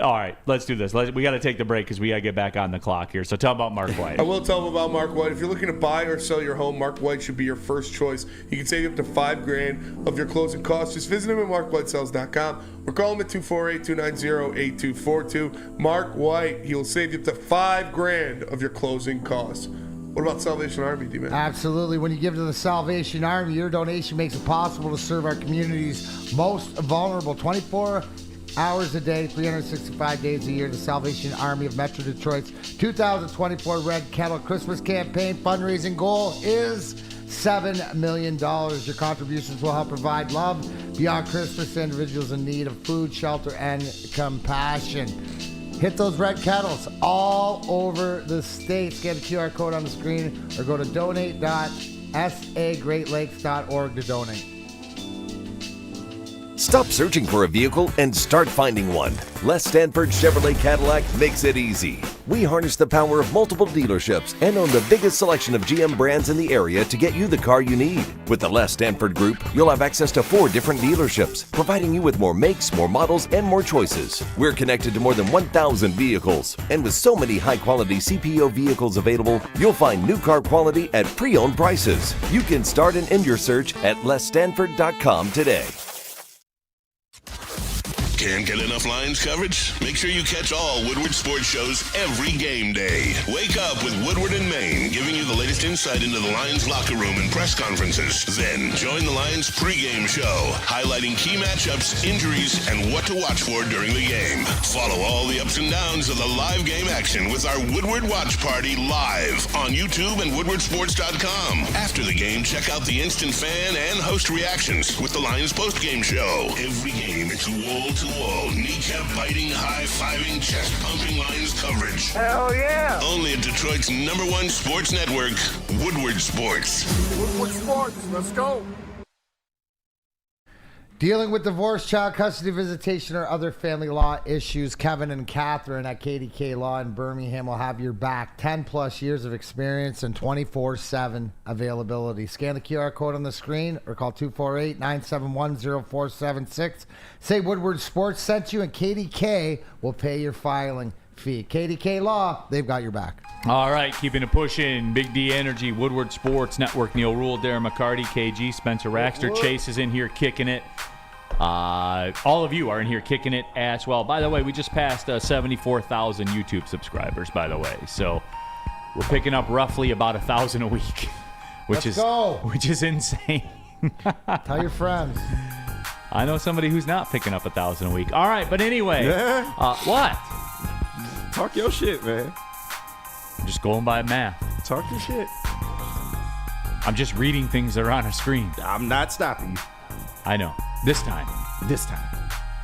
All right, let's do this. We got to take the break because we got to get back on the clock here. So tell about Mark White. I will tell them about Mark White. If you're looking to buy or sell your home, Mark White should be your first choice. You can save up to $5,000 of your closing costs. Just visit him at markwhitesells.com or call him at 248-290-8242. Mark White, he'll save you up to $5,000 of your closing costs. What about Salvation Army, D-Man? Absolutely. When you give to the Salvation Army, your donation makes it possible to serve our community's most vulnerable 24 hours a day, 365 days a year. The Salvation Army of Metro Detroit's 2024 Red Kettle Christmas campaign fundraising goal is $7 million. Your contributions will help provide love beyond Christmas to individuals in need of food, shelter, and compassion. Hit those red kettles all over the state. Scan the QR code on the screen or go to donate.sagreatlakes.org to donate. Stop searching for a vehicle and start finding one. Les Stanford Chevrolet Cadillac makes it easy. We harness the power of multiple dealerships and own the biggest selection of GM brands in the area to get you the car you need. With the Les Stanford Group, you'll have access to 4 different dealerships, providing you with more makes, more models, and more choices. We're connected to more than 1,000 vehicles. And with so many high-quality CPO vehicles available, you'll find new car quality at pre-owned prices. You can start and end your search at lesstanford.com today. Can't get enough Lions coverage? Make sure you catch all Woodward sports shows every game day. Wake up with Woodward and Maine, giving you the latest insight into the Lions locker room and press conferences. Then join the Lions pregame show, highlighting key matchups, injuries, and what to watch for during the game. Follow all the ups and downs of the live game action with our Woodward Watch Party live on YouTube and woodwardsports.com. After the game, check out the instant fan and host reactions with the Lions postgame show. Every game, it's wall-to-wall, kneecap-biting, high-fiving, chest-pumping Lions coverage. Hell yeah! Only at Detroit's #1 sports network, Woodward Sports. Woodward Sports, let's go! Dealing with divorce, child custody visitation, or other family law issues, Kevin and Catherine at KDK Law in Birmingham will have your back. 10-plus years of experience and 24/7 availability. Scan the QR code on the screen or call 248-971-0476. Say Woodward Sports sent you, and KDK will pay your filing fee. KDK Law, they've got your back. All right, keeping it pushing. Big D Energy, Woodward Sports Network, Neil Rule, Darren McCarty, KG, Spencer Raxter. Chase is in here kicking it. All of you are in here kicking it as well. By the way, we just passed 74,000 YouTube subscribers, by the way. So we're picking up roughly about 1,000 a week, which is insane. Tell your friends. I know somebody who's not picking up 1,000 a week. All right, but anyway. Yeah. What? Talk your shit, man. I'm just going by math. Talk your shit. I'm just reading things that are on a screen. I'm not stopping you. I know. This time.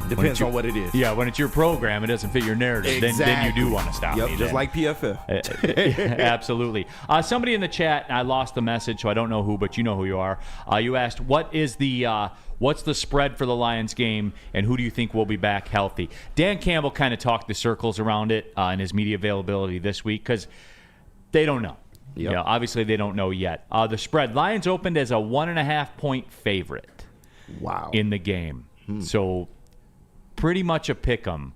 Depends on what it is. Yeah, when it's your program, it doesn't fit your narrative. Then you do want to stop me. Just then. like PFF. Absolutely. Somebody in the chat, I lost the message, so I don't know who, but you know who you are. You asked, what's the spread for the Lions game, and who do you think will be back healthy? Dan Campbell kind of talked the circles around it in his media availability this week because they don't know. Yep. Yeah, obviously they don't know yet. The spread, Lions opened as a 1.5-point favorite. Wow. In the game. So pretty much a pick 'em.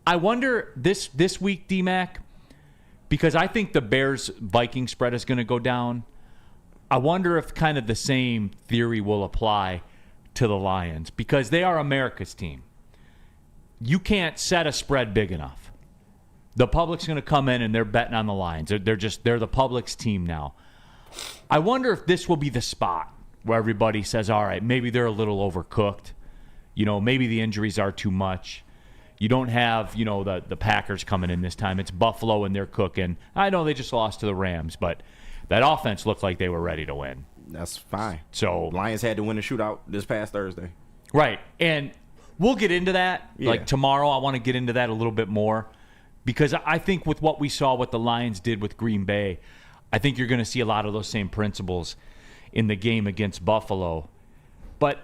I wonder this week, D-Mac, because I think the Bears-Vikings spread is going to go down. I wonder if kind of the same theory will apply to the Lions because they are America's team. You can't set a spread big enough. The public's going to come in and they're betting on the Lions. They're the public's team now. I wonder if this will be the spot where everybody says, all right, maybe they're a little overcooked. Maybe the injuries are too much. You don't have, the Packers coming in this time. It's Buffalo and they're cooking. I know they just lost to the Rams, but that offense looked like they were ready to win. That's fine. So Lions had to win a shootout this past Thursday. Right. And we'll get into that. Yeah. Like tomorrow, I want to get into that a little bit more because I think with what we saw, what the Lions did with Green Bay, I think you're going to see a lot of those same principles in the game against Buffalo. But,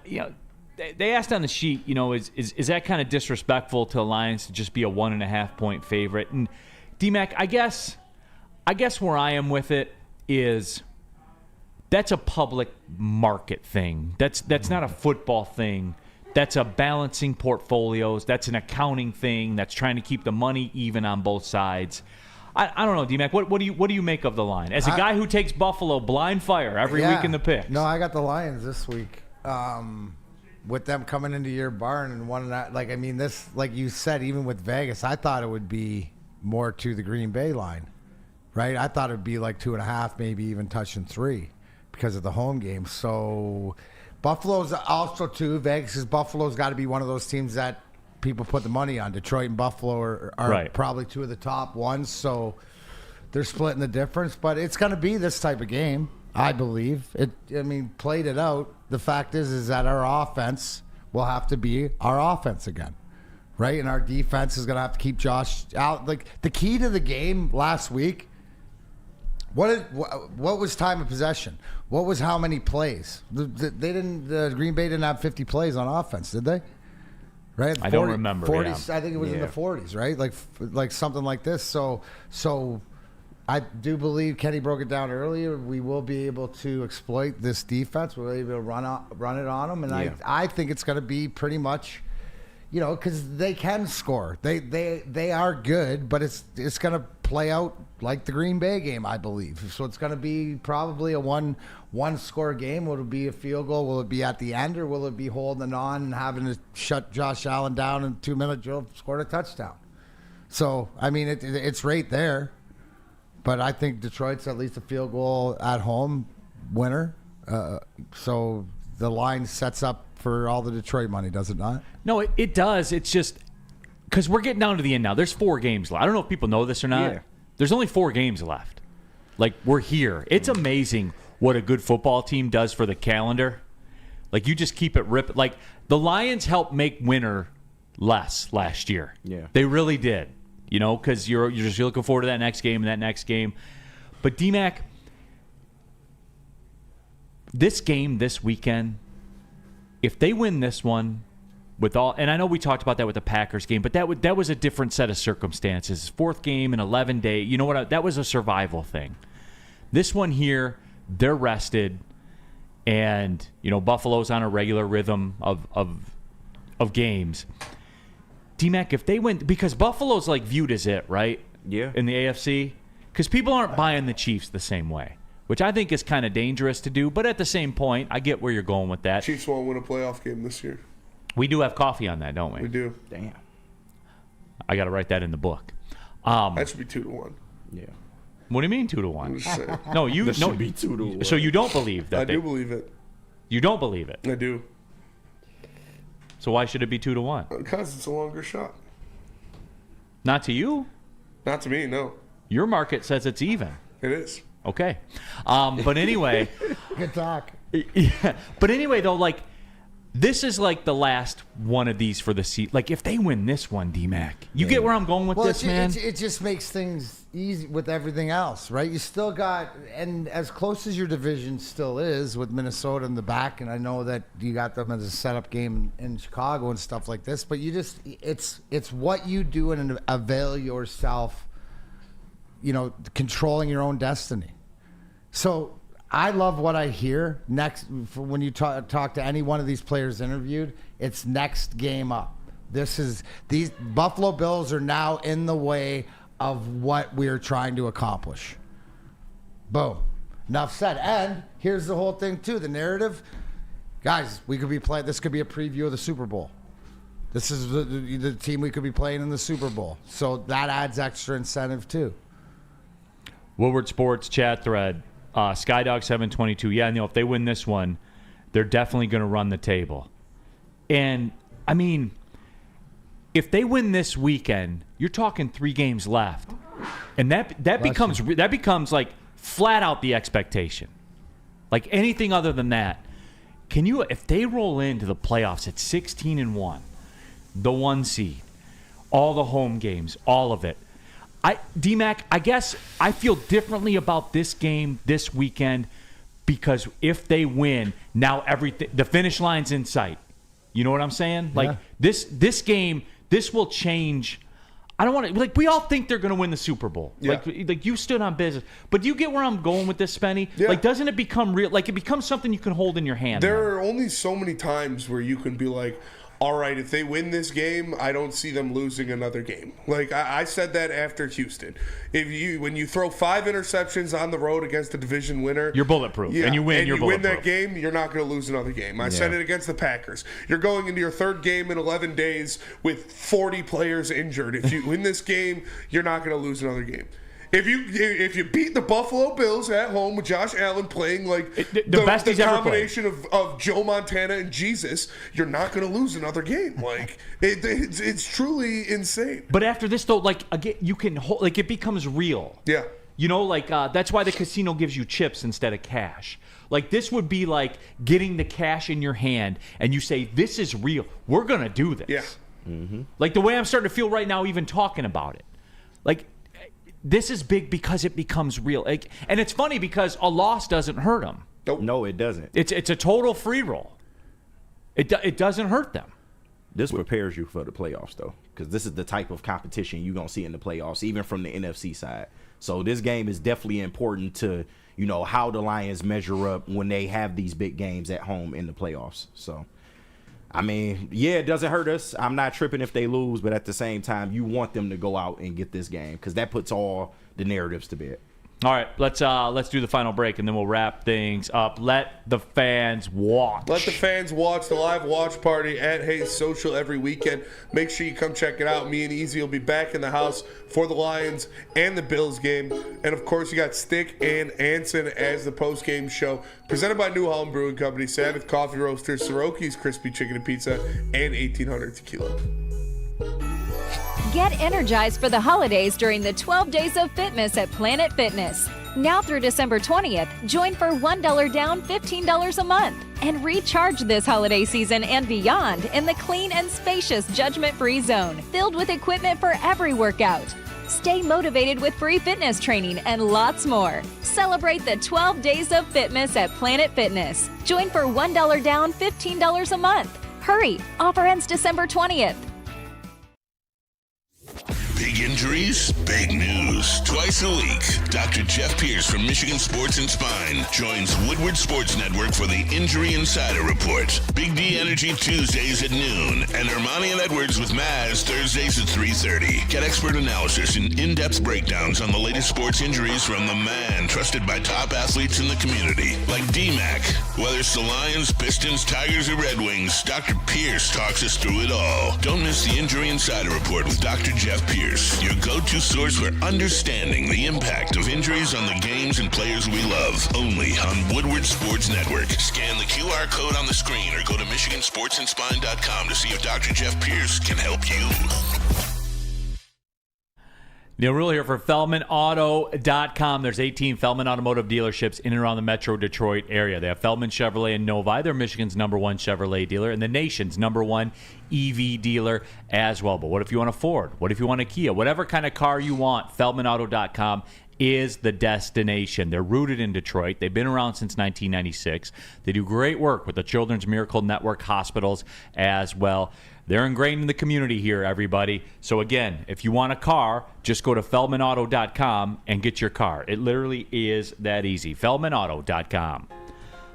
they asked on the sheet, is that kind of disrespectful to the Lions to just be a 1.5-point favorite? And D-Mac, I guess where I am with it is that's a public market thing. That's not a football thing. That's a balancing portfolios. That's an accounting thing. That's trying to keep the money even on both sides. I don't know, D-Mac. What do you make of the line? As a guy who takes Buffalo blind fire every week in the picks. No, I got the Lions this week. With them coming into your barn and one that, this, like you said, even with Vegas, I thought it would be more to the Green Bay line, right? I thought it would be like 2.5, maybe even touching 3 because of the home game. So Buffalo's also too. Buffalo's got to be one of those teams that people put the money on. Detroit and Buffalo are right. Probably two of the top ones. So they're splitting the difference, but it's going to be this type of game. I believe it. Played it out. The fact is that our offense will have to be our offense again, right? And our defense is going to have to keep Josh out. Like the key to the game last week. What was time of possession? What was how many plays? Green Bay didn't have 50 plays on offense, did they? Right? I don't remember. 40s. Yeah. I think it was in the 40s, right? Like something like this. So. I do believe Kenny broke it down earlier. We will be able to exploit this defense. We'll be able to run it on them, and I think it's going to be pretty much, because they can score. They are good, but it's going to play out like the Green Bay game, I believe. So it's going to be probably a one score game. Will it be a field goal? Will it be at the end, or will it be holding on and having to shut Josh Allen down in 2 minutes? Joe scored a touchdown. So it's right there. But I think Detroit's at least a field goal at home winner. So the line sets up for all the Detroit money, does it not? No, it does. It's just because we're getting down to the end now. There's 4 games left. I don't know if people know this or not. Yeah. There's only 4 games left. Like, we're here. It's amazing what a good football team does for the calendar. Like, you just keep it ripping. Like, the Lions helped make winter less last year. Yeah. They really did. Because you're just looking forward to that next game and that next game. But D-Mac, this game this weekend, if they win this one with all, and I know we talked about that with the Packers game, but that was a different set of circumstances. 4th game in 11 days. You know what? That was a survival thing. This one here, they're rested, and Buffalo's on a regular rhythm of games. D-Mac, if they win, because Buffalo's viewed as it, right? Yeah. In the AFC, because people aren't buying the Chiefs the same way, which I think is kind of dangerous to do. But at the same point, I get where you're going with that. Chiefs won't win a playoff game this year. We do have coffee on that, don't we? We do. Damn. I got to write that in the book. That should be 2-1. Yeah. What do you mean 2-1? No, That should be 2-1. So you don't believe that? I do believe it. You don't believe it? I do. So why should it be 2-1? Because it's a longer shot. Not to you? Not to me, no. Your market says it's even. It is. Okay. But anyway. Good talk. Yeah. But anyway, though, like, this is like the last one of these for the seat. Like, if they win this one, D-Mac, you get where I'm going with this, man? It just makes things easy with everything else, right? You still got, and as close as your division still is with Minnesota in the back, and I know that you got them as a setup game in Chicago and stuff like this, but you just, it's what you do and avail yourself, controlling your own destiny. So I love what I hear when you talk to any one of these players interviewed. It's next game up. These Buffalo Bills are now in the way of what we're trying to accomplish. Boom. Enough said. And here's the whole thing too. The narrative, guys. We could be playing. This could be a preview of the Super Bowl. This is the team we could be playing in the Super Bowl. So that adds extra incentive too. Woodward Sports chat thread. Skydog722. Yeah, no, if they win this one, they're definitely going to run the table. And, I mean, if they win this weekend, you're talking 3 games left. And that becomes like flat out the expectation. Like anything other than that. If they roll into the playoffs at 16-1, the 1 seed, all the home games, all of it, D-Mac, I guess I feel differently about this game this weekend because if they win, now the finish line's in sight. You know what I'm saying? Yeah. Like this game, this will change. I don't want to we all think they're going to win the Super Bowl. Yeah. Like you stood on business, but you get where I'm going with this, Spenny. Yeah. Like, doesn't it become real? Like, it becomes something you can hold in your hand. There are only so many times where you can be like, all right, if they win this game, I don't see them losing another game. Like I said that after Houston. When you throw 5 interceptions on the road against a division winner, you're bulletproof, and you win. You're bulletproof. Win that game, you're not going to lose another game. I said it against the Packers. You're going into your 3rd game in 11 days with 40 players injured. If you win this game, you're not going to lose another game. If you beat the Buffalo Bills at home with Josh Allen playing like the best he's ever played, combination of Joe Montana and Jesus, you're not going to lose another game. Like it's truly insane. But after this, though, like again, you can it becomes real. Yeah. That's why the casino gives you chips instead of cash. Like, this would be like getting the cash in your hand, and you say, "This is real. We're gonna do this." Yeah. Mm-hmm. Like the way I'm starting to feel right now, even talking about it. Like, this is big because it becomes real. And it's funny because a loss doesn't hurt them. Nope. No, it doesn't. It's a total free roll. It doesn't hurt them. This prepares you for the playoffs, though, because this is the type of competition you're going to see in the playoffs, even from the NFC side. So this game is definitely important to, how the Lions measure up when they have these big games at home in the playoffs. So, I mean, yeah, it doesn't hurt us. I'm not tripping if they lose, but at the same time, you want them to go out and get this game because that puts all the narratives to bed. All right, let's do the final break, and then we'll wrap things up. Let the fans watch. Let the fans watch the live watch party at Hayes Social every weekend. Make sure you come check it out. Me and Easy will be back in the house for the Lions and the Bills game. And, of course, you got Stick and Anson as the post-game show. Presented by New Holland Brewing Company, Sabbath Coffee Roasters, Soroki's Crispy Chicken and Pizza, and 1800 Tequila. Get energized for the holidays during the 12 Days of Fitness at Planet Fitness. Now through December 20th, join for $1 down, $15 a month. And recharge this holiday season and beyond in the clean and spacious judgment-free zone, filled with equipment for every workout. Stay motivated with free fitness training and lots more. Celebrate the 12 Days of Fitness at Planet Fitness. Join for $1 down, $15 a month. Hurry! Offer ends December 20th. Big injuries, big news. Twice a week, Dr. Jeff Pierce from Michigan Sports and Spine joins Woodward Sports Network for the Injury Insider Report. Big D Energy Tuesdays at noon, and Ermanni and Edwards with Maz Thursdays at 3:30. Get expert analysis and in-depth breakdowns on the latest sports injuries from the man trusted by top athletes in the community, like D-Mac. Whether it's the Lions, Pistons, Tigers, or Red Wings, Dr. Pierce talks us through it all. Don't miss the Injury Insider Report with Dr. Jeff Pierce, your go-to source for understanding the impact of injuries on the games and players we love. Only on Woodward Sports Network. Scan the QR code on the screen or go to MichiganSportsandSpine.com to see if Dr. Jeff Pierce can help you. Neil Rule here for FeldmanAuto.com. There's 18 Feldman Automotive dealerships in and around the Metro Detroit area. They have Feldman Chevrolet and Novi. They're Michigan's #1 Chevrolet dealer and the nation's #1 EV dealer as well. But what if you want a Ford? What if you want a Kia? Whatever kind of car you want, FeldmanAuto.com is the destination. They're rooted in Detroit. They've been around since 1996. They do great work with the Children's Miracle Network hospitals as well. They're ingrained in the community here, everybody. So again, if you want a car, just go to FeldmanAuto.com and get your car. It literally is that easy. FeldmanAuto.com.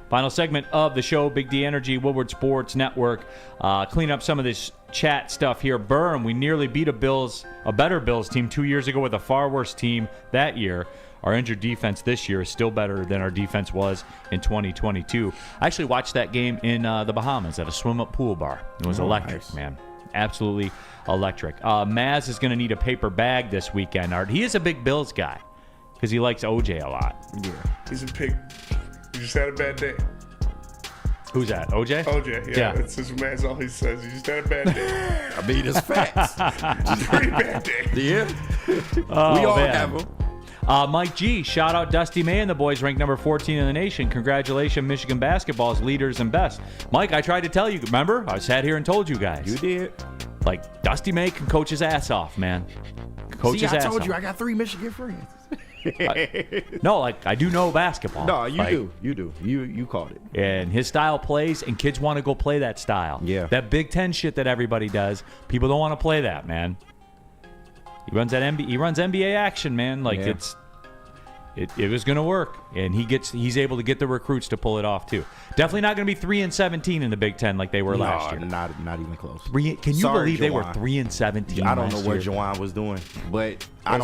Final segment of the show, Big D Energy, Woodward Sports Network. Clean up some of this chat stuff here. Burn, we nearly beat a better Bills team 2 years ago with a far worse team that year. Our injured defense this year is still better than our defense was in 2022. I actually watched that game in the Bahamas at a swim-up pool bar. It was electric, nice. man. Absolutely electric. Maz is going to need a paper bag this weekend, Art. He is a big Bills guy because he likes OJ a lot. Yeah. He's a pig. He just had a bad day. Who's that, OJ? OJ, yeah. That's his man's all he says. He just had a bad day. I mean, it's facts. Just a pretty bad day. Yeah. Oh, we all man. have them. Mike G, shout out Dusty May and the boys, ranked number 14 in the nation. Congratulations, Michigan basketball's leaders and best. Mike, I tried to tell you, remember? I sat here and told you guys. You did. Like, Dusty May can coach his ass off, man. Coach his I ass told off. you I got 3 Michigan friends. No, like, I do know basketball. No, you Like, do. You do. You called it. And his style plays, and kids want to go play that style. Yeah. That Big Ten shit that everybody does, people don't want to play that, man. He runs that NBA action, man. Like, Yeah. it was going to work, and he's able to get the recruits to pull it off too. Definitely not going to be 3-17 in the Big Ten like they were last year. Not even close. Can you Sorry, believe they were Jawan. 3-17? I don't know what year? Jawan was doing, but I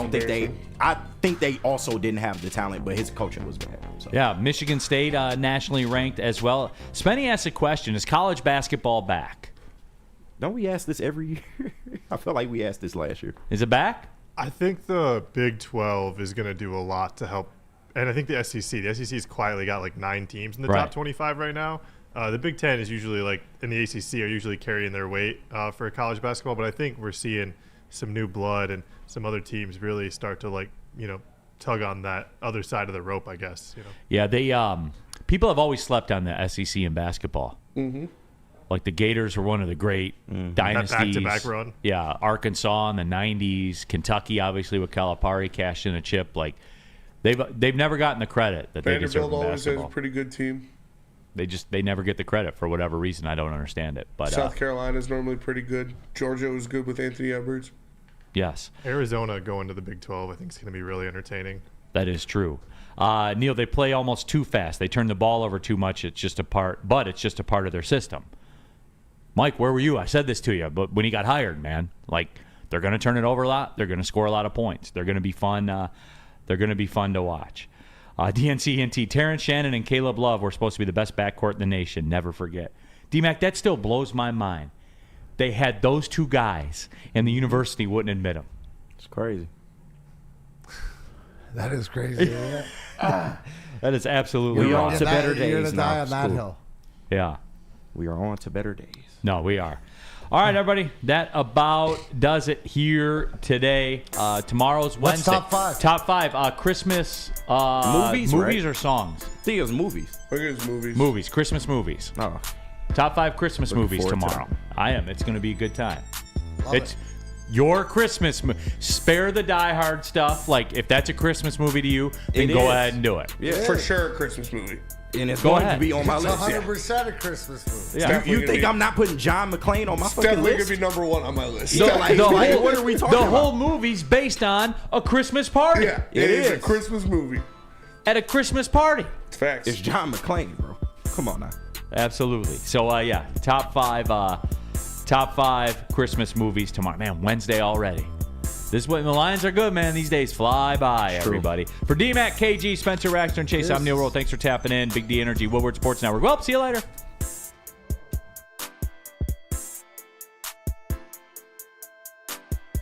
think they also didn't have the talent, but his coaching was bad. So. Yeah, Michigan State nationally ranked as well. Spenny asked a question: is college basketball back? Don't we ask this every year? I feel like we asked this last year. Is it back? I think the Big 12 is going to do a lot to help. And I think the SEC's quietly got like 9 teams in the top 25 right now. The Big 10 is usually like, and the ACC are usually carrying their weight for college basketball. But I think we're seeing some new blood and some other teams really start to like, tug on that other side of the rope, I guess. Yeah, they people have always slept on the SEC in basketball. Mm-hmm. Like the Gators were one of the great dynasties. That back-to-back run. Yeah, Arkansas in the 90s, Kentucky obviously with Calipari cashed in a chip. Like they've never gotten the credit that they deserve in Vanderbilt always has basketball. a pretty good team. They never get the credit for whatever reason. I don't understand it. But South Carolina's normally pretty good. Georgia was good with Anthony Edwards. Yes, Arizona going to the Big 12 I think is going to be really entertaining. that is true. Neil, they play almost too fast. They turn the ball over too much. It's just a part of their system. Mike, where were you? I said this to you, but when he got hired, man, like they're going to turn it over a lot. They're going to score a lot of points. They're going to be fun. They're going to be fun to watch. DNC, Terrence Shannon and Caleb Love were supposed to be the best backcourt in the nation. Never forget. D-Mac, that still blows my mind. They had those two guys, and the university wouldn't admit them. It's crazy. That is crazy. That is absolutely We wrong. on to better days You're gonna die now. on that School. hill. Yeah. We are on to better days. No, we are. All right, everybody. That about does it here today. Tomorrow's What's Wednesday. top 5? Top 5. Christmas Movies, right? or songs? I think it was movies. Look at his movies. Movies. Christmas movies. Oh, Top 5 Christmas movies forward to tomorrow. I am. It's going to be a good time. Love It's your Christmas. Spare the Die Hard stuff. Like, if that's a Christmas movie to you, then It go is. ahead and do it. yeah. For sure, a Christmas movie. And it's Go going ahead. to be on my It's list. 100% a Christmas movie. Yeah. Definitely You gonna think be- I'm not putting John McClane on my It's fucking definitely list? gonna be number 1 on my list. Yeah, like, what are we talking the about? whole movie's based on a Christmas party. Yeah, It it is a is. Christmas movie. At a Christmas party. It's facts. It's John McClane, bro. Come on now. Absolutely. So, yeah, top 5 Christmas movies tomorrow. Man, Wednesday already. This is what the Lions are good, man. These days fly by, True. everybody. For DMAC, KG, Spencer Raxter, and Chase, I'm Neil Rowe. Thanks for tapping in. Big D Energy, Woodward Sports Network. Well, see you later.